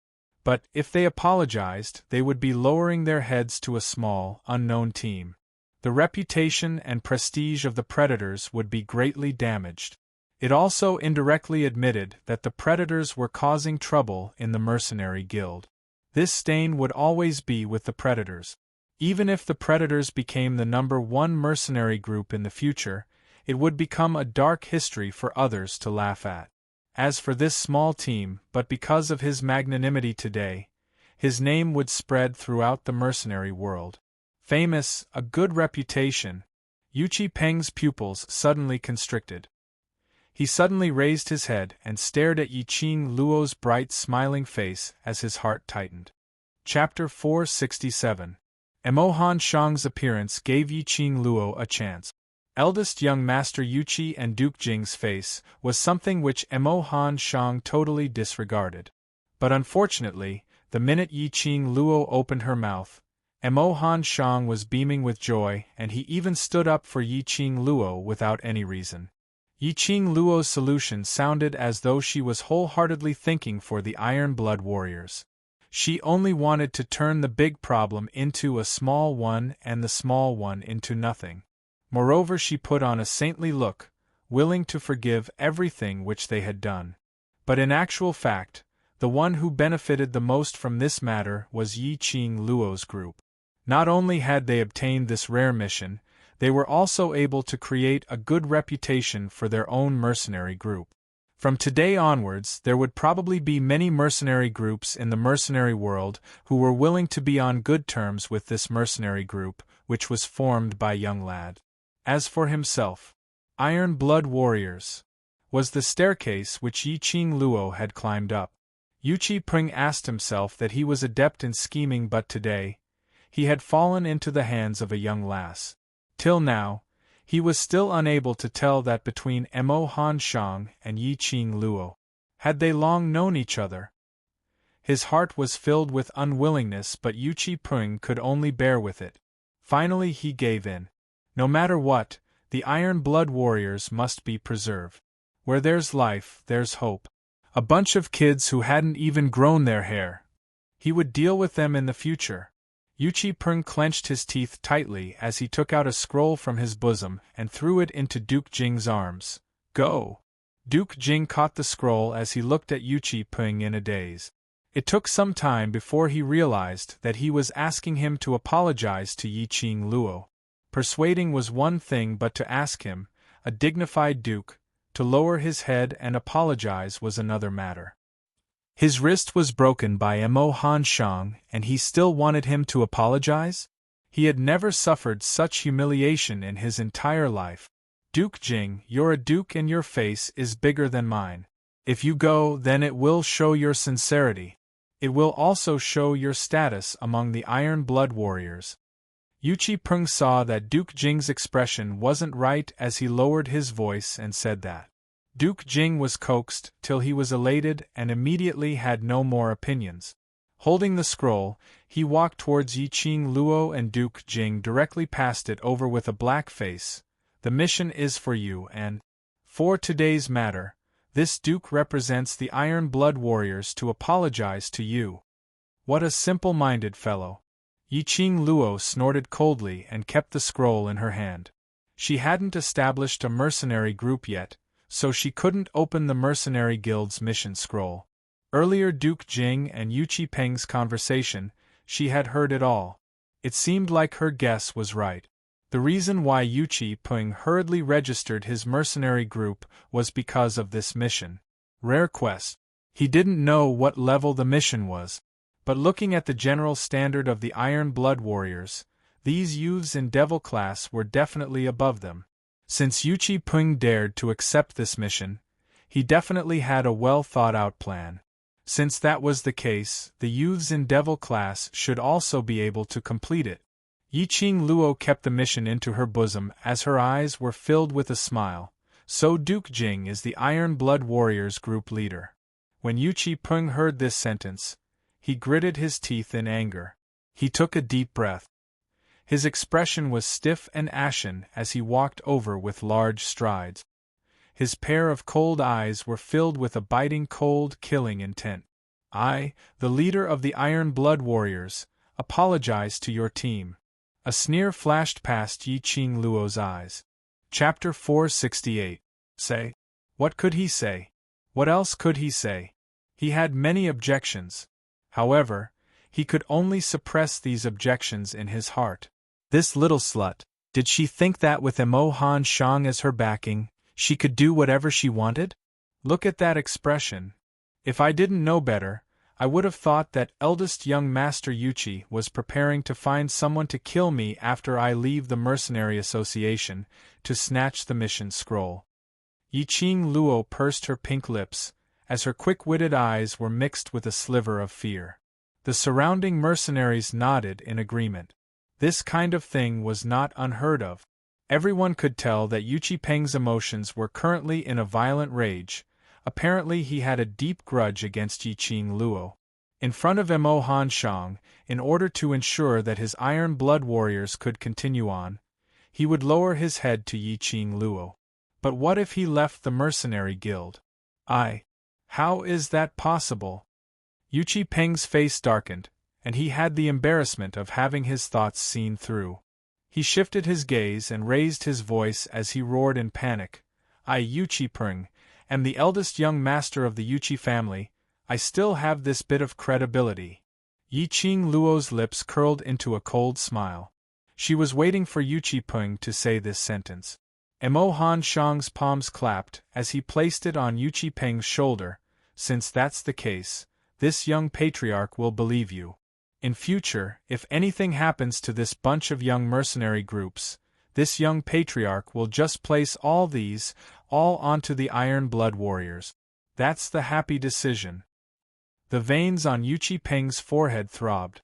But, if they apologized, they would be lowering their heads to a small, unknown team. The reputation and prestige of the Predators would be greatly damaged. It also indirectly admitted that the Predators were causing trouble in the Mercenary Guild. This stain would always be with the Predators. Even if the Predators became the #1 mercenary group in the future, it would become a dark history for others to laugh at. As for this small team, but because of his magnanimity today, his name would spread throughout the mercenary world. Famous, a good reputation. Yu Qi-Peng's pupils suddenly constricted. He suddenly raised his head and stared at Yiqing Luo's bright smiling face as his heart tightened. Chapter 467. Emohan Shang's appearance gave Yiqing Luo a chance. Eldest young Master Yuqi and Duke Jing's face was something which Emohan Shang totally disregarded. But unfortunately, the minute Yiqing Luo opened her mouth, Emohan Shang was beaming with joy, and he even stood up for Yiqing Luo without any reason. Yiqing Luo's solution sounded as though she was wholeheartedly thinking for the Iron Blood warriors. She only wanted to turn the big problem into a small one and the small one into nothing. Moreover, she put on a saintly look, willing to forgive everything which they had done. But in actual fact, the one who benefited the most from this matter was Yiqing Luo's group. Not only had they obtained this rare mission, they were also able to create a good reputation for their own mercenary group. From today onwards, there would probably be many mercenary groups in the mercenary world who were willing to be on good terms with this mercenary group, which was formed by young lad. As for himself, Iron Blood Warriors was the staircase which Yiqing Luo had climbed up. Yu Qi-Peng asked himself that he was adept in scheming, but today, he had fallen into the hands of a young lass. Till now, he was still unable to tell that between Emohan Shang and Yiqing Luo. Had they long known each other? His heart was filled with unwillingness, but Yu Qi-Peng could only bear with it. Finally he gave in. No matter what, the Iron Blood Warriors must be preserved. Where there's life, there's hope. A bunch of kids who hadn't even grown their hair. He would deal with them in the future. Yu Qi-Peng clenched his teeth tightly as he took out a scroll from his bosom and threw it into Duke Jing's arms. Go! Duke Jing caught the scroll as he looked at Yu Qi-Peng in a daze. It took some time before he realized that he was asking him to apologize to Yiqing Luo. Persuading was one thing, but to ask him, a dignified duke, to lower his head and apologize was another matter. His wrist was broken by Emohan Shang, and he still wanted him to apologize? He had never suffered such humiliation in his entire life. Duke Jing, you're a duke and your face is bigger than mine. If you go, then it will show your sincerity. It will also show your status among the Iron Blood Warriors. Yu Qi-Peng saw that Duke Jing's expression wasn't right as he lowered his voice and said that. Duke Jing was coaxed till he was elated and immediately had no more opinions. Holding the scroll, he walked towards Yiqing Luo and Duke Jing directly passed it over with a black face. The mission is for you and, for today's matter, this duke represents the Iron Blood Warriors to apologize to you. What a simple-minded fellow. Yiqing Luo snorted coldly and kept the scroll in her hand. She hadn't established a mercenary group yet, so she couldn't open the Mercenary Guild's mission scroll. Earlier Duke Jing and Yu Qi-Peng's conversation, she had heard it all. It seemed like her guess was right. The reason why Yu Qi-Peng hurriedly registered his mercenary group was because of this mission. Rare quest. He didn't know what level the mission was, but looking at the general standard of the Iron Blood Warriors, these youths in Devil class were definitely above them. Since Yu Qi-Peng dared to accept this mission, he definitely had a well-thought-out plan. Since that was the case, the youths in Devil class should also be able to complete it. Yiqing Luo kept the mission into her bosom as her eyes were filled with a smile. So Duke Jing is the Iron Blood Warriors group leader. When Yu Qi-Peng heard this sentence, he gritted his teeth in anger. He took a deep breath. His expression was stiff and ashen as he walked over with large strides. His pair of cold eyes were filled with a biting cold, killing intent. I, the leader of the Iron Blood Warriors, apologize to your team. A sneer flashed past Yi Qing Luo's eyes. Chapter 468. Say? What could he say? What else could he say? He had many objections. However, he could only suppress these objections in his heart. This little slut, did she think that with Emo Han Shang as her backing, she could do whatever she wanted? Look at that expression. If I didn't know better, I would have thought that eldest young Master Yuchi was preparing to find someone to kill me after I leave the Mercenary Association, to snatch the mission scroll. Yi Qing Luo pursed her pink lips, as her quick-witted eyes were mixed with a sliver of fear. The surrounding mercenaries nodded in agreement. This kind of thing was not unheard of. Everyone could tell that Yuchi Peng's emotions were currently in a violent rage. Apparently he had a deep grudge against Yi Qing Luo. In front of Emo Han Shang, in order to ensure that his Iron Blood Warriors could continue on, he would lower his head to Yi Qing Luo. But what if he left the mercenary guild? How is that possible? Yuchi Peng's face darkened, and he had the embarrassment of having his thoughts seen through. He shifted his gaze and raised his voice as he roared in panic. I, Yuchi Peng, am the eldest young master of the Yuchi family. I still have this bit of credibility. Yi Qing Luo's lips curled into a cold smile. She was waiting for Yuchi Peng to say this sentence. Emo Han Shang's palms clapped as he placed it on Yuchi Peng's shoulder. Since that's the case, this young patriarch will believe you. In future, if anything happens to this bunch of young mercenary groups, this young patriarch will just place all onto the Iron Blood Warriors. That's the happy decision. The veins on Yuchi Peng's forehead throbbed.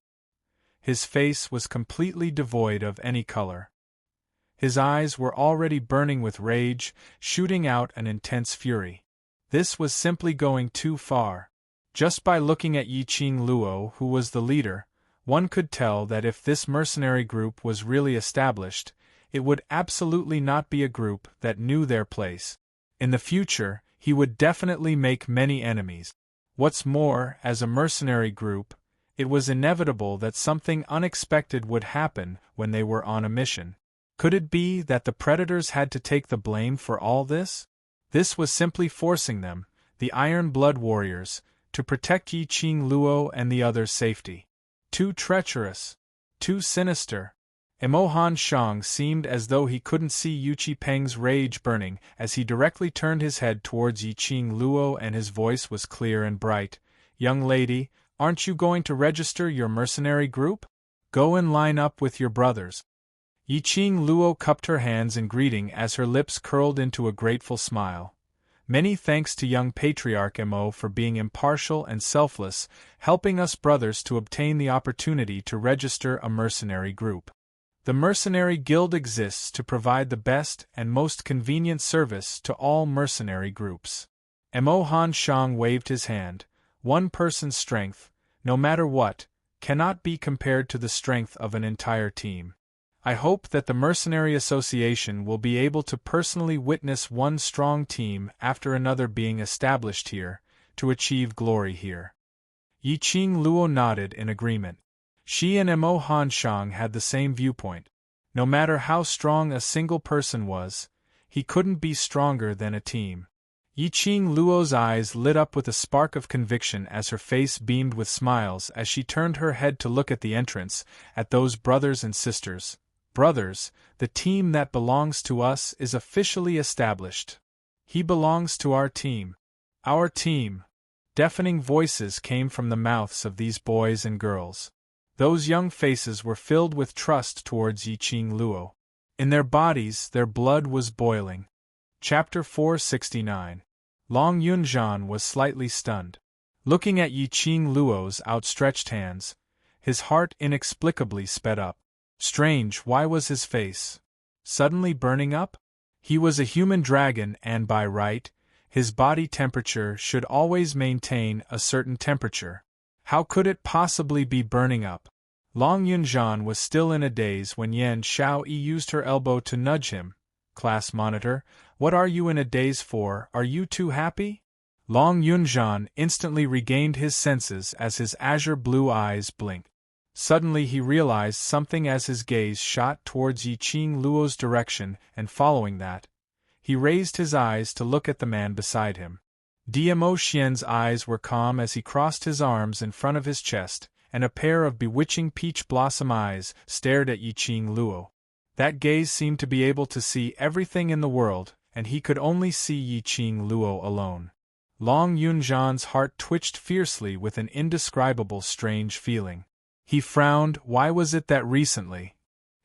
His face was completely devoid of any color. His eyes were already burning with rage, shooting out an intense fury. This was simply going too far. Just by looking at Yi Qing Luo, who was the leader, one could tell that if this mercenary group was really established, it would absolutely not be a group that knew their place. In the future, he would definitely make many enemies. What's more, as a mercenary group, it was inevitable that something unexpected would happen when they were on a mission. Could it be that the predators had to take the blame for all this? This was simply forcing them, the Iron Blood Warriors, to protect Yi Qing Luo and the others' safety. Too treacherous. Too sinister. Emo Han Shang seemed as though he couldn't see Yuchi Peng's rage burning as he directly turned his head towards Yi Qing Luo, and his voice was clear and bright. Young lady, aren't you going to register your mercenary group? Go and line up with your brothers. Yi Qing Luo cupped her hands in greeting as her lips curled into a grateful smile. Many thanks to young Patriarch Emo for being impartial and selfless, helping us brothers to obtain the opportunity to register a mercenary group. The Mercenary Guild exists to provide the best and most convenient service to all mercenary groups. Emo Han Shang waved his hand. One person's strength, no matter what, cannot be compared to the strength of an entire team. I hope that the Mercenary Association will be able to personally witness one strong team after another being established here, to achieve glory here. Yi Qing Luo nodded in agreement. She and Emo Han Shang had the same viewpoint. No matter how strong a single person was, he couldn't be stronger than a team. Yi Qing Luo's eyes lit up with a spark of conviction as her face beamed with smiles as she turned her head to look at the entrance, at those brothers and sisters. Brothers, the team that belongs to us is officially established. He belongs to our team. Our team. Deafening voices came from the mouths of these boys and girls. Those young faces were filled with trust towards Yi Qing Luo. In their bodies, their blood was boiling. Chapter 469. Long Yunzhan was slightly stunned. Looking at Yi Qing Luo's outstretched hands, his heart inexplicably sped up. Strange, why was his face suddenly burning up? He was a human dragon and by right, his body temperature should always maintain a certain temperature. How could it possibly be burning up? Long Yunzhan was still in a daze when Yan Xiaoyi used her elbow to nudge him. Class monitor, what are you in a daze for? Are you too happy? Long Yunjian instantly regained his senses as his azure blue eyes blinked. Suddenly he realized something as his gaze shot towards Yiqing Luo's direction, and following that, he raised his eyes to look at the man beside him. Dmo Xian's eyes were calm as he crossed his arms in front of his chest, and a pair of bewitching peach blossom eyes stared at Yiqing Luo. That gaze seemed to be able to see everything in the world, and he could only see Yiqing Luo alone. Long Yunjian's heart twitched fiercely with an indescribable strange feeling. He frowned. Why was it that recently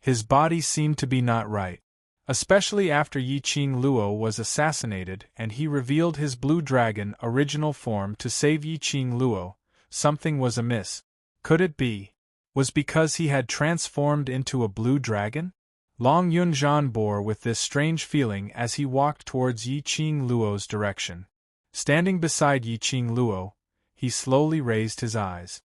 his body seemed to be not right? Especially after Yiqing Luo was assassinated and he revealed his blue dragon original form to save Yiqing Luo, something was amiss. Could it be? Was because he had transformed into a blue dragon? Long Yunjian bore with this strange feeling as he walked towards Yiqing Luo's direction. Standing beside Yiqing Luo, he slowly raised his eyes.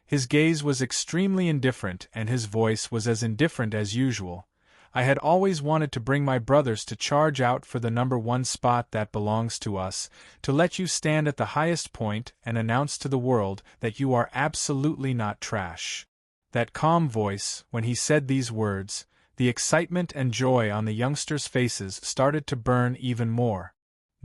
His gaze was extremely indifferent and his voice was as indifferent as usual. I had always wanted to bring my brothers to charge out for the #1 spot that belongs to us, to let you stand at the highest point and announce to the world that you are absolutely not trash. That calm voice, when he said these words, the excitement and joy on the youngsters' faces started to burn even more.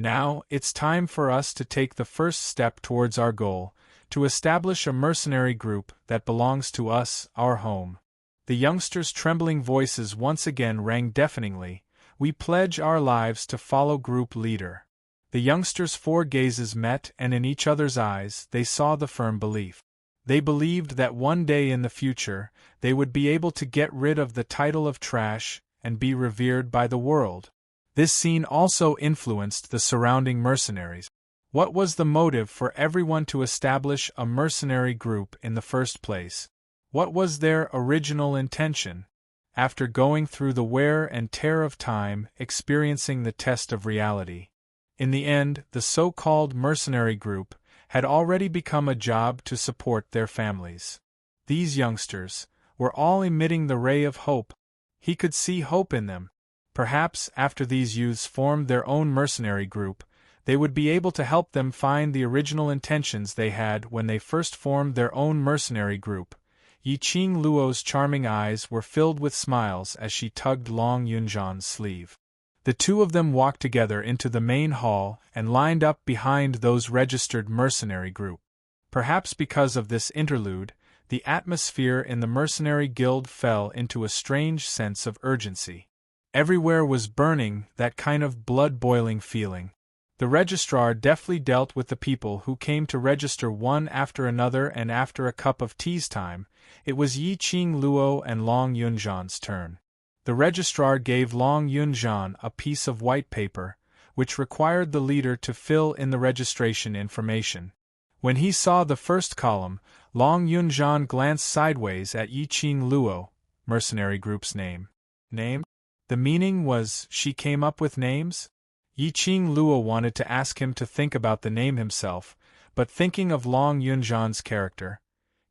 Now, it's time for us to take the first step towards our goal, to establish a mercenary group that belongs to us, our home. The youngsters' trembling voices once again rang deafeningly. We pledge our lives to follow group leader. The youngsters' four gazes met, and in each other's eyes they saw the firm belief. They believed that one day in the future, they would be able to get rid of the title of trash and be revered by the world. This scene also influenced the surrounding mercenaries. What was the motive for everyone to establish a mercenary group in the first place? What was their original intention? After going through the wear and tear of time, experiencing the test of reality, in the end, the so-called mercenary group had already become a job to support their families. These youngsters were all emitting the ray of hope. He could see hope in them. Perhaps after these youths formed their own mercenary group, they would be able to help them find the original intentions they had when they first formed their own mercenary group. Yiqing Luo's charming eyes were filled with smiles as she tugged Long Yunjian's sleeve. The two of them walked together into the main hall and lined up behind those registered mercenary group. Perhaps because of this interlude, the atmosphere in the mercenary guild fell into a strange sense of urgency. Everywhere was burning, that kind of blood-boiling feeling. The registrar deftly dealt with the people who came to register one after another, and after a cup of tea's time, it was Yiqing Luo and Long Yunjian's turn. The registrar gave Long Yunjian a piece of white paper, which required the leader to fill in the registration information. When he saw the first column, Long Yunjian glanced sideways at Yiqing Luo, mercenary group's name. Name? The meaning was, she came up with names? Yiqing Luo wanted to ask him to think about the name himself, but thinking of Long Yunjian's character,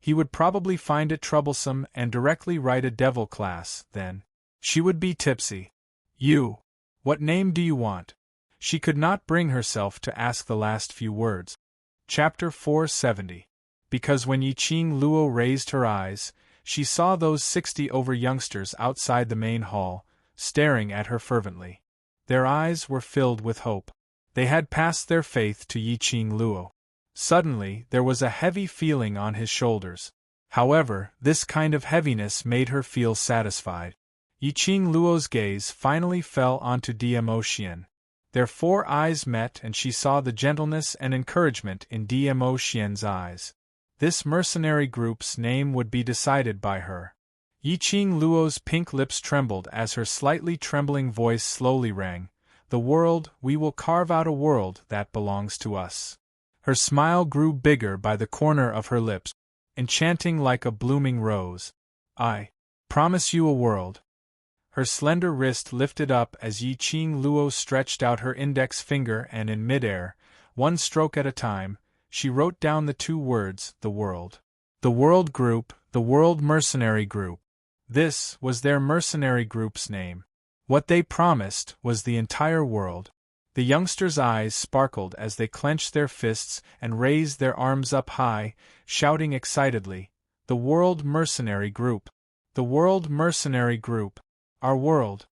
he would probably find it troublesome and directly write a devil class, then she would be tipsy. You. What name do you want? She could not bring herself to ask the last few words. Chapter 470. Because when Yiqing Luo raised her eyes, she saw those 60 over youngsters outside the main hall, staring at her fervently. Their eyes were filled with hope. They had passed their faith to Yiqing Luo. Suddenly, there was a heavy feeling on his shoulders. However, this kind of heaviness made her feel satisfied. Yiqing Luo's gaze finally fell onto Dmo Xian. Their four eyes met and she saw the gentleness and encouragement in Dmo Xian's eyes. This mercenary group's name would be decided by her. Yiqing Luo's pink lips trembled as her slightly trembling voice slowly rang, "The world, we will carve out a world that belongs to us." Her smile grew bigger by the corner of her lips, enchanting like a blooming rose. "I promise you a world." Her slender wrist lifted up as Yiqing Luo stretched out her index finger and in midair, one stroke at a time, she wrote down the two words, the world. The World Group, the World Mercenary Group. This was their mercenary group's name. What they promised was the entire world. The youngsters' eyes sparkled as they clenched their fists and raised their arms up high, shouting excitedly, "The World Mercenary Group! The World Mercenary Group! Our world!"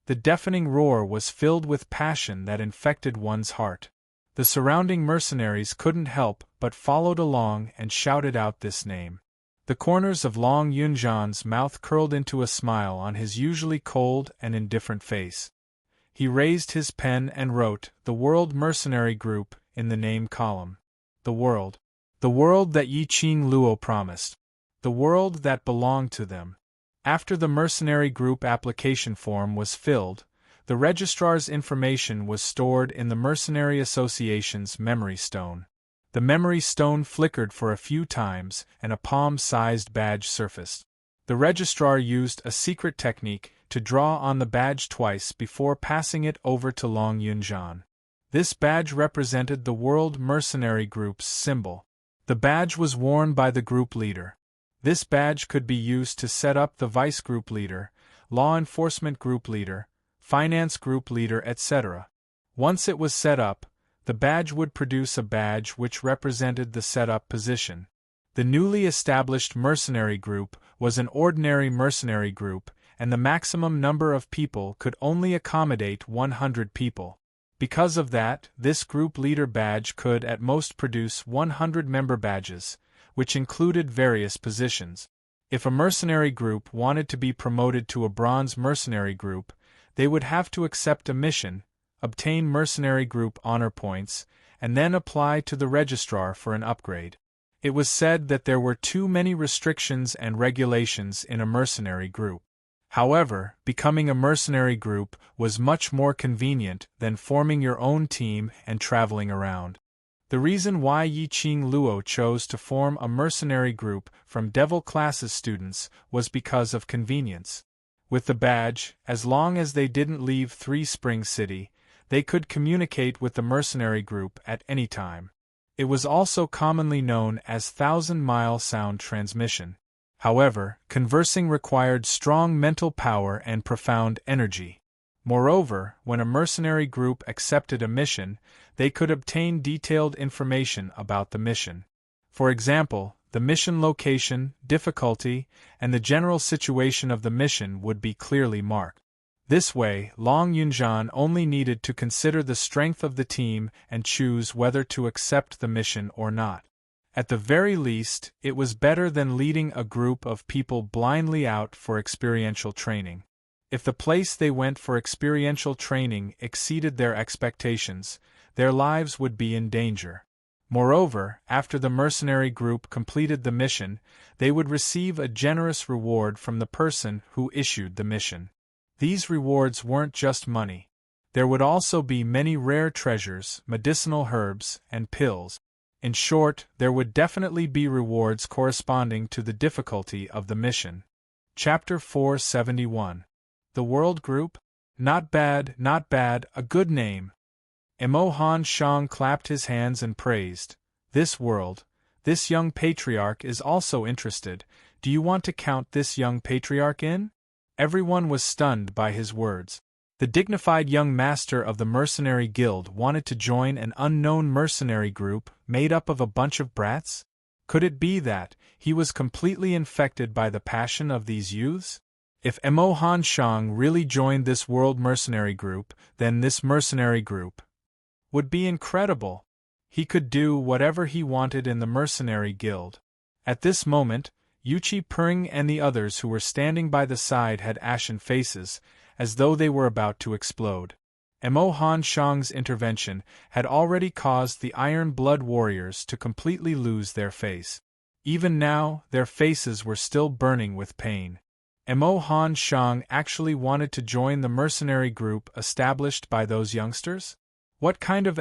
The deafening roar was filled with passion that infected one's heart. The surrounding mercenaries couldn't help but followed along and shouted out this name. The corners of Long Yunjan's mouth curled into a smile on his usually cold and indifferent face. He raised his pen and wrote, "The World Mercenary Group," in the name column. The world. The world that Yi Qing Luo promised. The world that belonged to them. After the Mercenary Group application form was filled, the registrar's information was stored in the Mercenary Association's memory stone. The memory stone flickered for a few times, and a palm-sized badge surfaced. The registrar used a secret technique to draw on the badge twice before passing it over to Long Yunjan. This badge represented the World Mercenary Group's symbol. The badge was worn by the group leader. This badge could be used to set up the vice group leader, law enforcement group leader, finance group leader, etc. Once it was set up, the badge would produce a badge which represented the setup position. The newly established mercenary group was an ordinary mercenary group, and the maximum number of people could only accommodate 100 people. Because of that, this group leader badge could at most produce 100 member badges, which included various positions. If a mercenary group wanted to be promoted to a bronze mercenary group, they would have to accept a mission, obtain mercenary group honor points, and then apply to the registrar for an upgrade. It was said that there were too many restrictions and regulations in a mercenary group. However, becoming a mercenary group was much more convenient than forming your own team and traveling around. The reason why Yi Qing Luo chose to form a mercenary group from Devil Classes students was because of convenience. With the badge, as long as they didn't leave Three Spring City, they could communicate with the mercenary group at any time. It was also commonly known as 1,000-mile sound transmission. However, conversing required strong mental power and profound energy. Moreover, when a mercenary group accepted a mission, they could obtain detailed information about the mission. For example, the mission location, difficulty, and the general situation of the mission would be clearly marked. This way, Long Yunjan only needed to consider the strength of the team and choose whether to accept the mission or not. At the very least, it was better than leading a group of people blindly out for experiential training. If the place they went for experiential training exceeded their expectations, their lives would be in danger. Moreover, after the mercenary group completed the mission, they would receive a generous reward from the person who issued the mission. These rewards weren't just money. There would also be many rare treasures, medicinal herbs, and pills. In short, there would definitely be rewards corresponding to the difficulty of the mission. Chapter 471. The World Group? Not bad, a good name. Emo Han Shang clapped his hands and praised. This world, this young patriarch is also interested. Do you want to count this young patriarch in? Everyone was stunned by his words. The dignified young master of the mercenary guild wanted to join an unknown mercenary group made up of a bunch of brats? Could it be that he was completely infected by the passion of these youths? If Emo Han Shang really joined this world mercenary group, then this mercenary group would be incredible. He could do whatever he wanted in the mercenary guild. At this moment, Yuchi Pering and the others who were standing by the side had ashen faces, as though they were about to explode. Emo Han Shang's intervention had already caused the Iron Blood warriors to completely lose their face. Even now, their faces were still burning with pain. Emo Han Shang actually wanted to join the mercenary group established by those youngsters? What kind of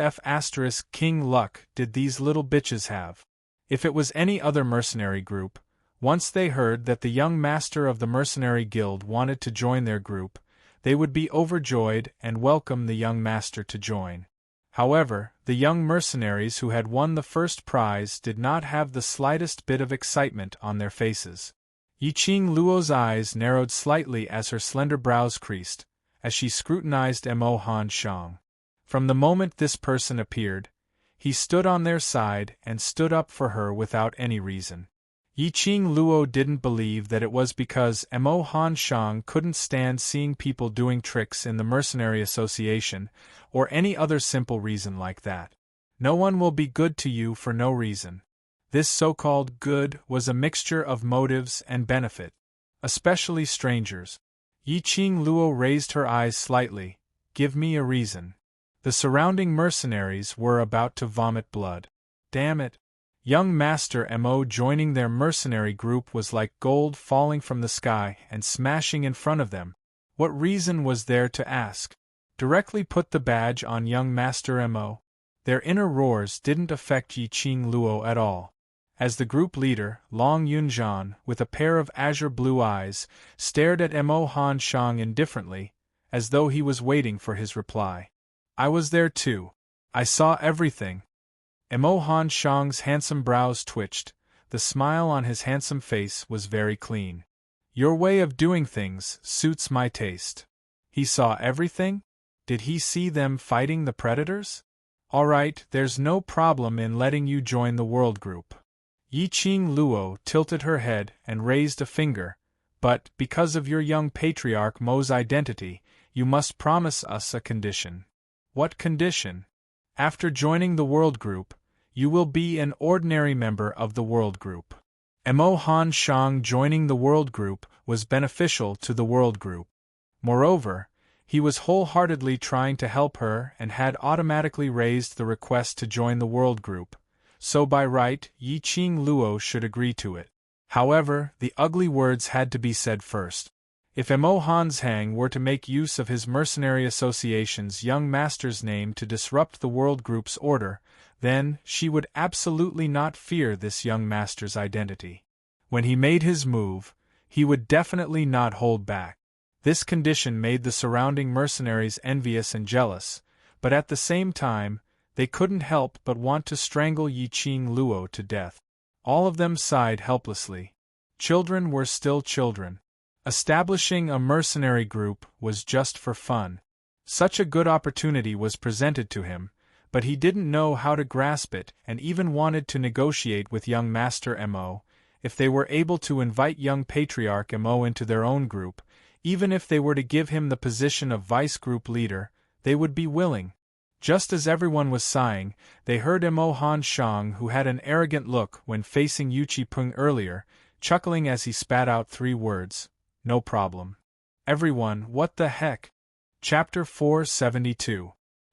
King luck did these little bitches have? If it was any other mercenary group, once they heard that the young master of the mercenary guild wanted to join their group, they would be overjoyed and welcome the young master to join. However, the young mercenaries who had won the first prize did not have the slightest bit of excitement on their faces. Yi Qing Luo's eyes narrowed slightly as her slender brows creased, as she scrutinized Emo Han Shang. From the moment this person appeared, he stood on their side and stood up for her without any reason. Yiqing Luo didn't believe that it was because Mo Han Shang couldn't stand seeing people doing tricks in the Mercenary Association, or any other simple reason like that. No one will be good to you for no reason. This so-called good was a mixture of motives and benefit, especially strangers. Yiqing Luo raised her eyes slightly. Give me a reason. The surrounding mercenaries were about to vomit blood. Damn it. Young Master Mo joining their mercenary group was like gold falling from the sky and smashing in front of them. What reason was there to ask? Directly put the badge on young Master Mo. Their inner roars didn't affect Yiqing Luo at all. As the group leader, Long Yunjian, with a pair of azure blue eyes, stared at Mo Han Shang indifferently, as though he was waiting for his reply. I was there too. I saw everything. Mo Han Shang's handsome brows twitched. The smile on his handsome face was very clean. Your way of doing things suits my taste. He saw everything? Did he see them fighting the predators? All right, there's no problem in letting you join the world group. Yiqing Luo tilted her head and raised a finger, but, because of your young patriarch Mo's identity, you must promise us a condition. What condition? After joining the world group, you will be an ordinary member of the world group. Mo Han Shang joining the world group was beneficial to the world group. Moreover, he was wholeheartedly trying to help her and had automatically raised the request to join the world group, so by right, Yiqing Luo should agree to it. However, the ugly words had to be said first. If Mo Han Shang were to make use of his Mercenary Association's young master's name to disrupt the world group's order, then she would absolutely not fear this young master's identity. When he made his move, he would definitely not hold back. This condition made the surrounding mercenaries envious and jealous, but at the same time, they couldn't help but want to strangle Yiqing Luo to death. All of them sighed helplessly. Children were still children. Establishing a mercenary group was just for fun. Such a good opportunity was presented to him, but he didn't know how to grasp it and even wanted to negotiate with young Master Mo. If they were able to invite young Patriarch Mo into their own group, even if they were to give him the position of vice group leader, they would be willing. Just as everyone was sighing, they heard Mo Han Shang, who had an arrogant look when facing Yu Qipeng earlier, chuckling as he spat out 3 words. No problem. Everyone, what the heck? Chapter 472.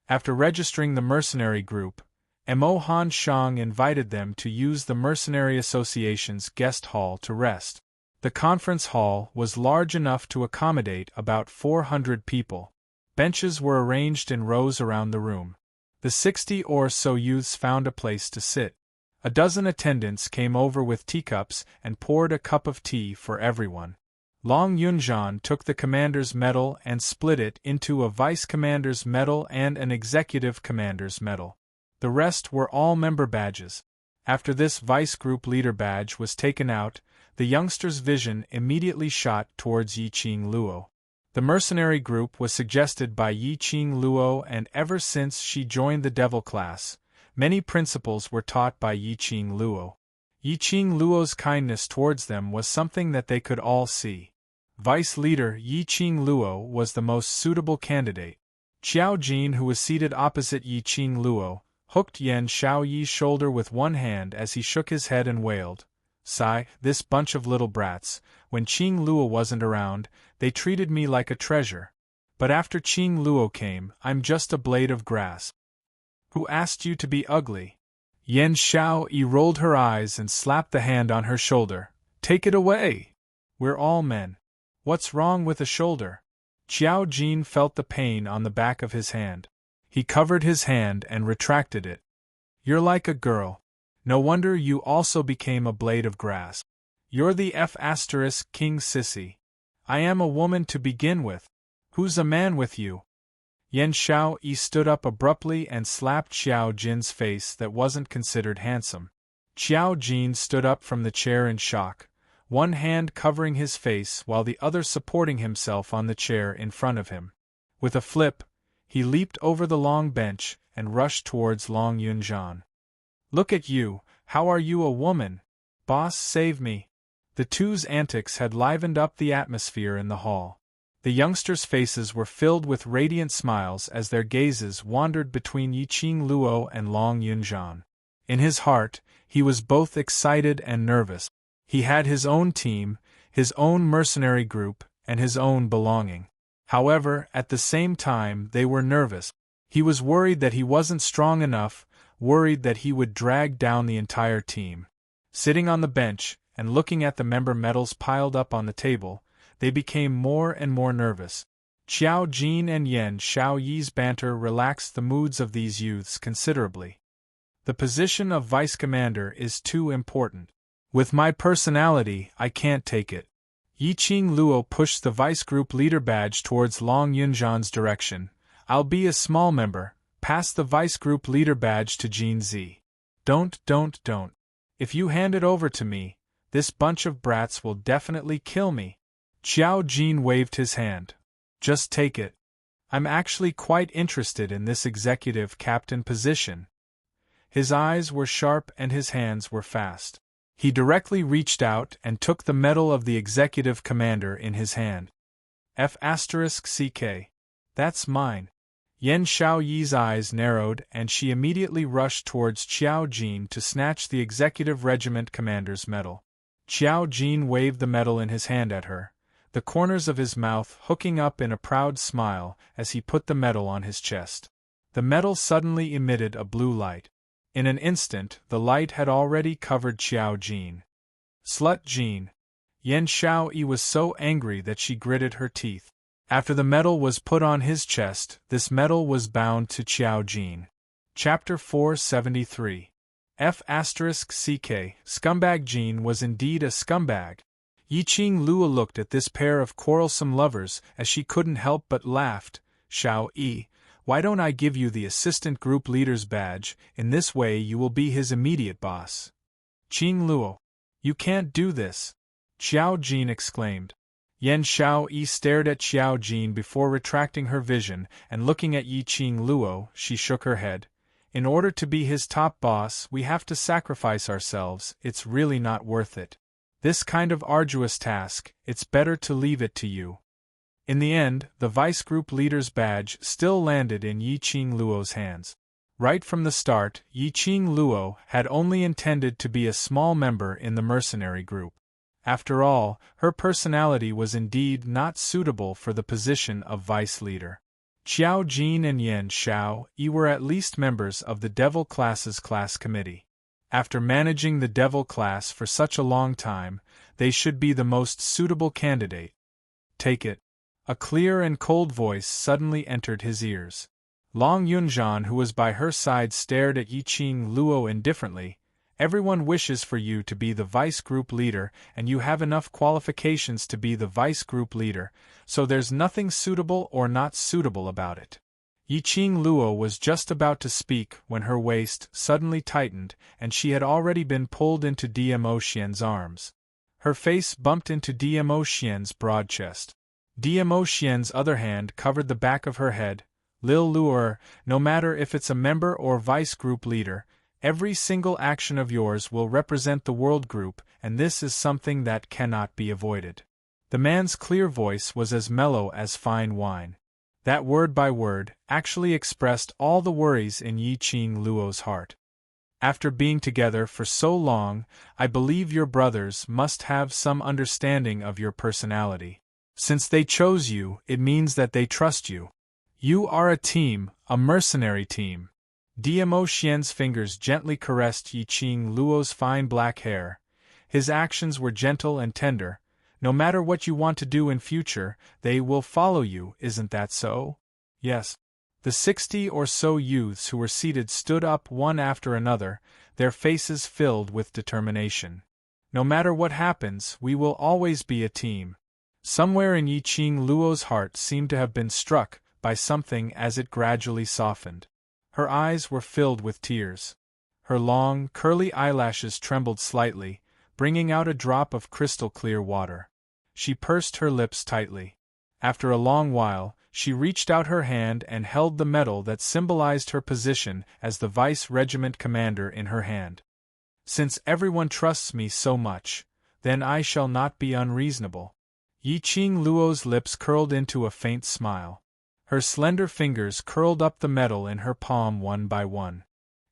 After registering the mercenary group, Mo Han Shang invited them to use the Mercenary Association's guest hall to rest. The conference hall was large enough to accommodate about 400 people. Benches were arranged in rows around the room. The 60 or so youths found a place to sit. A dozen attendants came over with teacups and poured a cup of tea for everyone. Long Yunjian took the commander's medal and split it into a vice commander's medal and an executive commander's medal. The rest were all member badges. After this vice group leader badge was taken out, the youngster's vision immediately shot towards Yiqing Luo. The mercenary group was suggested by Yiqing Luo, and ever since she joined the devil class, many principles were taught by Yiqing Luo. Yiqing Luo's kindness towards them was something that they could all see. Vice leader Yiqing Luo was the most suitable candidate. Qiao Jin, who was seated opposite Yiqing Luo, hooked Yan Shaoyi's shoulder with one hand as he shook his head and wailed, "Sigh, this bunch of little brats, when Qing Luo wasn't around, they treated me like a treasure. But after Qing Luo came, I'm just a blade of grass. Who asked you to be ugly?" Yan Shaoyi rolled her eyes and slapped the hand on her shoulder. "Take it away! We're all men. What's wrong with a shoulder?" Qiao Jin felt the pain on the back of his hand. He covered his hand and retracted it. "You're like a girl. No wonder you also became a blade of grass. You're the King Sissy. I am a woman to begin with. Who's a man with you?" Yan Shaoyi stood up abruptly and slapped Qiao Jin's face that wasn't considered handsome. Qiao Jin stood up from the chair in shock, one hand covering his face while the other supporting himself on the chair in front of him. With a flip, He leaped over the long bench and rushed towards Long Yunjan. "Look at you, how are you a woman? Boss, save me." The two's antics had livened up the atmosphere in the hall. The youngsters' faces were filled with radiant smiles as their gazes wandered between Yiqing Luo and Long Yunjan. In his heart, he was both excited and nervous. He had his own team, his own mercenary group, and his own belonging. However, at the same time they were nervous. He was worried that he wasn't strong enough, worried that he would drag down the entire team. Sitting on the bench, and looking at the member medals piled up on the table, they became more and more nervous. Qiao Jin and Yan Xiaoyi's banter relaxed the moods of these youths considerably. The position of vice commander is too important. With my personality, I can't take it. Yiqing Luo pushed the vice group leader badge towards Long Yunjan's direction. I'll be a small member. Pass the vice group leader badge to Jin Zi. Don't. If you hand it over to me, this bunch of brats will definitely kill me. Qiao Jin waved his hand. Just take it. I'm actually quite interested in this executive captain position. His eyes were sharp and his hands were fast. He directly reached out and took the medal of the executive commander in his hand. F***CK. That's mine. Yan Xiaoyi's eyes narrowed and she immediately rushed towards Qiao Jin to snatch the executive regiment commander's medal. Qiao Jin waved the medal in his hand at her, the corners of his mouth hooking up in a proud smile as he put the medal on his chest. The medal suddenly emitted a blue light. In an instant, the light had already covered Qiao Jin. Slut Jin. Yan Xiaoyi was so angry that she gritted her teeth. After the medal was put on his chest, this medal was bound to Qiao Jin. Chapter 473. F***CK. Scumbag Jin was indeed a scumbag. Yiqing Luo looked at this pair of quarrelsome lovers as she couldn't help but laughed. Xiaoyi, why don't I give you the assistant group leader's badge? In this way you will be his immediate boss. Qing Luo. You can't do this. Qiao Jin exclaimed. Yan Xiaoyi stared at Qiao Jin before retracting her vision, and looking at Yiqing Luo, she shook her head. In order to be his top boss, we have to sacrifice ourselves. It's really not worth it. This kind of arduous task, it's better to leave it to you. In the end, the vice group leader's badge still landed in Yiqing Luo's hands. Right from the start, Yiqing Luo had only intended to be a small member in the mercenary group. After all, her personality was indeed not suitable for the position of vice leader. Qiao Jin and Yan Xiaoyi were at least members of the Devil Class's class committee. After managing the Devil Class for such a long time, they should be the most suitable candidate. Take it. A clear and cold voice suddenly entered his ears. Long Yunjan, who was by her side, stared at Yiqing Luo indifferently. Everyone wishes for you to be the vice group leader, and you have enough qualifications to be the vice group leader, so there's nothing suitable or not suitable about it. Yiqing Luo was just about to speak when her waist suddenly tightened, and she had already been pulled into Dmo Xian's arms. Her face bumped into Dmo Xian's broad chest. Dmo Xian's other hand covered the back of her head. Lil Luer, no matter if it's a member or vice group leader, every single action of yours will represent the world group, and this is something that cannot be avoided. The man's clear voice was as mellow as fine wine. That word by word actually expressed all the worries in Yiqing Luo's heart. After being together for so long, I believe your brothers must have some understanding of your personality. Since they chose you, it means that they trust you. You are a team, a mercenary team. Dmo Xian's fingers gently caressed Yiqing Luo's fine black hair. His actions were gentle and tender. No matter what you want to do in future, they will follow you, isn't that so? Yes. The 60 or so youths who were seated stood up one after another, their faces filled with determination. No matter what happens, we will always be a team. Somewhere in Yiqing Luo's heart seemed to have been struck by something as it gradually softened. Her eyes were filled with tears. Her long, curly eyelashes trembled slightly, bringing out a drop of crystal-clear water. She pursed her lips tightly. After a long while, she reached out her hand and held the medal that symbolized her position as the vice-regiment commander in her hand. Since everyone trusts me so much, then I shall not be unreasonable. Yiqing Luo's lips curled into a faint smile. Her slender fingers curled up the medal in her palm one by one.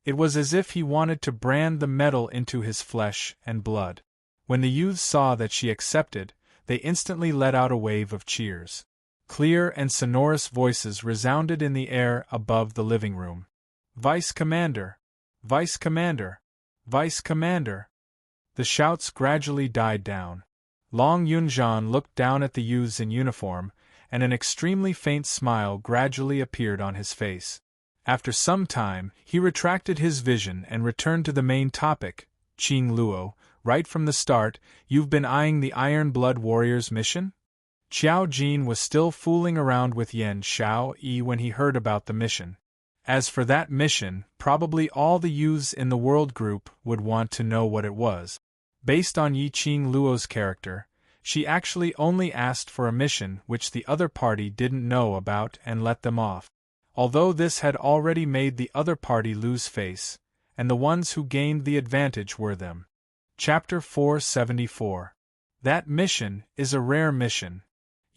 It was as if he wanted to brand the medal into his flesh and blood. When the youths saw that she accepted, they instantly let out a wave of cheers. Clear and sonorous voices resounded in the air above the living room. "Vice Commander! Vice Commander! Vice Commander!" The shouts gradually died down. Long Yunzhan looked down at the youths in uniform, and an extremely faint smile gradually appeared on his face. After some time, he retracted his vision and returned to the main topic. "Qing Luo, right from the start, you've been eyeing the Iron Blood Warriors mission?" Qiao Jin was still fooling around with Yan Xiaoyi when he heard about the mission. As for that mission, probably all the youths in the world group would want to know what it was. Based on Yiqing Luo's character, she actually only asked for a mission which the other party didn't know about and let them off. Although this had already made the other party lose face, and the ones who gained the advantage were them. Chapter 474. That mission is a rare mission.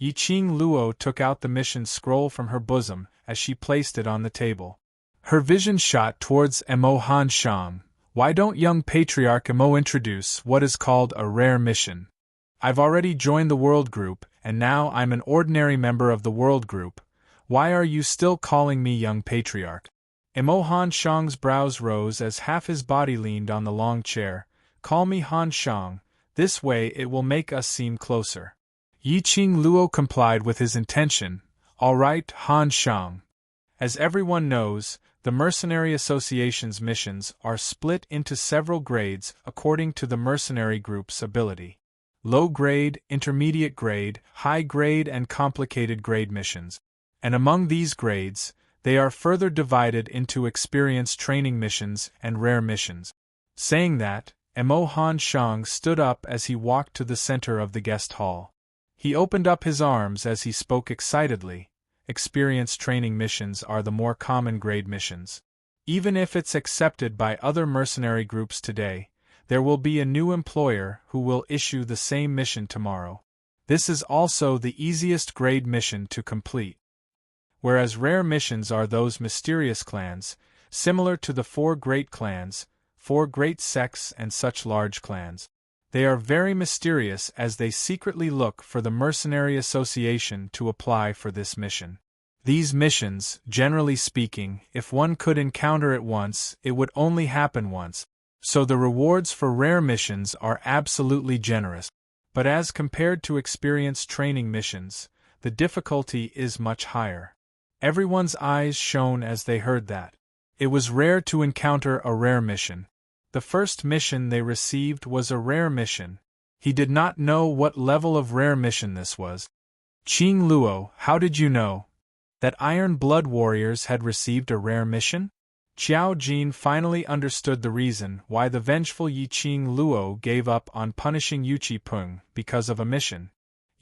Yiqing Luo took out the mission scroll from her bosom as she placed it on the table. Her vision shot towards Mo Han Shang. "Why don't young Patriarch Mo introduce what is called a rare mission? I've already joined the World Group, and now I'm an ordinary member of the World Group. Why are you still calling me young Patriarch?" Mo Han Shang's brows rose as half his body leaned on the long chair. "Call me Han Shang, this way it will make us seem closer." Yiqing Luo complied with his intention. "All right, Han Shang." As everyone knows, the Mercenary Association's missions are split into several grades according to the mercenary group's ability. Low grade, intermediate grade, high grade and complicated grade missions. And among these grades, they are further divided into experience training missions and rare missions. Saying that, Mo Han Shang stood up as he walked to the center of the guest hall. He opened up his arms as he spoke excitedly. Experience training missions are the more common grade missions. Even if it's accepted by other mercenary groups today, there will be a new employer who will issue the same mission tomorrow. This is also the easiest grade mission to complete. Whereas rare missions are those mysterious clans, similar to the 4 great clans, 4 great sects and such large clans. They are very mysterious as they secretly look for the Mercenary Association to apply for this mission. These missions, generally speaking, if one could encounter it once, it would only happen once. So the rewards for rare missions are absolutely generous. But as compared to experienced training missions, the difficulty is much higher. Everyone's eyes shone as they heard that. It was rare to encounter a rare mission. The first mission they received was a rare mission. He did not know what level of rare mission this was. "Qing Luo, how did you know that Iron Blood Warriors had received a rare mission?" Qiao Jin finally understood the reason why the vengeful Yiqing Luo gave up on punishing Yuqi Peng because of a mission.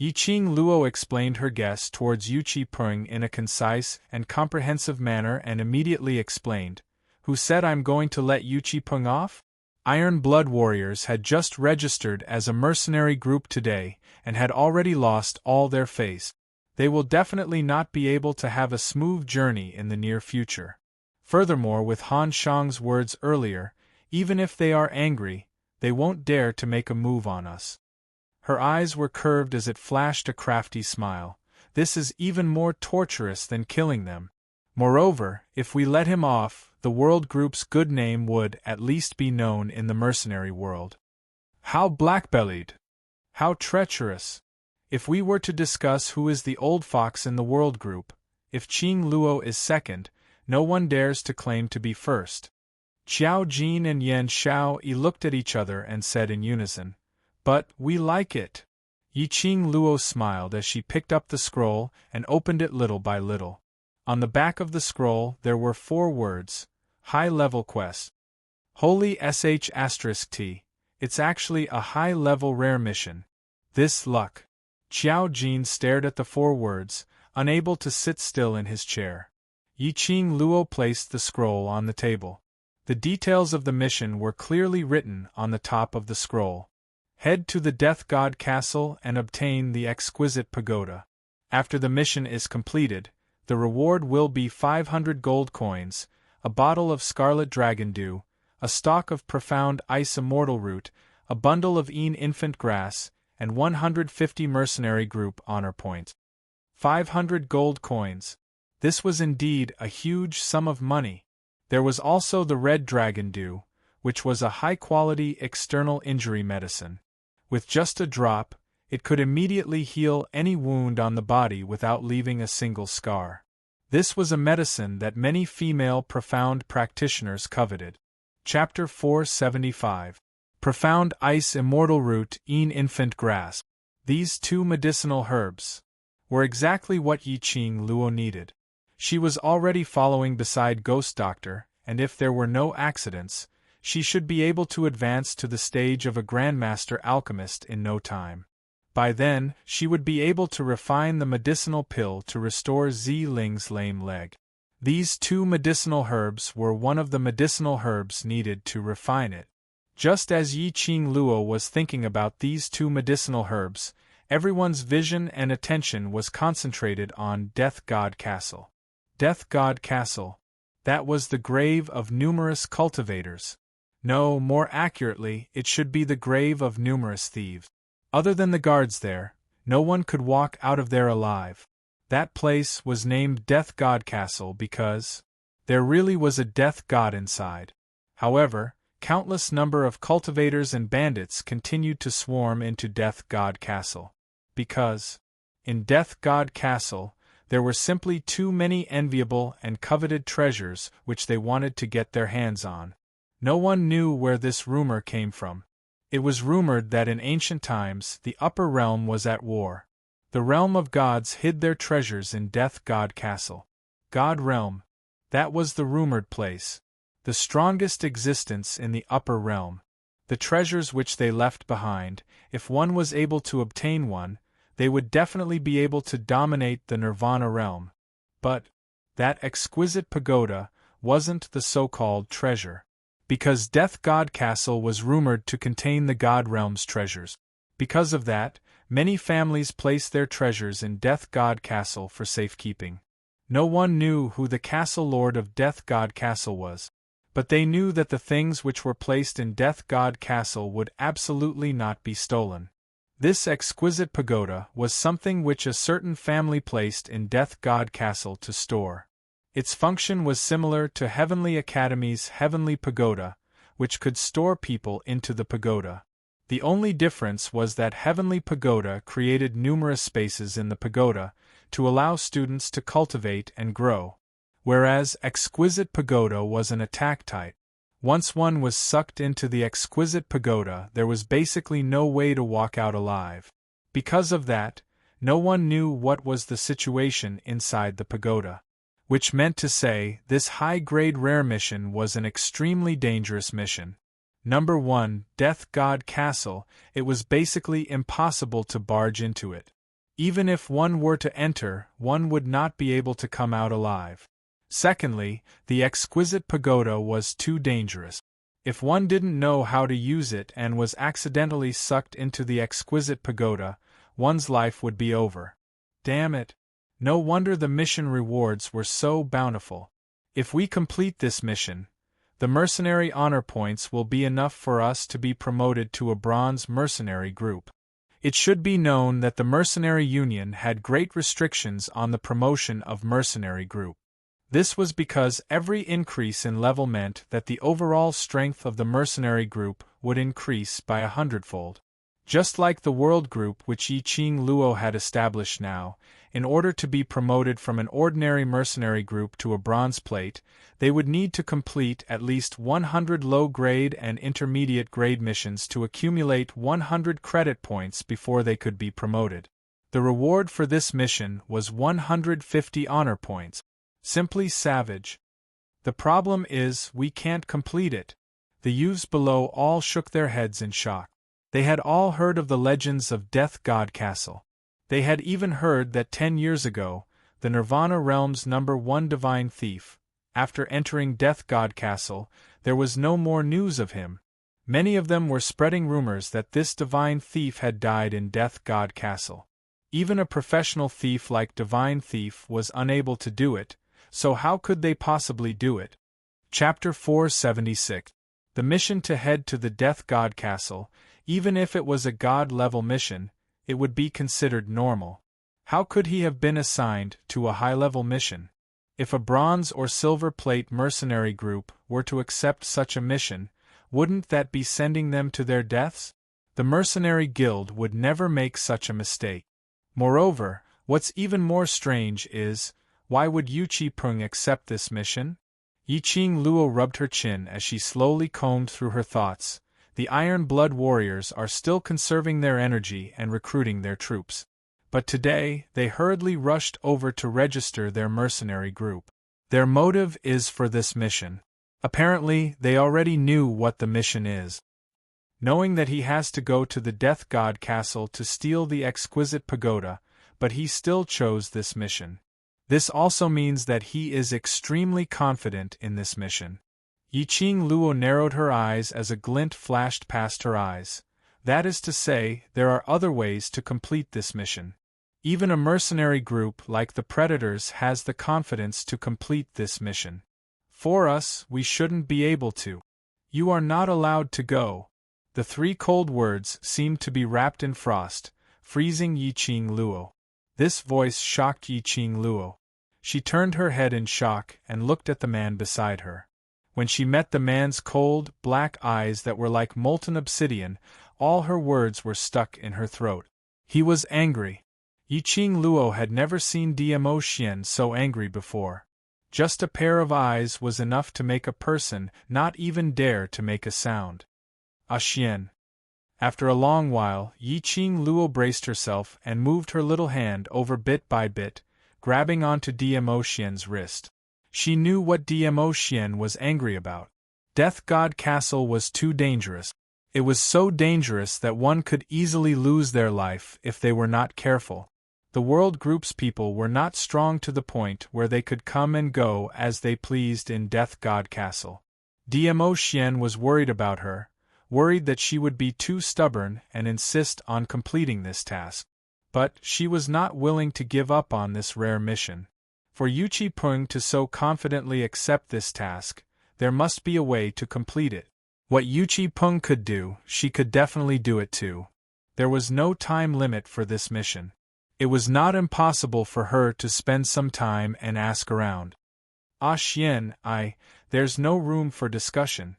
Yiqing Luo explained her guess towards Yuqi Peng in a concise and comprehensive manner and immediately explained, "Who said I'm going to let Yuqi Peng off? Iron Blood Warriors had just registered as a mercenary group today and had already lost all their face. They will definitely not be able to have a smooth journey in the near future. Furthermore, with Han Shang's words earlier, even if they are angry, they won't dare to make a move on us." Her eyes were curved as it flashed a crafty smile. "This is even more torturous than killing them. Moreover, if we let him off, the world group's good name would at least be known in the mercenary world. How black-bellied! How treacherous! If we were to discuss who is the old fox in the world group, if Qing Luo is second, no one dares to claim to be first." Qiao Jin and Yan Xiaoyi looked at each other and said in unison, "But we like it." Yiqing Luo smiled as she picked up the scroll and opened it little by little. On the back of the scroll there were 4 words, "High-level quest." Holy **T. It's actually a high-level rare mission. This luck. Qiao Jin stared at the 4 words, unable to sit still in his chair. Yiqing Luo placed the scroll on the table. The details of the mission were clearly written on the top of the scroll. Head to the Death God Castle and obtain the exquisite pagoda. After the mission is completed, the reward will be 500 gold coins, a bottle of scarlet dragon dew, a stalk of profound ice immortal root, a bundle of infant grass, and 150 mercenary group honor points. 500 gold coins. This was indeed a huge sum of money. There was also the red dragon dew, which was a high-quality external injury medicine. With just a drop, it could immediately heal any wound on the body without leaving a single scar. This was a medicine that many female profound practitioners coveted. Chapter 475. Profound Ice Immortal Root Infant Grass. These two medicinal herbs were exactly what Yiqing Luo needed. She was already following beside Ghost Doctor, and if there were no accidents, she should be able to advance to the stage of a Grandmaster Alchemist in no time. By then, she would be able to refine the medicinal pill to restore Zi Ling's lame leg. These two medicinal herbs were one of the medicinal herbs needed to refine it. Just as Yiqing Luo was thinking about these two medicinal herbs, everyone's vision and attention was concentrated on Death God Castle. Death God Castle. That was the grave of numerous cultivators. No, more accurately, it should be the grave of numerous thieves. Other than the guards there, no one could walk out of there alive. That place was named Death God Castle because there really was a death god inside. However, countless number of cultivators and bandits continued to swarm into Death God Castle. Because in Death God Castle, there were simply too many enviable and coveted treasures which they wanted to get their hands on. No one knew where this rumor came from. It was rumored that in ancient times the upper realm was at war. The realm of gods hid their treasures in Death God Castle. God Realm. That was the rumored place. The strongest existence in the upper realm. The treasures which they left behind, if one was able to obtain one, they would definitely be able to dominate the Nirvana realm. But that exquisite pagoda wasn't the so-called treasure. Because Death God Castle was rumored to contain the God Realm's treasures. Because of that, many families placed their treasures in Death God Castle for safekeeping. No one knew who the Castle Lord of Death God Castle was. But they knew that the things which were placed in Death God Castle would absolutely not be stolen. This exquisite pagoda was something which a certain family placed in Death God Castle to store. Its function was similar to Heavenly Academy's Heavenly Pagoda, which could store people into the pagoda. The only difference was that Heavenly Pagoda created numerous spaces in the pagoda to allow students to cultivate and grow, whereas Exquisite Pagoda was an attack type. Once one was sucked into the Exquisite Pagoda, there was basically no way to walk out alive. Because of that, no one knew what was the situation inside the pagoda. Which meant to say, this high-grade rare mission was an extremely dangerous mission. Number 1, Death God Castle, it was basically impossible to barge into it. Even if one were to enter, one would not be able to come out alive. Secondly, the Exquisite Pagoda was too dangerous. If one didn't know how to use it and was accidentally sucked into the Exquisite Pagoda, one's life would be over. Damn it! No wonder the mission rewards were so bountiful. If we complete this mission, the mercenary honor points will be enough for us to be promoted to a bronze mercenary group. It should be known that the mercenary union had great restrictions on the promotion of mercenary group. This was because every increase in level meant that the overall strength of the mercenary group would increase by 100-fold. Just like the world group which Yiqing Luo had established now, in order to be promoted from an ordinary mercenary group to a bronze plate, they would need to complete at least 100 low-grade and intermediate-grade missions to accumulate 100 credit points before they could be promoted. The reward for this mission was 150 honor points. Simply savage. The problem is, we can't complete it. The youths below all shook their heads in shock. They had all heard of the legends of Death God Castle. They had even heard that 10 years ago, the Nirvana Realm's #1 divine thief. After entering Death God Castle, there was no more news of him. Many of them were spreading rumors that this divine thief had died in Death God Castle. Even a professional thief like Divine Thief was unable to do it, so how could they possibly do it? Chapter 476. The mission to head to the Death God Castle, even if it was a God-level mission, it would be considered normal. How could he have been assigned to a high-level mission? If a bronze or silver plate mercenary group were to accept such a mission, wouldn't that be sending them to their deaths? The mercenary guild would never make such a mistake. Moreover, what's even more strange is, why would Yu Qi-peng accept this mission? Yiqing Luo rubbed her chin as she slowly combed through her thoughts. The Iron Blood warriors are still conserving their energy and recruiting their troops. But today, they hurriedly rushed over to register their mercenary group. Their motive is for this mission. Apparently, they already knew what the mission is. Knowing that he has to go to the Death God Castle to steal the exquisite pagoda, but he still chose this mission. This also means that he is extremely confident in this mission. Yiqing Luo narrowed her eyes as a glint flashed past her eyes. That is to say, there are other ways to complete this mission. Even a mercenary group like the Predators has the confidence to complete this mission. For us, we shouldn't be able to. You are not allowed to go. The 3 cold words seemed to be wrapped in frost, freezing Yiqing Luo. This voice shocked Yiqing Luo. She turned her head in shock and looked at the man beside her. When she met the man's cold, black eyes that were like molten obsidian, all her words were stuck in her throat. He was angry. Yiqing Luo had never seen Diamo Xian so angry before. Just a pair of eyes was enough to make a person not even dare to make a sound. Xian. After a long while, Yiqing Luo braced herself and moved her little hand over bit by bit, grabbing onto Diamo Xian's wrist. She knew what Diamo Xian was angry about. Death God Castle was too dangerous. It was so dangerous that one could easily lose their life if they were not careful. The World Group's people were not strong to the point where they could come and go as they pleased in Death God Castle. Diamo Xian was worried about her, worried that she would be too stubborn and insist on completing this task. But she was not willing to give up on this rare mission. For Yu Qi-peng to so confidently accept this task, there must be a way to complete it. What Yu Qi-peng could do, she could definitely do it too. There was no time limit for this mission. It was not impossible for her to spend some time and ask around. Xian, there's no room for discussion.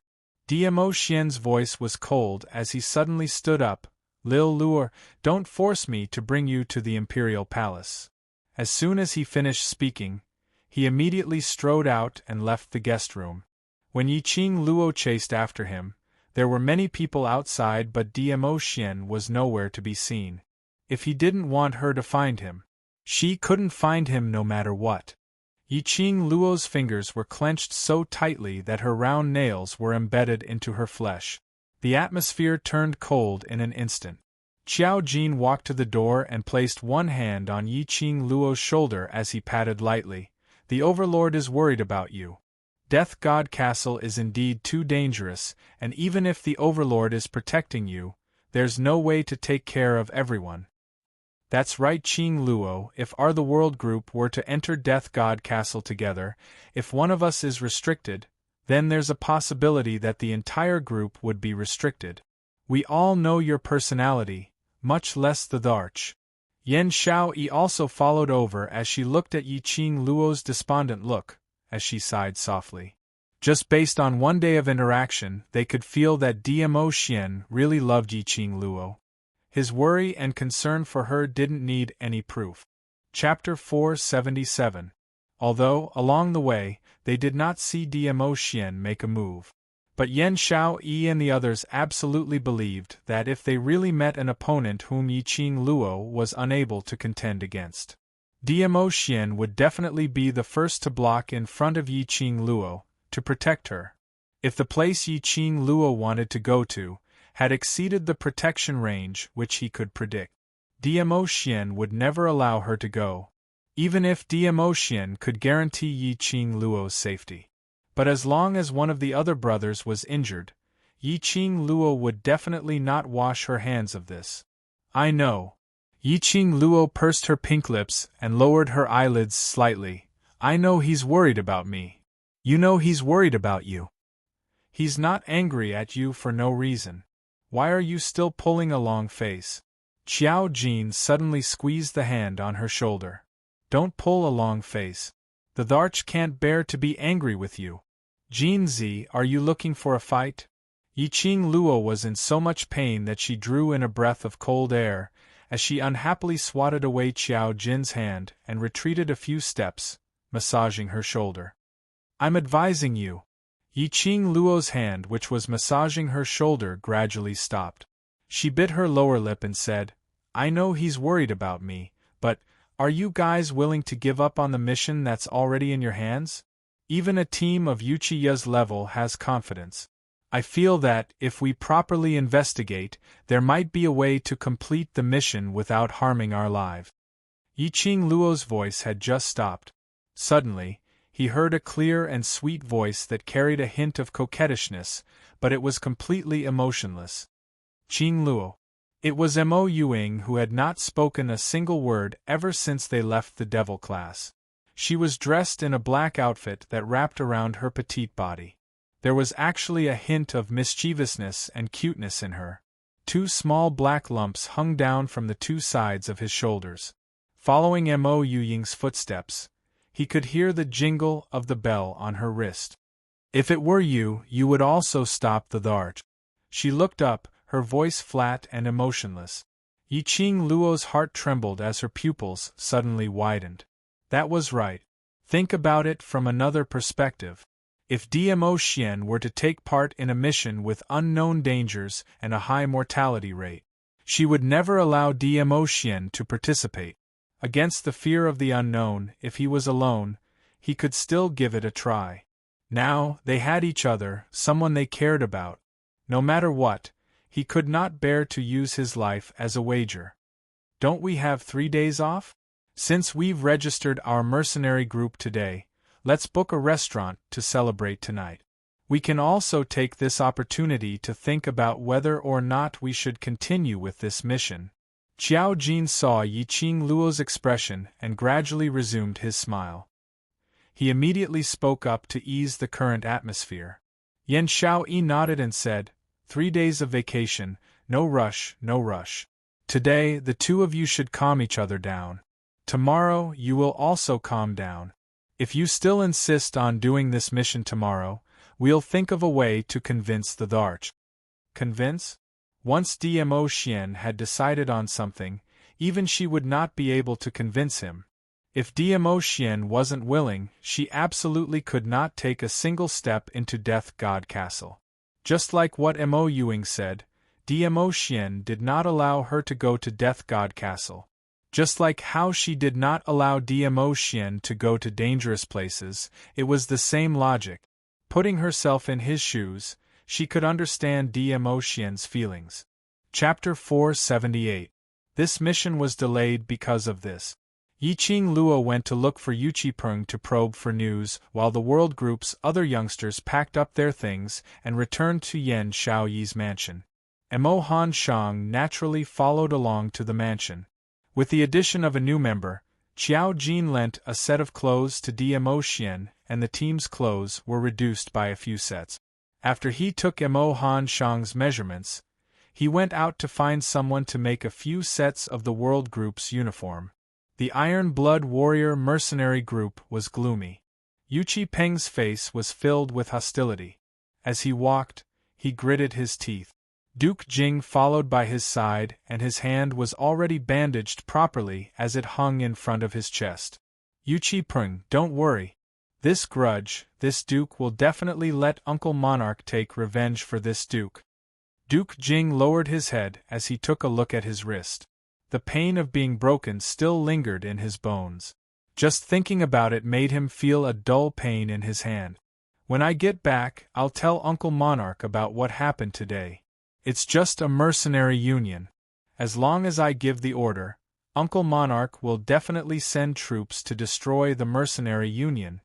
Diamo Xian's voice was cold as he suddenly stood up. Lil Luo, don't force me to bring you to the Imperial Palace. As soon as he finished speaking, he immediately strode out and left the guest room. When Yiqing Luo chased after him, there were many people outside, but Diamo Xian was nowhere to be seen. If he didn't want her to find him, she couldn't find him no matter what. Yiqing Luo's fingers were clenched so tightly that her round nails were embedded into her flesh. The atmosphere turned cold in an instant. Qiao Jin walked to the door and placed one hand on Yiqing Luo's shoulder as he patted lightly. The Overlord is worried about you. Death God Castle is indeed too dangerous, and even if the Overlord is protecting you, there's no way to take care of everyone. That's right, Qing Luo, if our the World Group were to enter Death God Castle together, if one of us is restricted, then there's a possibility that the entire group would be restricted. We all know your personality, much less the Dharch. Yen Xiaoyi also followed over as she looked at Yiqing Luo's despondent look, as she sighed softly. Just based on one day of interaction, they could feel that Diamo Xian really loved Yiqing Luo. His worry and concern for her didn't need any proof. Chapter 477. Although, along the way, they did not see Diamo Xian make a move. But Yen Xiaoyi and the others absolutely believed that if they really met an opponent whom Yiqing Luo was unable to contend against, Diamo Xian would definitely be the first to block in front of Yiqing Luo, to protect her. If the place Yiqing Luo wanted to go to had exceeded the protection range which he could predict, Diamo Xian would never allow her to go. even if Dmo Xian could guarantee Yi Qing Luo's safety. But as long as one of the other brothers was injured, Yi Qing Luo would definitely not wash her hands of this. I know. Yi Qing Luo pursed her pink lips and lowered her eyelids slightly. I know he's worried about me. You know he's worried about you. He's not angry at you for no reason. Why are you still pulling a long face? Qiao Jin suddenly squeezed the hand on her shoulder. Don't pull a long face. The Tharch can't bear to be angry with you. Jinzi, are you looking for a fight? Yi Qing Luo was in so much pain that she drew in a breath of cold air, as she unhappily swatted away Qiao Jin's hand and retreated a few steps, massaging her shoulder. I'm advising you. Yi Qing Luo's hand, which was massaging her shoulder, gradually stopped. She bit her lower lip and said, I know he's worried about me, but are you guys willing to give up on the mission that's already in your hands? Even a team of Uchiha's level has confidence. I feel that, if we properly investigate, there might be a way to complete the mission without harming our lives. Yi Qing Luo's voice had just stopped. Suddenly, he heard a clear and sweet voice that carried a hint of coquettishness, but it was completely emotionless. Qing Luo. It was Mo Yuing, who had not spoken a single word ever since they left the devil class. She was dressed in a black outfit that wrapped around her petite body. There was actually a hint of mischievousness and cuteness in her. 2 small black lumps hung down from the 2 sides of his shoulders. Following Mo Yuying's footsteps, he could hear the jingle of the bell on her wrist. If it were you, you would also stop the Tharch. She looked up, her voice flat and emotionless. Yi Qing Luo's heart trembled as her pupils suddenly widened. That was right. Think about it from another perspective. If Dmo Xian were to take part in a mission with unknown dangers and a high mortality rate, she would never allow Dmo Xian to participate. Against the fear of the unknown, if he was alone, he could still give it a try. Now, they had each other, someone they cared about. No matter what, he could not bear to use his life as a wager. Don't we have 3 days off? Since we've registered our mercenary group today, let's book a restaurant to celebrate tonight. We can also take this opportunity to think about whether or not we should continue with this mission. Qiao Jin saw Yi Qing Luo's expression and gradually resumed his smile. He immediately spoke up to ease the current atmosphere. Yan Xiaoyi nodded and said, 3 days of vacation, no rush, no rush. Today, the 2 of you should calm each other down. Tomorrow, you will also calm down. If you still insist on doing this mission tomorrow, we'll think of a way to convince the Tharch. Convince? Once Dmo Xian had decided on something, even she would not be able to convince him. If Dmo Xian wasn't willing, she absolutely could not take a single step into Death God Castle. Just like what Mo Yuing said, Dmo Xian did not allow her to go to Death God Castle. Just like how she did not allow Dmo Xian to go to dangerous places, it was the same logic. Putting herself in his shoes, she could understand Dmo Xian's feelings. Chapter 478. This mission was delayed because of this. Yi Qing Luo went to look for Yu Qipeng to probe for news, while the World Group's other youngsters packed up their things and returned to Yan Xiaoyi's mansion. Mo Han Shang naturally followed along to the mansion. With the addition of a new member, Qiao Jin lent a set of clothes to Dmo Xian, and the team's clothes were reduced by a few sets. After he took Mo Han Shang's measurements, he went out to find someone to make a few sets of the World Group's uniform. The Iron Blood Warrior mercenary group was gloomy. Yu Qipeng's face was filled with hostility. As he walked, he gritted his teeth. Duke Jing followed by his side, and his hand was already bandaged properly as it hung in front of his chest. Yu Qipeng, don't worry. This grudge, this Duke will definitely let Uncle Monarch take revenge for this Duke. Duke Jing lowered his head as he took a look at his wrist. The pain of being broken still lingered in his bones. Just thinking about it made him feel a dull pain in his hand. When I get back, I'll tell Uncle Monarch about what happened today. It's just a mercenary union. As long as I give the order, Uncle Monarch will definitely send troops to destroy the mercenary union.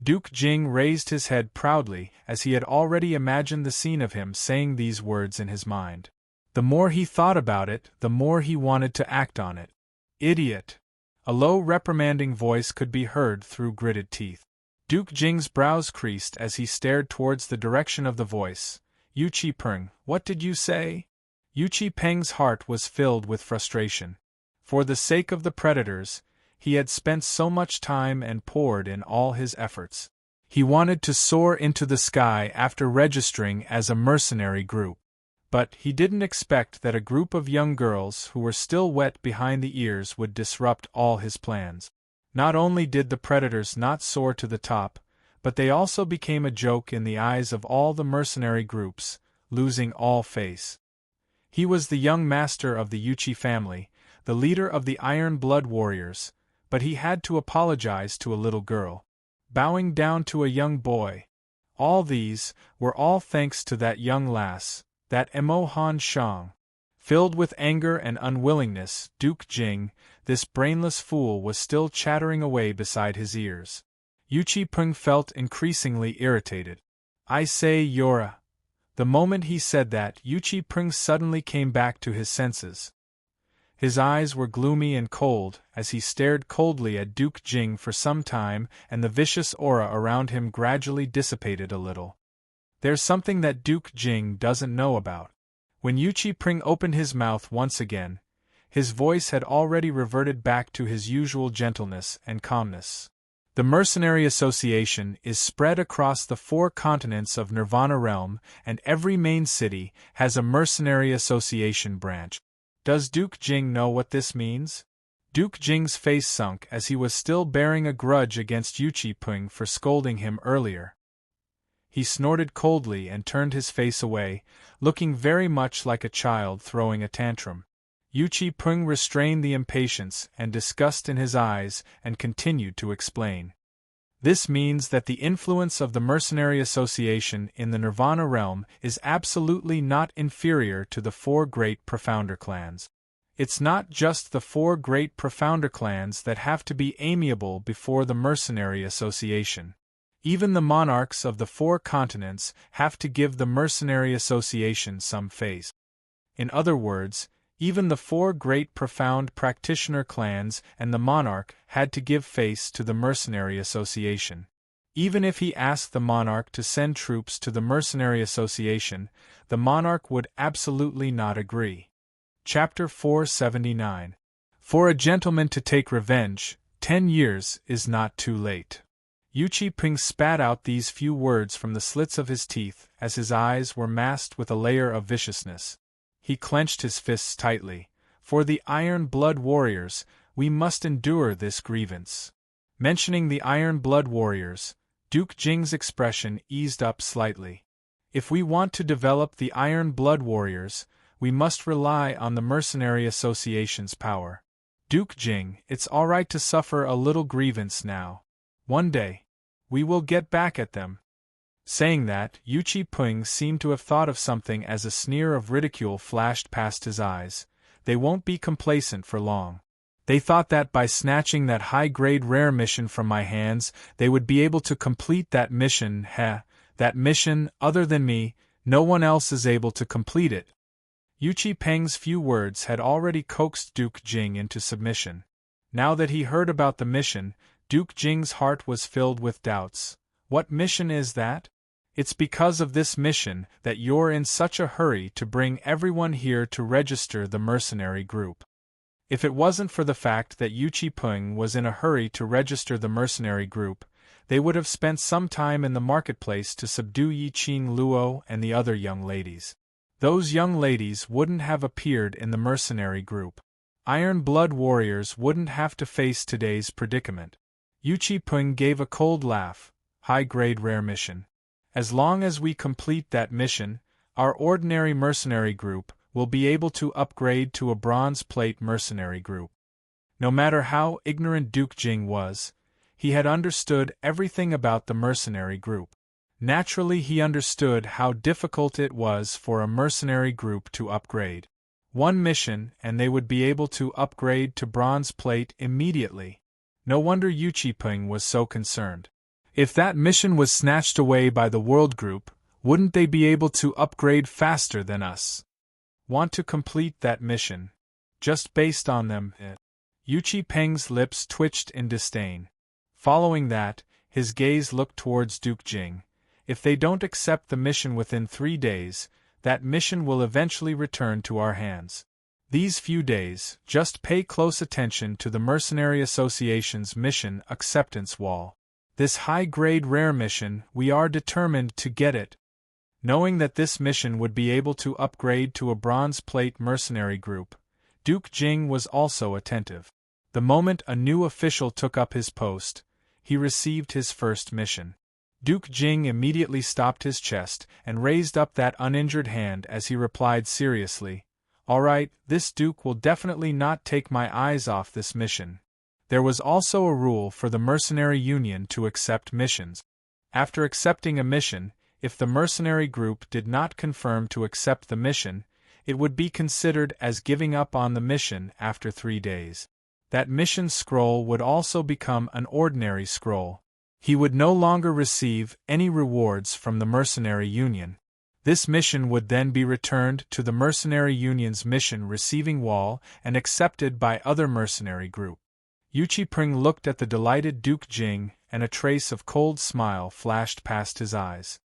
Duke Jing raised his head proudly, as he had already imagined the scene of him saying these words in his mind. The more he thought about it, the more he wanted to act on it. Idiot! A low reprimanding voice could be heard through gritted teeth. Duke Jing's brows creased as he stared towards the direction of the voice. Yu Qi-peng, what did you say? Yu Qi-peng's heart was filled with frustration. For the sake of the predators, he had spent so much time and poured in all his efforts. He wanted to soar into the sky after registering as a mercenary group. But he didn't expect that a group of young girls who were still wet behind the ears would disrupt all his plans. Not only did the predators not soar to the top, but they also became a joke in the eyes of all the mercenary groups, losing all face. He was the young master of the Yuchi family, the leader of the Iron Blood Warriors, but he had to apologize to a little girl, bowing down to a young boy. All these were all thanks to that young lass, that Emo Han Shang. Filled with anger and unwillingness, Duke Jing, this brainless fool, was still chattering away beside his ears. Yu Qi-peng felt increasingly irritated. I say, Yora. The moment he said that, Yu Qi-peng suddenly came back to his senses. His eyes were gloomy and cold, as he stared coldly at Duke Jing for some time, and the vicious aura around him gradually dissipated a little. There's something that Duke Jing doesn't know about. When Yu Qi-peng opened his mouth once again, his voice had already reverted back to his usual gentleness and calmness. The Mercenary Association is spread across the 4 continents of Nirvana Realm, and every main city has a Mercenary Association branch. Does Duke Jing know what this means? Duke Jing's face sunk as he was still bearing a grudge against Yu Qi-peng for scolding him earlier. He snorted coldly and turned his face away, looking very much like a child throwing a tantrum. Yu Qi-peng restrained the impatience and disgust in his eyes and continued to explain. This means that the influence of the Mercenary Association in the Nirvana Realm is absolutely not inferior to the 4 great Profounder clans. It's not just the 4 great Profounder clans that have to be amiable before the Mercenary Association. Even the monarchs of the 4 continents have to give the Mercenary Association some face. In other words, even the 4 great profound practitioner clans and the monarch had to give face to the Mercenary Association. Even if he asked the monarch to send troops to the Mercenary Association, the monarch would absolutely not agree. Chapter 479. For a gentleman to take revenge, 10 years is not too late. Yu Qi-peng spat out these few words from the slits of his teeth as his eyes were masked with a layer of viciousness. He clenched his fists tightly. For the Iron Blood Warriors, we must endure this grievance. Mentioning the Iron Blood Warriors, Duke Jing's expression eased up slightly. If we want to develop the Iron Blood Warriors, we must rely on the Mercenary Association's power. Duke Jing, it's all right to suffer a little grievance now. One day, we will get back at them. Saying that, Yu Qi-peng seemed to have thought of something as a sneer of ridicule flashed past his eyes. They won't be complacent for long. They thought that by snatching that high-grade rare mission from my hands, they would be able to complete that mission. That mission, other than me, no one else is able to complete it. Yu Qi-peng's few words had already coaxed Duke Jing into submission. Now that he heard about the mission, Duke Jing's heart was filled with doubts. What mission is that? It's because of this mission that you're in such a hurry to bring everyone here to register the mercenary group. If it wasn't for the fact that Yu Qi-peng was in a hurry to register the mercenary group, they would have spent some time in the marketplace to subdue Yi Qing Luo and the other young ladies. Those young ladies wouldn't have appeared in the mercenary group. Iron Blood Warriors wouldn't have to face today's predicament. Yu Qi-peng gave a cold laugh. High-grade rare mission. As long as we complete that mission, our ordinary mercenary group will be able to upgrade to a bronze plate mercenary group. No matter how ignorant Duke Jing was, he had understood everything about the mercenary group. Naturally, he understood how difficult it was for a mercenary group to upgrade. One mission and they would be able to upgrade to bronze plate immediately. No wonder Yuchi-Ping was so concerned. If that mission was snatched away by the World Group, wouldn't they be able to upgrade faster than us? Want to complete that mission. Just based on them, Yuchi-Peng's lips twitched in disdain. Following that, his gaze looked towards Duke Jing. If they don't accept the mission within 3 days, that mission will eventually return to our hands. These few days, just pay close attention to the Mercenary Association's mission acceptance wall. This high-grade rare mission, we are determined to get it. Knowing that this mission would be able to upgrade to a bronze plate mercenary group, Duke Jing was also attentive. The moment a new official took up his post, he received his first mission. Duke Jing immediately stopped his chest and raised up that uninjured hand as he replied seriously, "All right, this Duke will definitely not take my eyes off this mission." There was also a rule for the Mercenary Union to accept missions. After accepting a mission, if the mercenary group did not confirm to accept the mission, it would be considered as giving up on the mission after 3 days. That mission scroll would also become an ordinary scroll. He would no longer receive any rewards from the Mercenary Union. This mission would then be returned to the Mercenary Union's mission receiving wall and accepted by other mercenary group. Yuchi-Ping looked at the delighted Duke Jing, and a trace of cold smile flashed past his eyes.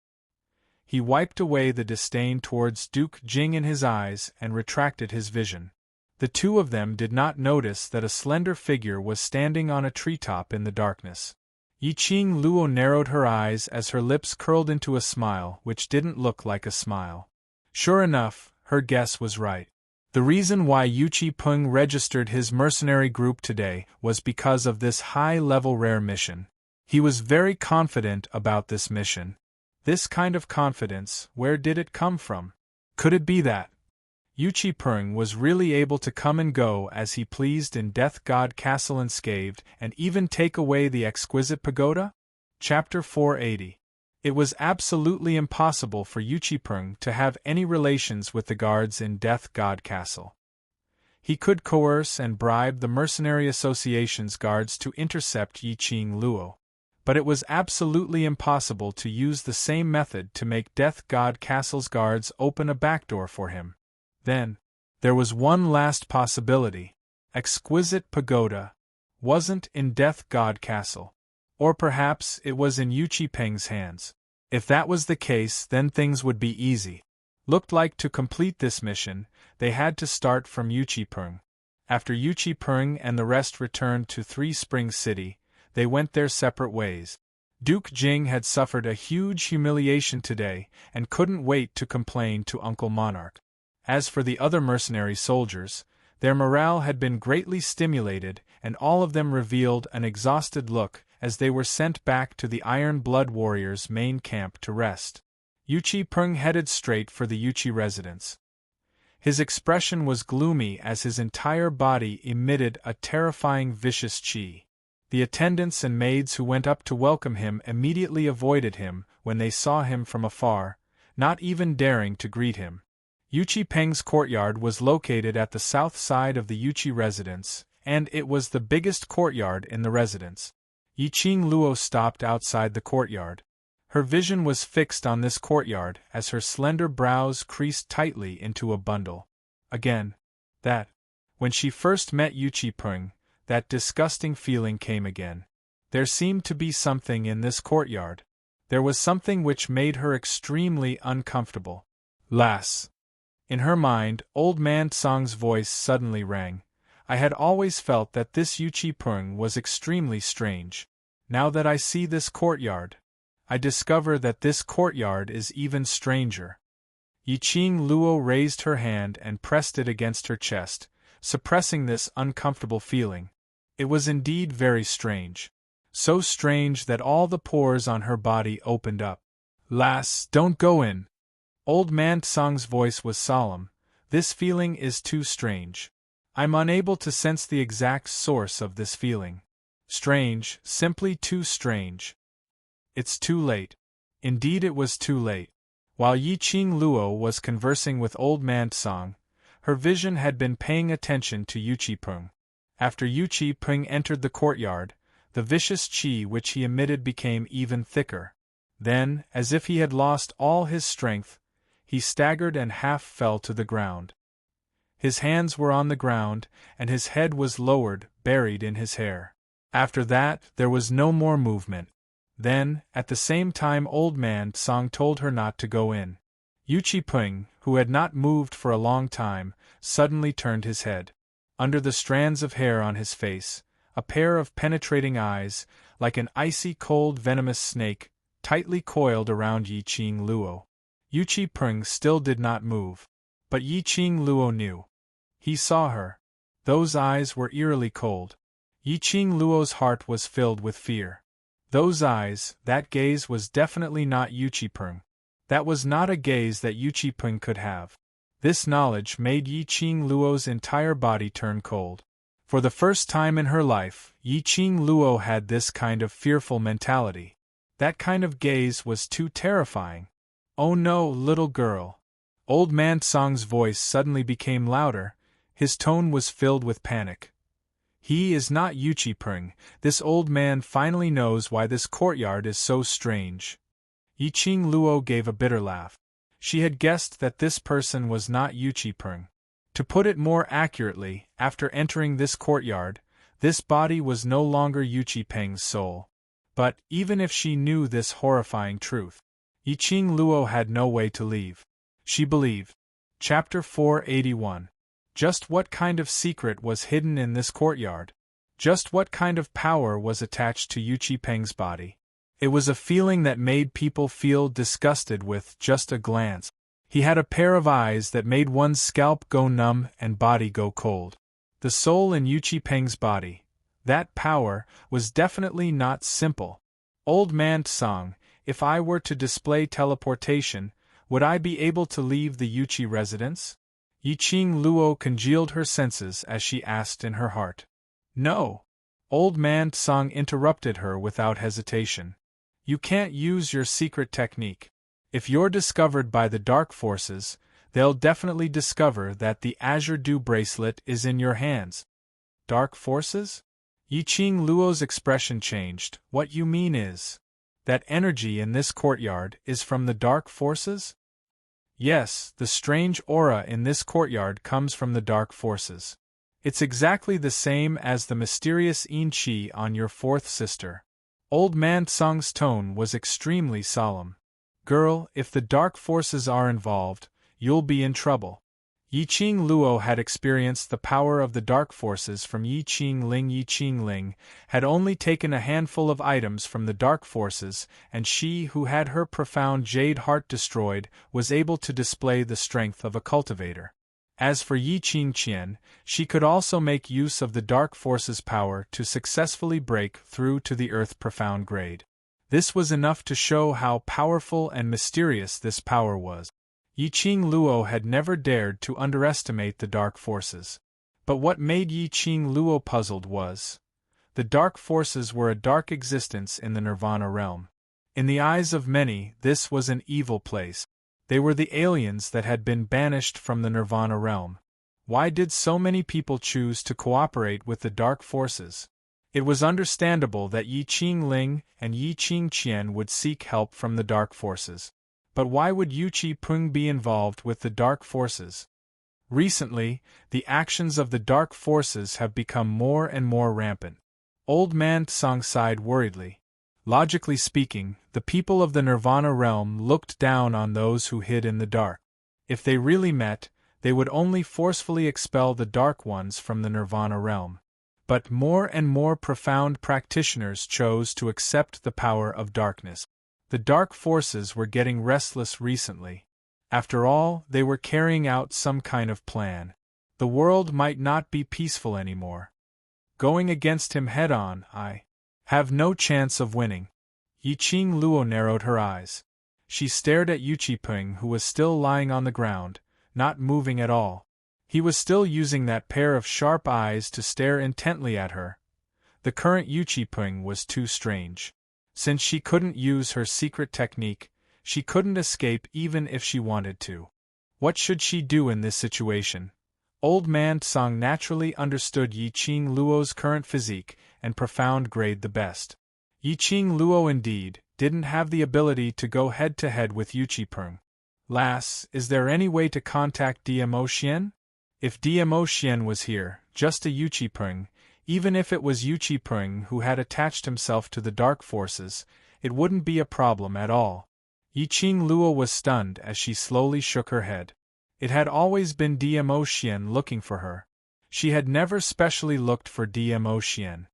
He wiped away the disdain towards Duke Jing in his eyes and retracted his vision. The two of them did not notice that a slender figure was standing on a treetop in the darkness. Yiqing Luo narrowed her eyes as her lips curled into a smile which didn't look like a smile. Sure enough, her guess was right. The reason why Yuchi-Ping registered his mercenary group today was because of this high-level rare mission. He was very confident about this mission. This kind of confidence, where did it come from? Could it be that Yuchi-Ping was really able to come and go as he pleased in Death God Castle unscathed and even take away the exquisite pagoda? Chapter 480. It was absolutely impossible for Yuchi-Ping to have any relations with the guards in Death God Castle. He could coerce and bribe the Mercenary Association's guards to intercept Yiqing Luo. But it was absolutely impossible to use the same method to make Death God Castle's guards open a backdoor for him. Then, there was one last possibility. Exquisite pagoda wasn't in Death God Castle. Or perhaps it was in Yuchi-Peng's hands. If that was the case, then things would be easy. Looked like to complete this mission, they had to start from Yuchi-Ping. After Yuchi-Ping and the rest returned to Three Springs City, they went their separate ways. Duke Jing had suffered a huge humiliation today and couldn't wait to complain to Uncle Monarch. As for the other mercenary soldiers, their morale had been greatly stimulated and all of them revealed an exhausted look as they were sent back to the Iron Blood Warriors' main camp to rest. Yuchi-Ping headed straight for the Yuchi residence. His expression was gloomy as his entire body emitted a terrifying vicious qi. The attendants and maids who went up to welcome him immediately avoided him when they saw him from afar, not even daring to greet him. Yuchi-Peng's courtyard was located at the south side of the Yuchi residence, and it was the biggest courtyard in the residence. Yiqing Luo stopped outside the courtyard. Her vision was fixed on this courtyard as her slender brows creased tightly into a bundle. Again, when she first met Yuchi-Ping, that disgusting feeling came again. There seemed to be something in this courtyard. There was something which made her extremely uncomfortable. Lass. In her mind, Old Man Tsang's voice suddenly rang. I had always felt that this Yuchi-Ping was extremely strange. Now that I see this courtyard, I discover that this courtyard is even stranger. Yiqing Luo raised her hand and pressed it against her chest, suppressing this uncomfortable feeling. It was indeed very strange. So strange that all the pores on her body opened up. Lass, don't go in. Old Man Tsang's voice was solemn. This feeling is too strange. I'm unable to sense the exact source of this feeling. Strange, simply too strange. It's too late. Indeed it was too late. While Yiqing Luo was conversing with Old Man Tsang, Her vision had been paying attention to Yuchi-pung. After Yuchi-pung entered the courtyard, the vicious qi which he emitted became even thicker. Then, as if he had lost all his strength, he staggered and half fell to the ground. His hands were on the ground, and his head was lowered, buried in his hair. After that, there was no more movement. Then, at the same time, Old Man Song told her not to go in. Yuchi-pung, who had not moved for a long time, suddenly turned his head. Under the strands of hair on his face, a pair of penetrating eyes, like an icy cold venomous snake, tightly coiled around Yi-Ching Luo. Yuchi-pung still did not move. But Yi-Ching Luo knew. He saw her. Those eyes were eerily cold. Yi-Ching Luo's heart was filled with fear. Those eyes, that gaze was definitely not Yuchi-pung. That was not a gaze that Yuchi-pung could have. This knowledge made Yi-Ching Luo's entire body turn cold. For the first time in her life, Yi-Ching Luo had this kind of fearful mentality. That kind of gaze was too terrifying. "Oh no, little girl." Old Man Song's voice suddenly became louder. His tone was filled with panic. He is not Yuchi-pung. This old man finally knows why this courtyard is so strange. Yi-Ching Luo gave a bitter laugh. She had guessed that this person was not Yuchi-pung. To put it more accurately, after entering this courtyard, this body was no longer Yuchi-pung's soul. But, even if she knew this horrifying truth, Yi-Ching Luo had no way to leave. She believed. Chapter 481. Just what kind of secret was hidden in this courtyard? Just what kind of power was attached to Yuchi-pung's body? It was a feeling that made people feel disgusted with just a glance. He had a pair of eyes that made one's scalp go numb and body go cold. The soul in Yuchi-pung's body, that power, was definitely not simple. Old Man Song, if I were to display teleportation, would I be able to leave the Yuchi residence? Yi-Ching Luo congealed her senses as she asked in her heart. No. Old Man Song interrupted her without hesitation. You can't use your secret technique. If you're discovered by the dark forces, they'll definitely discover that the Azure Dew bracelet is in your hands. Dark forces? Yi-Ching Luo's expression changed. What you mean is that energy in this courtyard is from the dark forces? Yes, the strange aura in this courtyard comes from the dark forces. It's exactly the same as the mysterious Yin Qi on your fourth sister. Old Man Song's tone was extremely solemn. Girl, if the dark forces are involved, you'll be in trouble. Yi-Ching Luo had experienced the power of the dark forces from Yi-Ching Ling. Yi-Ching Ling had only taken a handful of items from the dark forces, and she who had her profound jade heart destroyed was able to display the strength of a cultivator. As for Yi-Ching Qian, she could also make use of the dark forces' power to successfully break through to the earth profound grade. This was enough to show how powerful and mysterious this power was. Yi-Ching Luo had never dared to underestimate the dark forces. But what made Yi-Ching Luo puzzled was, the dark forces were a dark existence in the Nirvana realm. In the eyes of many, this was an evil place. They were the aliens that had been banished from the Nirvana realm. Why did so many people choose to cooperate with the dark forces? It was understandable that Yi-Ching Ling and Yi-Ching Qian would seek help from the dark forces. But why would Yuchi-pung be involved with the dark forces? Recently, the actions of the dark forces have become more and more rampant. Old Man Song sighed worriedly. Logically speaking, the people of the Nirvana realm looked down on those who hid in the dark. If they really met, they would only forcefully expel the dark ones from the Nirvana realm. But more and more profound practitioners chose to accept the power of darkness. The dark forces were getting restless recently. After all, they were carrying out some kind of plan. The world might not be peaceful anymore. Going against him head-on, I have no chance of winning. Yi-Ching Luo narrowed her eyes. She stared at Yuchi-pung, who was still lying on the ground, not moving at all. He was still using that pair of sharp eyes to stare intently at her. The current Yuchi-pung was too strange. Since she couldn't use her secret technique, she couldn't escape even if she wanted to. What should she do in this situation? Old Man Tsang naturally understood Yi Qing Luo's current physique and profound grade the best. Yi Qing Luo indeed didn't have the ability to go head-to-head with Yu Qipeng. Lass, is there any way to contact DMO Xian? If DMO Xian was here, just a Yu Qipeng, even if it was Yu Qipeng who had attached himself to the dark forces, it wouldn't be a problem at all. Yi Qing Luo was stunned as she slowly shook her head. It had always been DMO Xian looking for her. She had never specially looked for DMO Xian,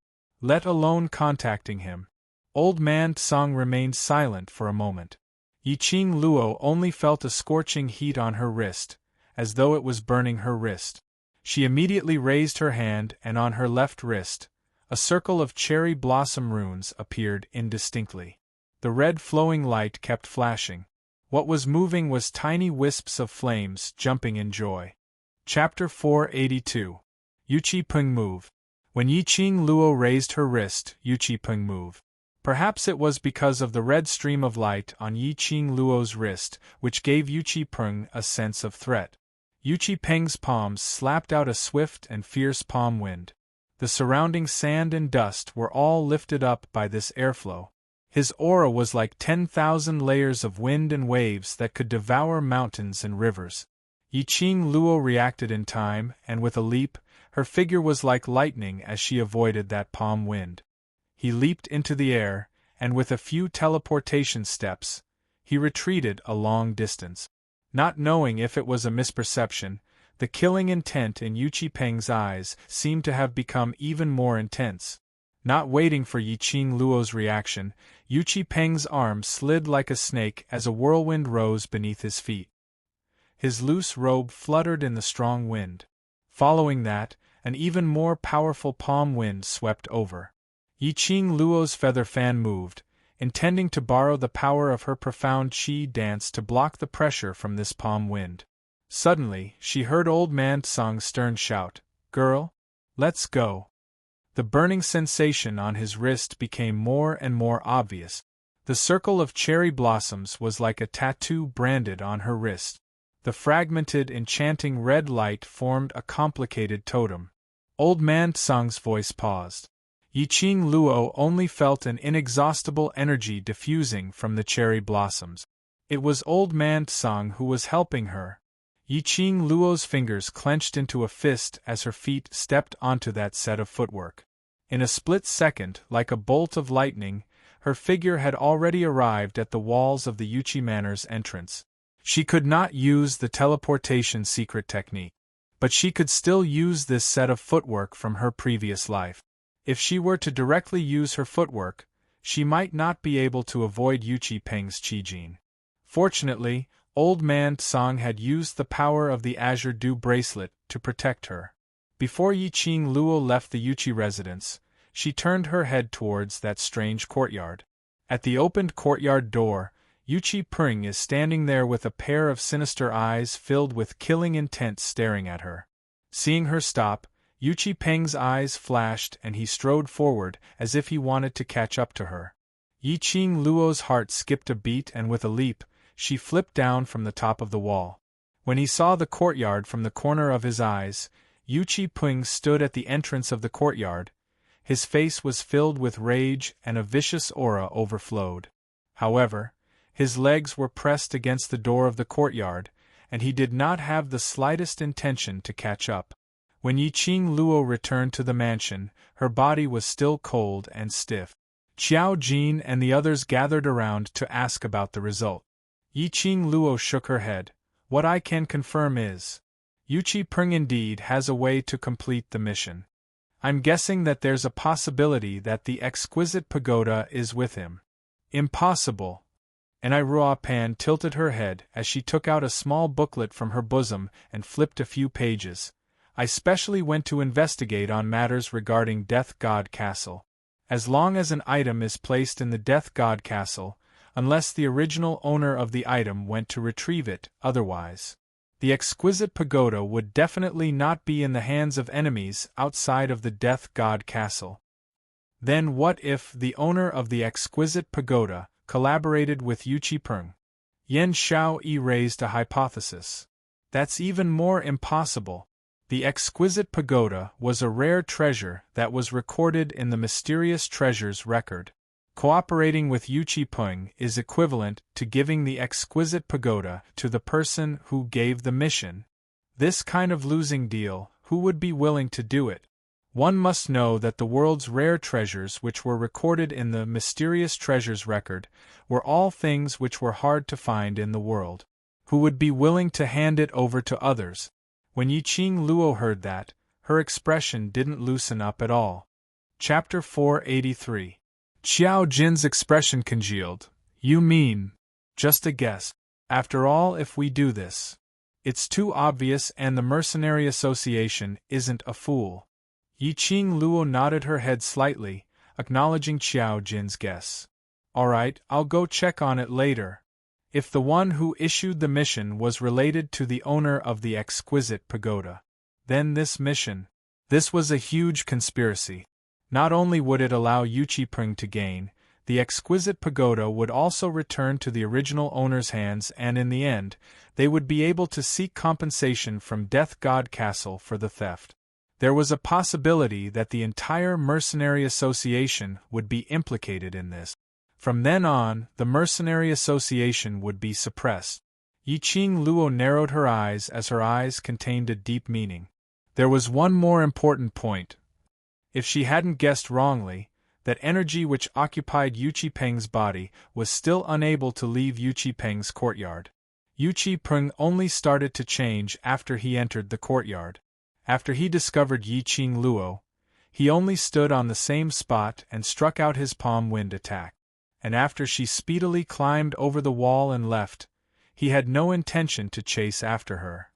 let alone contacting him. Old Man Tsang remained silent for a moment. Yi Qing Luo only felt a scorching heat on her wrist, as though it was burning her wrist. She immediately raised her hand, and on her left wrist, a circle of cherry blossom runes appeared indistinctly. The red flowing light kept flashing. What was moving was tiny wisps of flames jumping in joy. Chapter 482. Yu Qipeng move. When Yi Qing Luo raised her wrist, Yu Qipeng move. Perhaps it was because of the red stream of light on Yi Qing Luo's wrist, which gave Yu Qipeng a sense of threat. Yu Qipeng's palms slapped out a swift and fierce palm wind. The surrounding sand and dust were all lifted up by this airflow. His aura was like 10,000 layers of wind and waves that could devour mountains and rivers. Yi Qing Luo reacted in time, and with a leap, her figure was like lightning as she avoided that palm wind. He leaped into the air, and with a few teleportation steps, he retreated a long distance. Not knowing if it was a misperception, the killing intent in Yu Qipeng's eyes seemed to have become even more intense. Not waiting for Yi Qing Luo's reaction, Yu Qipeng's arm slid like a snake as a whirlwind rose beneath his feet. His loose robe fluttered in the strong wind. Following that, an even more powerful palm wind swept over. Yi Qing Luo's feather fan moved, intending to borrow the power of her profound qi dance to block the pressure from this palm wind. Suddenly, she heard Old Man Tsang's stern shout, "Girl, let's go." The burning sensation on his wrist became more and more obvious. The circle of cherry blossoms was like a tattoo branded on her wrist. The fragmented, enchanting red light formed a complicated totem. Old Man Tsang's voice paused. Yi Qing Luo only felt an inexhaustible energy diffusing from the cherry blossoms. It was Old Man Tsang who was helping her. Yi Qing Luo's fingers clenched into a fist as her feet stepped onto that set of footwork. In a split second, like a bolt of lightning, her figure had already arrived at the walls of the Yuchi Manor's entrance. She could not use the teleportation secret technique, but she could still use this set of footwork from her previous life. If she were to directly use her footwork, she might not be able to avoid Yu Qipeng's Qijin. Fortunately, Old Man Tsang had used the power of the Azure Dew bracelet to protect her. Before Yi Qing Luo left the Yuchi residence, she turned her head towards that strange courtyard. At the opened courtyard door, Yu Qipeng is standing there with a pair of sinister eyes filled with killing intent staring at her. Seeing her stop, Yu Qipeng's eyes flashed and he strode forward as if he wanted to catch up to her. Yi Qing Luo's heart skipped a beat and with a leap, she flipped down from the top of the wall. When he saw the courtyard from the corner of his eyes, Yu Qipeng stood at the entrance of the courtyard. His face was filled with rage and a vicious aura overflowed. However, his legs were pressed against the door of the courtyard, and he did not have the slightest intention to catch up. When Yi Qing Luo returned to the mansion, her body was still cold and stiff. Qiao Jin and the others gathered around to ask about the result. Yi Qing Luo shook her head. What I can confirm is, Yu Qipeng indeed has a way to complete the mission. I'm guessing that there's a possibility that the exquisite pagoda is with him. Impossible. And Ruo Pan tilted her head as she took out a small booklet from her bosom and flipped a few pages. I specially went to investigate on matters regarding Death God Castle. As long as an item is placed in the Death God Castle, unless the original owner of the item went to retrieve it, otherwise, the exquisite pagoda would definitely not be in the hands of enemies outside of the Death God Castle. Then what if the owner of the exquisite pagoda collaborated with Yu Qipeng? Yen Xiaoyi raised a hypothesis. That's even more impossible. The exquisite pagoda was a rare treasure that was recorded in the mysterious treasures record. Cooperating with Yuchi Peng is equivalent to giving the exquisite pagoda to the person who gave the mission. This kind of losing deal, who would be willing to do it? One must know that the world's rare treasures which were recorded in the mysterious treasures record were all things which were hard to find in the world. Who would be willing to hand it over to others? When Yiqing Luo heard that, her expression didn't loosen up at all. Chapter 483. Xiao Jin's expression congealed. You mean? Just a guess. After all, if we do this, it's too obvious, and the Mercenary Association isn't a fool. Yiqing Luo nodded her head slightly, acknowledging Xiao Jin's guess. All right, I'll go check on it later. If the one who issued the mission was related to the owner of the exquisite pagoda, then this was a huge conspiracy. Not only would it allow Yuchi Peng to gain, the exquisite pagoda would also return to the original owner's hands, and in the end, they would be able to seek compensation from Death God Castle for the theft. There was a possibility that the entire Mercenary Association would be implicated in this. From then on, the Mercenary Association would be suppressed. Yiqing Luo narrowed her eyes as her eyes contained a deep meaning. There was one more important point. If she hadn't guessed wrongly, that energy which occupied Yuchi Peng's body was still unable to leave Yuchi Peng's courtyard. Yuchi Peng only started to change after he entered the courtyard. After he discovered Yiqing Luo, he only stood on the same spot and struck out his palm wind attack. And after she speedily climbed over the wall and left, he had no intention to chase after her.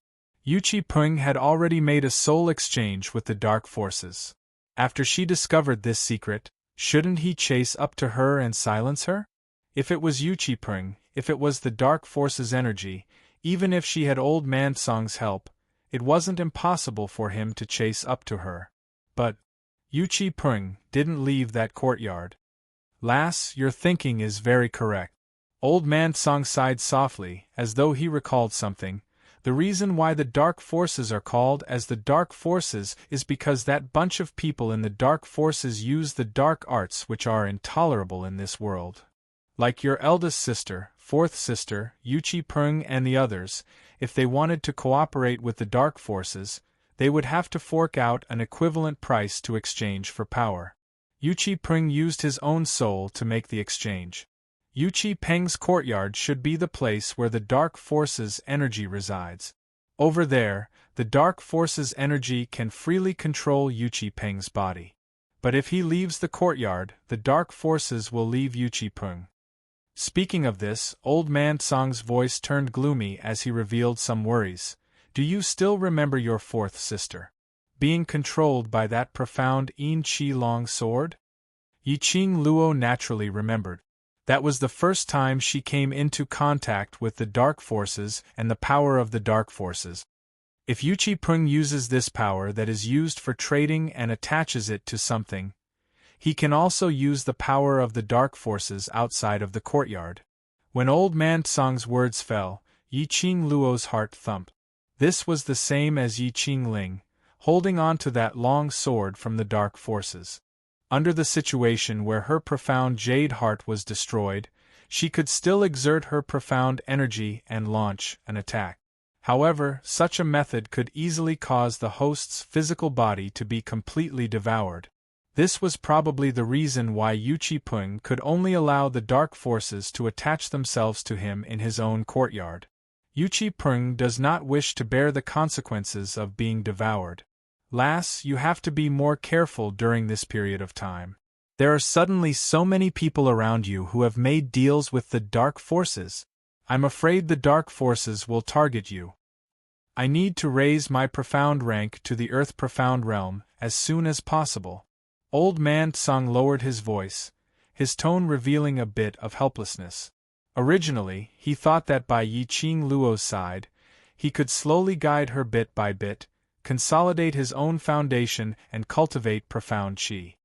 Yuchi Peng had already made a soul exchange with the dark forces. After she discovered this secret, shouldn't he chase up to her and silence her? If it was Yuchi Peng, if it was the dark forces' energy, even if she had old man Song's help, it wasn't impossible for him to chase up to her. But Yuchi Peng didn't leave that courtyard. Lass, your thinking is very correct. Old man Song sighed softly, as though he recalled something. The reason why the Dark Forces are called as the Dark Forces is because that bunch of people in the Dark Forces use the dark arts which are intolerable in this world. Like your eldest sister, fourth sister, Yuchi Peng and the others, if they wanted to cooperate with the Dark Forces, they would have to fork out an equivalent price to exchange for power. Yuchi Peng used his own soul to make the exchange. Yuchi Peng's courtyard should be the place where the Dark Forces' energy resides. Over there, the Dark Forces' energy can freely control Yuchi Peng's body. But if he leaves the courtyard, the Dark Forces will leave Yuchi Peng. Speaking of this, old man Song's voice turned gloomy as he revealed some worries. Do you still remember your fourth sister being controlled by that profound Yin Qi long sword? Yiqing Luo naturally remembered. That was the first time she came into contact with the Dark Forces and the power of the Dark Forces. If Yuchi Peng uses this power that is used for trading and attaches it to something, he can also use the power of the Dark Forces outside of the courtyard. When old man Song's words fell, Yiqing Luo's heart thumped. This was the same as Yiqing Ling, holding on to that long sword from the Dark Forces. Under the situation where her profound jade heart was destroyed, she could still exert her profound energy and launch an attack. However, such a method could easily cause the host's physical body to be completely devoured. This was probably the reason why Yuchi Peng could only allow the Dark Forces to attach themselves to him in his own courtyard. Yuchi Peng does not wish to bear the consequences of being devoured. Lass, you have to be more careful during this period of time. There are suddenly so many people around you who have made deals with the Dark Forces. I'm afraid the Dark Forces will target you. I need to raise my profound rank to the Earth Profound Realm as soon as possible. Old man Song lowered his voice, his tone revealing a bit of helplessness. Originally, he thought that by Yiqing Luo's side, he could slowly guide her bit by bit, consolidate his own foundation and cultivate profound qi.